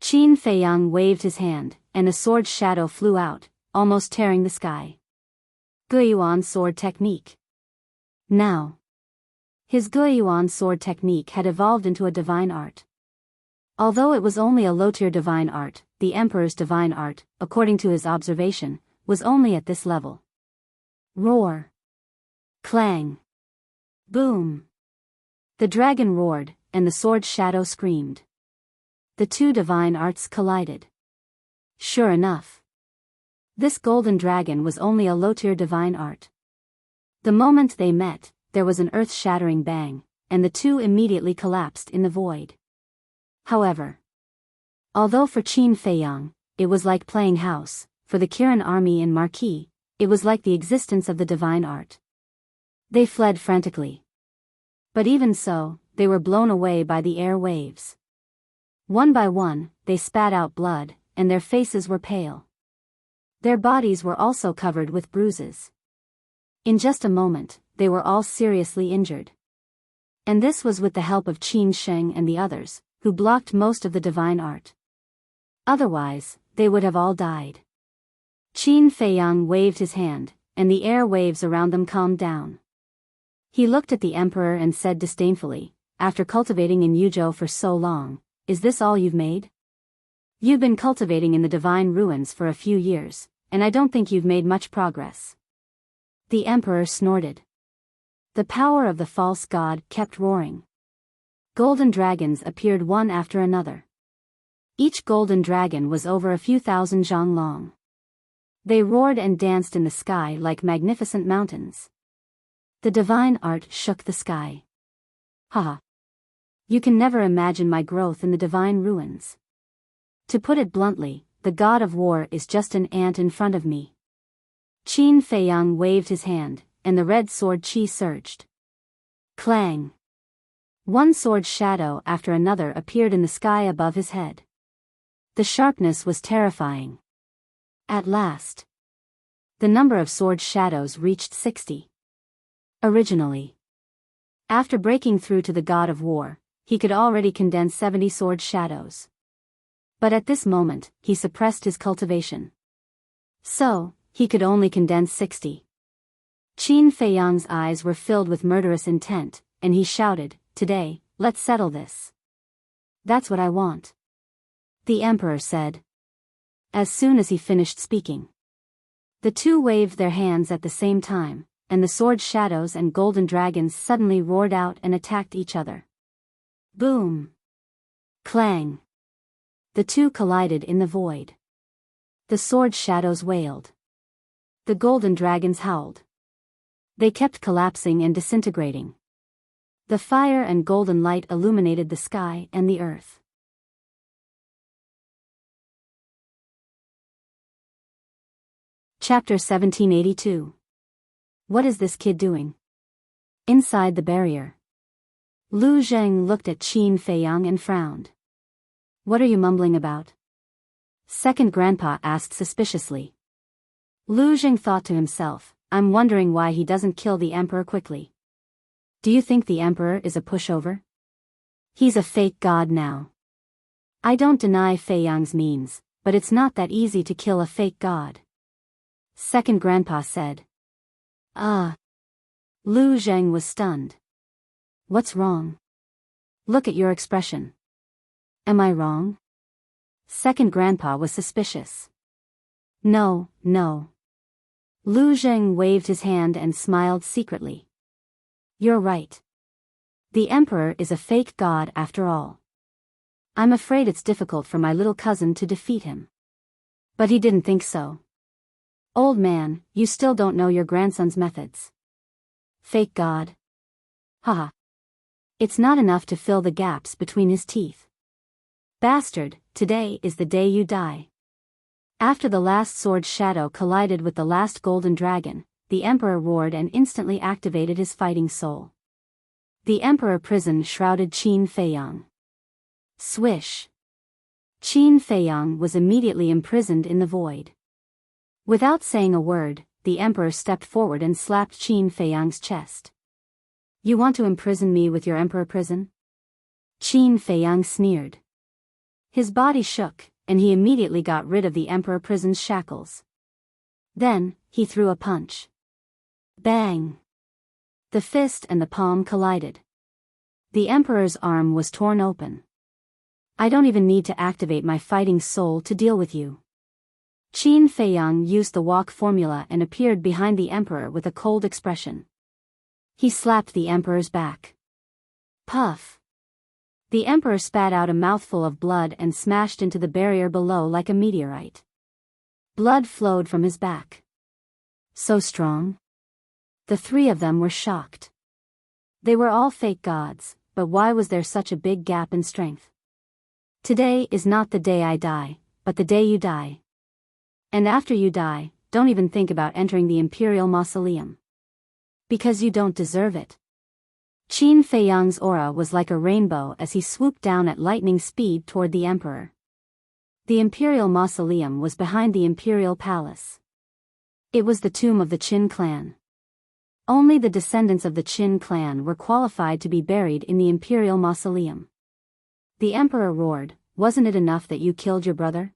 Qin Feiyang waved his hand, and a sword shadow flew out, almost tearing the sky. Guiyuan sword technique. Now, his Guiyuan sword technique had evolved into a divine art. Although it was only a low-tier divine art, the emperor's divine art, according to his observation, was only at this level. Roar! Clang! Boom! The dragon roared, and the sword shadow screamed. The two divine arts collided. Sure enough, this golden dragon was only a low-tier divine art. The moment they met, there was an earth-shattering bang, and the two immediately collapsed in the void. However, although for Qin Feiyang, it was like playing house, for the Kirin army and Marquis, it was like the existence of the divine art. They fled frantically. But even so, they were blown away by the air waves. One by one, they spat out blood, and their faces were pale. Their bodies were also covered with bruises. In just a moment, they were all seriously injured. And this was with the help of Qin Sheng and the others, who blocked most of the divine art. Otherwise, they would have all died. Qin Feiyang waved his hand, and the air waves around them calmed down. He looked at the emperor and said disdainfully, "After cultivating in Yuzhou for so long, is this all you've made? You've been cultivating in the divine ruins for a few years, and I don't think you've made much progress." The emperor snorted. The power of the false god kept roaring. Golden dragons appeared one after another. Each golden dragon was over a few thousand zhang long. They roared and danced in the sky like magnificent mountains. The divine art shook the sky. Haha. You can never imagine my growth in the divine ruins. To put it bluntly, the god of war is just an ant in front of me. Qin Feiyang waved his hand, and the red sword qi surged. Clang! One sword shadow after another appeared in the sky above his head. The sharpness was terrifying. At last, the number of sword shadows reached 60. Originally, after breaking through to the god of war, he could already condense 70 sword shadows. But at this moment, he suppressed his cultivation. So, he could only condense 60. Qin Feiyang's eyes were filled with murderous intent, and he shouted, "Today, let's settle this. That's what I want," the emperor said. As soon as he finished speaking, the two waved their hands at the same time, and the sword shadows and golden dragons suddenly roared out and attacked each other. Boom! Clang! The two collided in the void. The sword shadows wailed. The golden dragons howled. They kept collapsing and disintegrating. The fire and golden light illuminated the sky and the earth. Chapter 1782. What is this kid doing? Inside the barrier, Lu Zheng looked at Qin Feiyang and frowned. "What are you mumbling about?" Second grandpa asked suspiciously. Lu Zheng thought to himself, "I'm wondering why he doesn't kill the emperor quickly. Do you think the emperor is a pushover? He's a fake god now. I don't deny Feiyang's means, but it's not that easy to kill a fake god." Second grandpa said. Lu Zheng was stunned. "What's wrong? Look at your expression. Am I wrong?" Second grandpa was suspicious. No. Lu Zheng waved his hand and smiled secretly. "You're right. The emperor is a fake god after all. I'm afraid it's difficult for my little cousin to defeat him." But he didn't think so. "Old man, you still don't know your grandson's methods. Fake god. Haha. It's not enough to fill the gaps between his teeth. Bastard, today is the day you die." After the last sword shadow collided with the last golden dragon, the emperor roared and instantly activated his fighting soul. The emperor prison shrouded Qin Feiyang. Swish! Qin Feiyang was immediately imprisoned in the void. Without saying a word, the emperor stepped forward and slapped Qin Feiyang's chest. "You want to imprison me with your emperor prison?" Qin Feiyang sneered. His body shook, and he immediately got rid of the emperor prison's shackles. Then, he threw a punch. Bang! The fist and the palm collided. The emperor's arm was torn open. "I don't even need to activate my fighting soul to deal with you." Qin Feiyang used the walk formula and appeared behind the emperor with a cold expression. He slapped the emperor's back. Puff! The emperor spat out a mouthful of blood and smashed into the barrier below like a meteorite. Blood flowed from his back. So strong? The three of them were shocked. They were all fake gods, but why was there such a big gap in strength? "Today is not the day I die, but the day you die. And after you die, don't even think about entering the imperial mausoleum. Because you don't deserve it." Qin Feiyang's aura was like a rainbow as he swooped down at lightning speed toward the emperor. The imperial mausoleum was behind the imperial palace. It was the tomb of the Qin clan. Only the descendants of the Qin clan were qualified to be buried in the imperial mausoleum. The emperor roared, "Wasn't it enough that you killed your brother?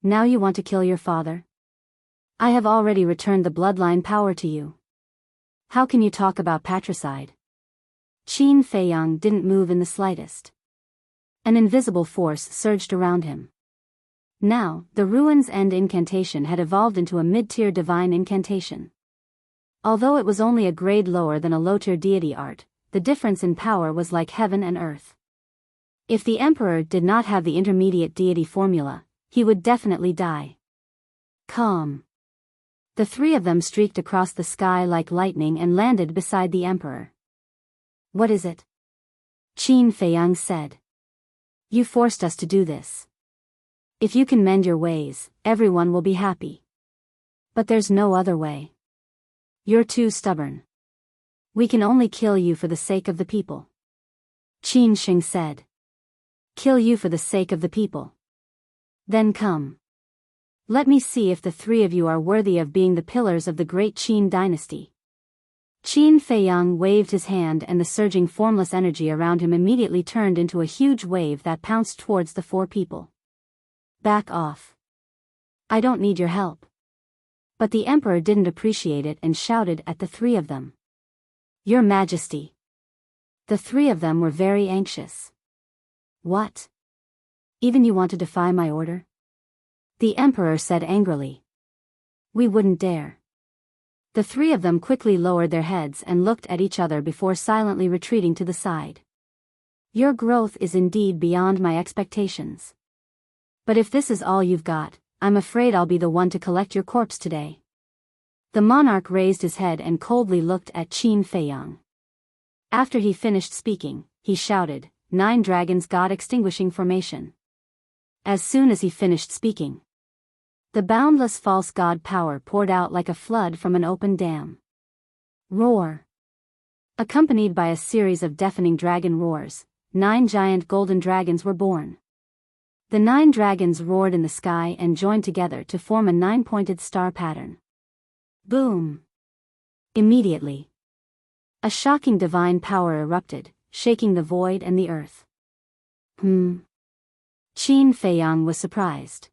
Now you want to kill your father? I have already returned the bloodline power to you. How can you talk about patricide? Qin Feiyang didn't move in the slightest. An invisible force surged around him. Now, the Ruin's End incantation had evolved into a mid-tier divine incantation. Although it was only a grade lower than a low-tier deity art, the difference in power was like heaven and earth. If the Emperor did not have the intermediate deity formula, he would definitely die. Calm. The three of them streaked across the sky like lightning and landed beside the Emperor. What is it? Qin Feiyang said. You forced us to do this. If you can mend your ways, everyone will be happy. But there's no other way. You're too stubborn. We can only kill you for the sake of the people. Qin Sheng said. Kill you for the sake of the people. Then come. Let me see if the three of you are worthy of being the pillars of the great Qin dynasty. Qin Feiyang waved his hand and the surging formless energy around him immediately turned into a huge wave that pounced towards the four people. Back off. I don't need your help. But the Emperor didn't appreciate it and shouted at the three of them. Your Majesty. The three of them were very anxious. What? Even you want to defy my order? The Emperor said angrily. We wouldn't dare. The three of them quickly lowered their heads and looked at each other before silently retreating to the side. Your growth is indeed beyond my expectations. But if this is all you've got, I'm afraid I'll be the one to collect your corpse today. The monarch raised his head and coldly looked at Qin Feiyang. After he finished speaking, he shouted, 9 dragons god extinguishing formation. As soon as he finished speaking, the boundless false god power poured out like a flood from an open dam. Roar. Accompanied by a series of deafening dragon roars, 9 giant golden dragons were born. The 9 dragons roared in the sky and joined together to form a 9-pointed star pattern. Boom. Immediately, a shocking divine power erupted, shaking the void and the earth. Qin Feiyang was surprised.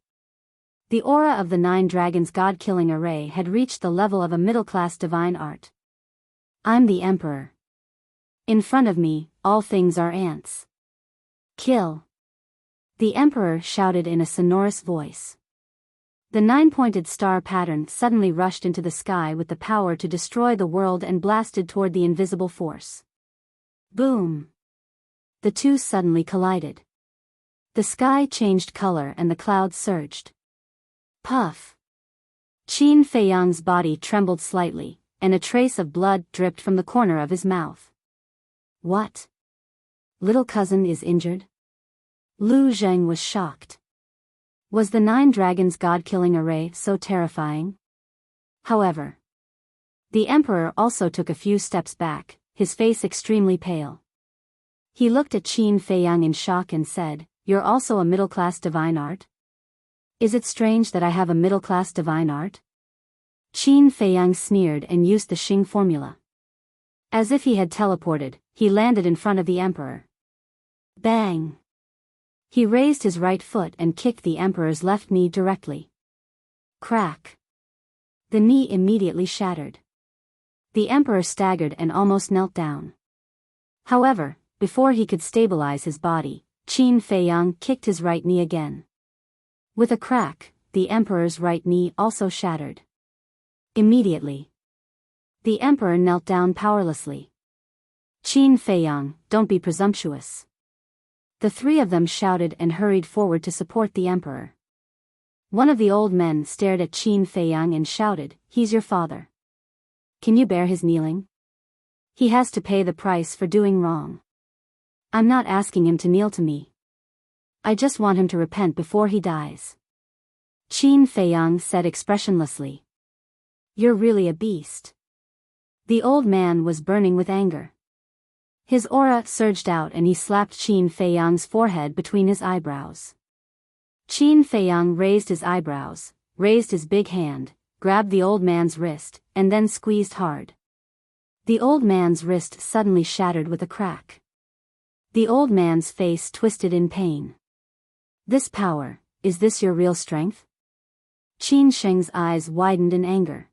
The aura of the 9 dragons god-killing array had reached the level of a middle-class divine art. I'm the Emperor. In front of me, all things are ants. Kill. The Emperor shouted in a sonorous voice. The 9-pointed star pattern suddenly rushed into the sky with the power to destroy the world and blasted toward the invisible force. Boom. The two suddenly collided. The sky changed color and the clouds surged. Puff. Qin Feiyang's body trembled slightly, and a trace of blood dripped from the corner of his mouth. What? Little cousin is injured? Lu Zheng was shocked. Was the 9 dragons god-killing array so terrifying? However, the Emperor also took a few steps back, his face extremely pale. He looked at Qin Feiyang in shock and said, You're also a middle-class divine art? Is it strange that I have a middle-class divine art? Qin Feiyang sneered and used the Xing formula. As if he had teleported, he landed in front of the Emperor. Bang! He raised his right foot and kicked the Emperor's left knee directly. Crack! The knee immediately shattered. The Emperor staggered and almost knelt down. However, before he could stabilize his body, Qin Feiyang kicked his right knee again. With a crack, the Emperor's right knee also shattered. Immediately, the Emperor knelt down powerlessly. Qin Feiyang, don't be presumptuous. The three of them shouted and hurried forward to support the Emperor. One of the old men stared at Qin Feiyang and shouted, He's your father. Can you bear his kneeling? He has to pay the price for doing wrong. I'm not asking him to kneel to me. I just want him to repent before he dies. Qin Feiyang said expressionlessly. You're really a beast. The old man was burning with anger. His aura surged out and he slapped Qin Feiyang's forehead between his eyebrows. Qin Feiyang raised his eyebrows, raised his big hand, grabbed the old man's wrist, and then squeezed hard. The old man's wrist suddenly shattered with a crack. The old man's face twisted in pain. This power, is this your real strength? Qin Sheng's eyes widened in anger.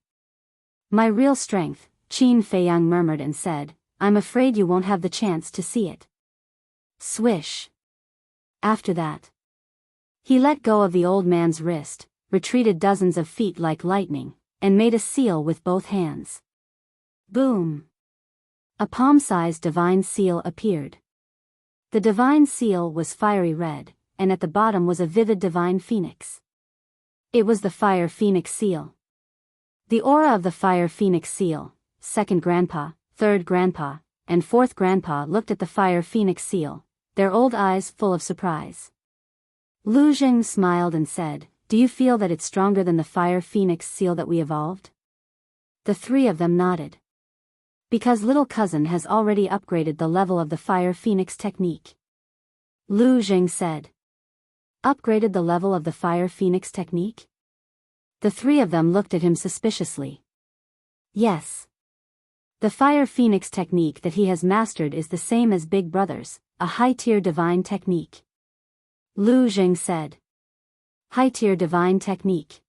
My real strength, Qin Feiyang murmured and said, I'm afraid you won't have the chance to see it. Swish. After that, he let go of the old man's wrist, retreated dozens of feet like lightning, and made a seal with both hands. Boom! A palm-sized divine seal appeared. The divine seal was fiery red, and at the bottom was a vivid divine phoenix. It was the fire phoenix seal. The aura of the fire phoenix seal, second grandpa, third grandpa, and fourth grandpa looked at the fire phoenix seal, their old eyes full of surprise. Lu Jing smiled and said, Do you feel that it's stronger than the fire phoenix seal that we evolved? The three of them nodded. Because little cousin has already upgraded the level of the fire phoenix technique. Lu Jing said. Upgraded the level of the fire phoenix technique? The three of them looked at him suspiciously. Yes. The fire phoenix technique that he has mastered is the same as Big Brother's, a high-tier divine technique. Lu Jing said. High-tier divine technique.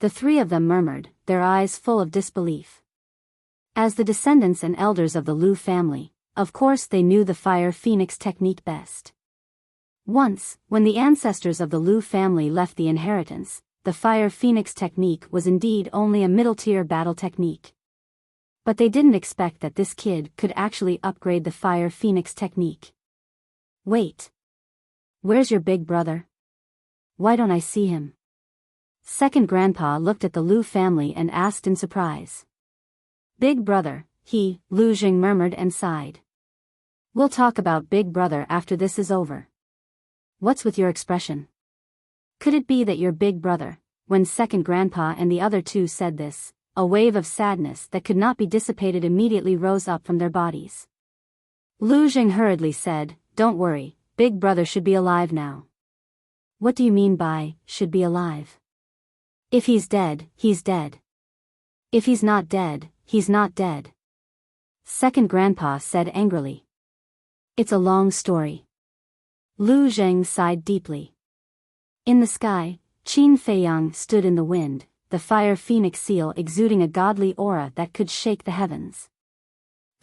The three of them murmured, their eyes full of disbelief. As the descendants and elders of the Lu family, of course they knew the fire phoenix technique best. Once, when the ancestors of the Lu family left the inheritance, the fire phoenix technique was indeed only a middle-tier battle technique. But they didn't expect that this kid could actually upgrade the fire phoenix technique. Wait. Where's your big brother? Why don't I see him? Second grandpa looked at the Lu family and asked in surprise. Big brother, Lu Jing murmured and sighed. We'll talk about Big Brother after this is over. What's with your expression? Could it be that your big brother, when second grandpa and the other two said this, a wave of sadness that could not be dissipated immediately rose up from their bodies. Lu Jing hurriedly said, Don't worry, Big Brother should be alive now. What do you mean by, should be alive? If he's dead, he's dead. If he's not dead, he's not dead. Second grandpa said angrily. It's a long story. Lu Jing sighed deeply. In the sky, Qin Feiyang stood in the wind, the fire phoenix seal exuding a godly aura that could shake the heavens.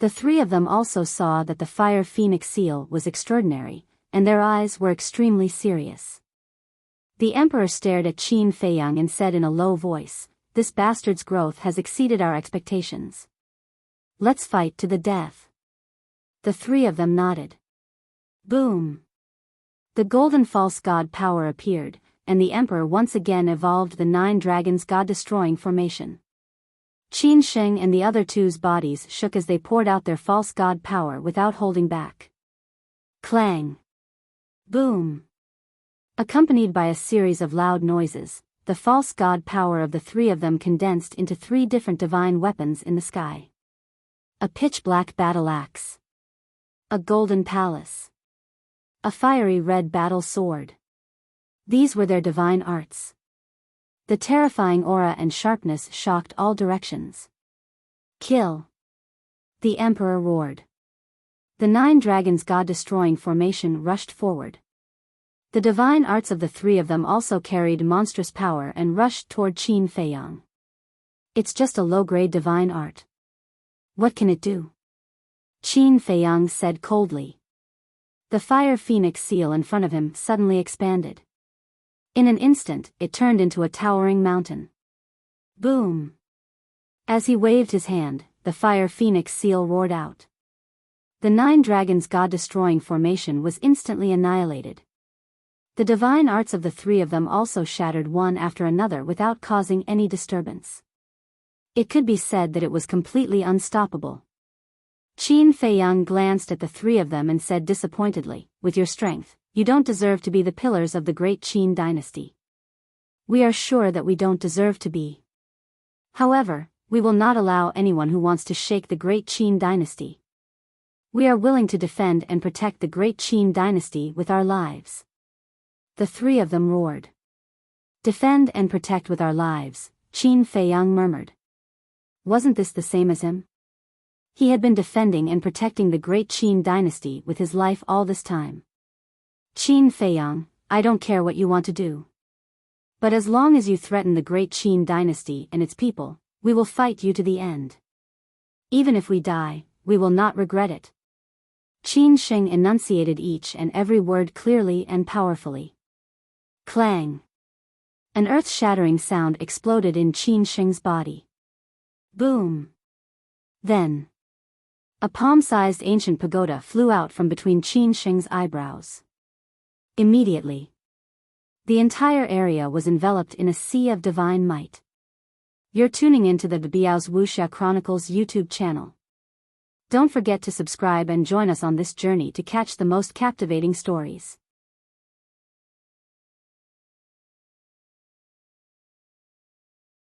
The three of them also saw that the fire phoenix seal was extraordinary, and their eyes were extremely serious. The emperor stared at Qin Feiyang and said in a low voice, This bastard's growth has exceeded our expectations. Let's fight to the death. The three of them nodded. Boom! The golden false god power appeared, and the emperor once again evolved the 9 dragons god-destroying formation. Qin Sheng and the other two's bodies shook as they poured out their false god power without holding back. Clang! Boom! Accompanied by a series of loud noises, the false god power of the three of them condensed into 3 different divine weapons in the sky. A pitch-black battle axe. A golden palace. A fiery red battle sword. These were their divine arts. The terrifying aura and sharpness shocked all directions. Kill! The emperor roared. The 9 dragons god-destroying formation rushed forward. The divine arts of the three of them also carried monstrous power and rushed toward Qin Feiyang. It's just a low-grade divine art. What can it do? Qin Feiyang said coldly. The fire phoenix seal in front of him suddenly expanded. In an instant, it turned into a towering mountain. Boom! As he waved his hand, the fire phoenix seal roared out. The 9 dragons god-destroying formation was instantly annihilated. The divine arts of the three of them also shattered one after another without causing any disturbance. It could be said that it was completely unstoppable. Qin Feiyang glanced at the three of them and said disappointedly, With your strength, you don't deserve to be the pillars of the great Qin dynasty. We are sure that we don't deserve to be. However, we will not allow anyone who wants to shake the great Qin dynasty. We are willing to defend and protect the great Qin dynasty with our lives. The three of them roared. Defend and protect with our lives, Qin Feiyang murmured. Wasn't this the same as him? He had been defending and protecting the great Qin dynasty with his life all this time. Qin Feiyang, I don't care what you want to do. But as long as you threaten the great Qin dynasty and its people, we will fight you to the end. Even if we die, we will not regret it. Qin Sheng enunciated each and every word clearly and powerfully. Clang! An earth-shattering sound exploded in Qin Sheng's body. Boom! Then, a palm-sized ancient pagoda flew out from between Qin Sheng's eyebrows. Immediately, the entire area was enveloped in a sea of divine might. You're tuning into the Biyao's Wuxia Chronicles YouTube channel. Don't forget to subscribe and join us on this journey to catch the most captivating stories.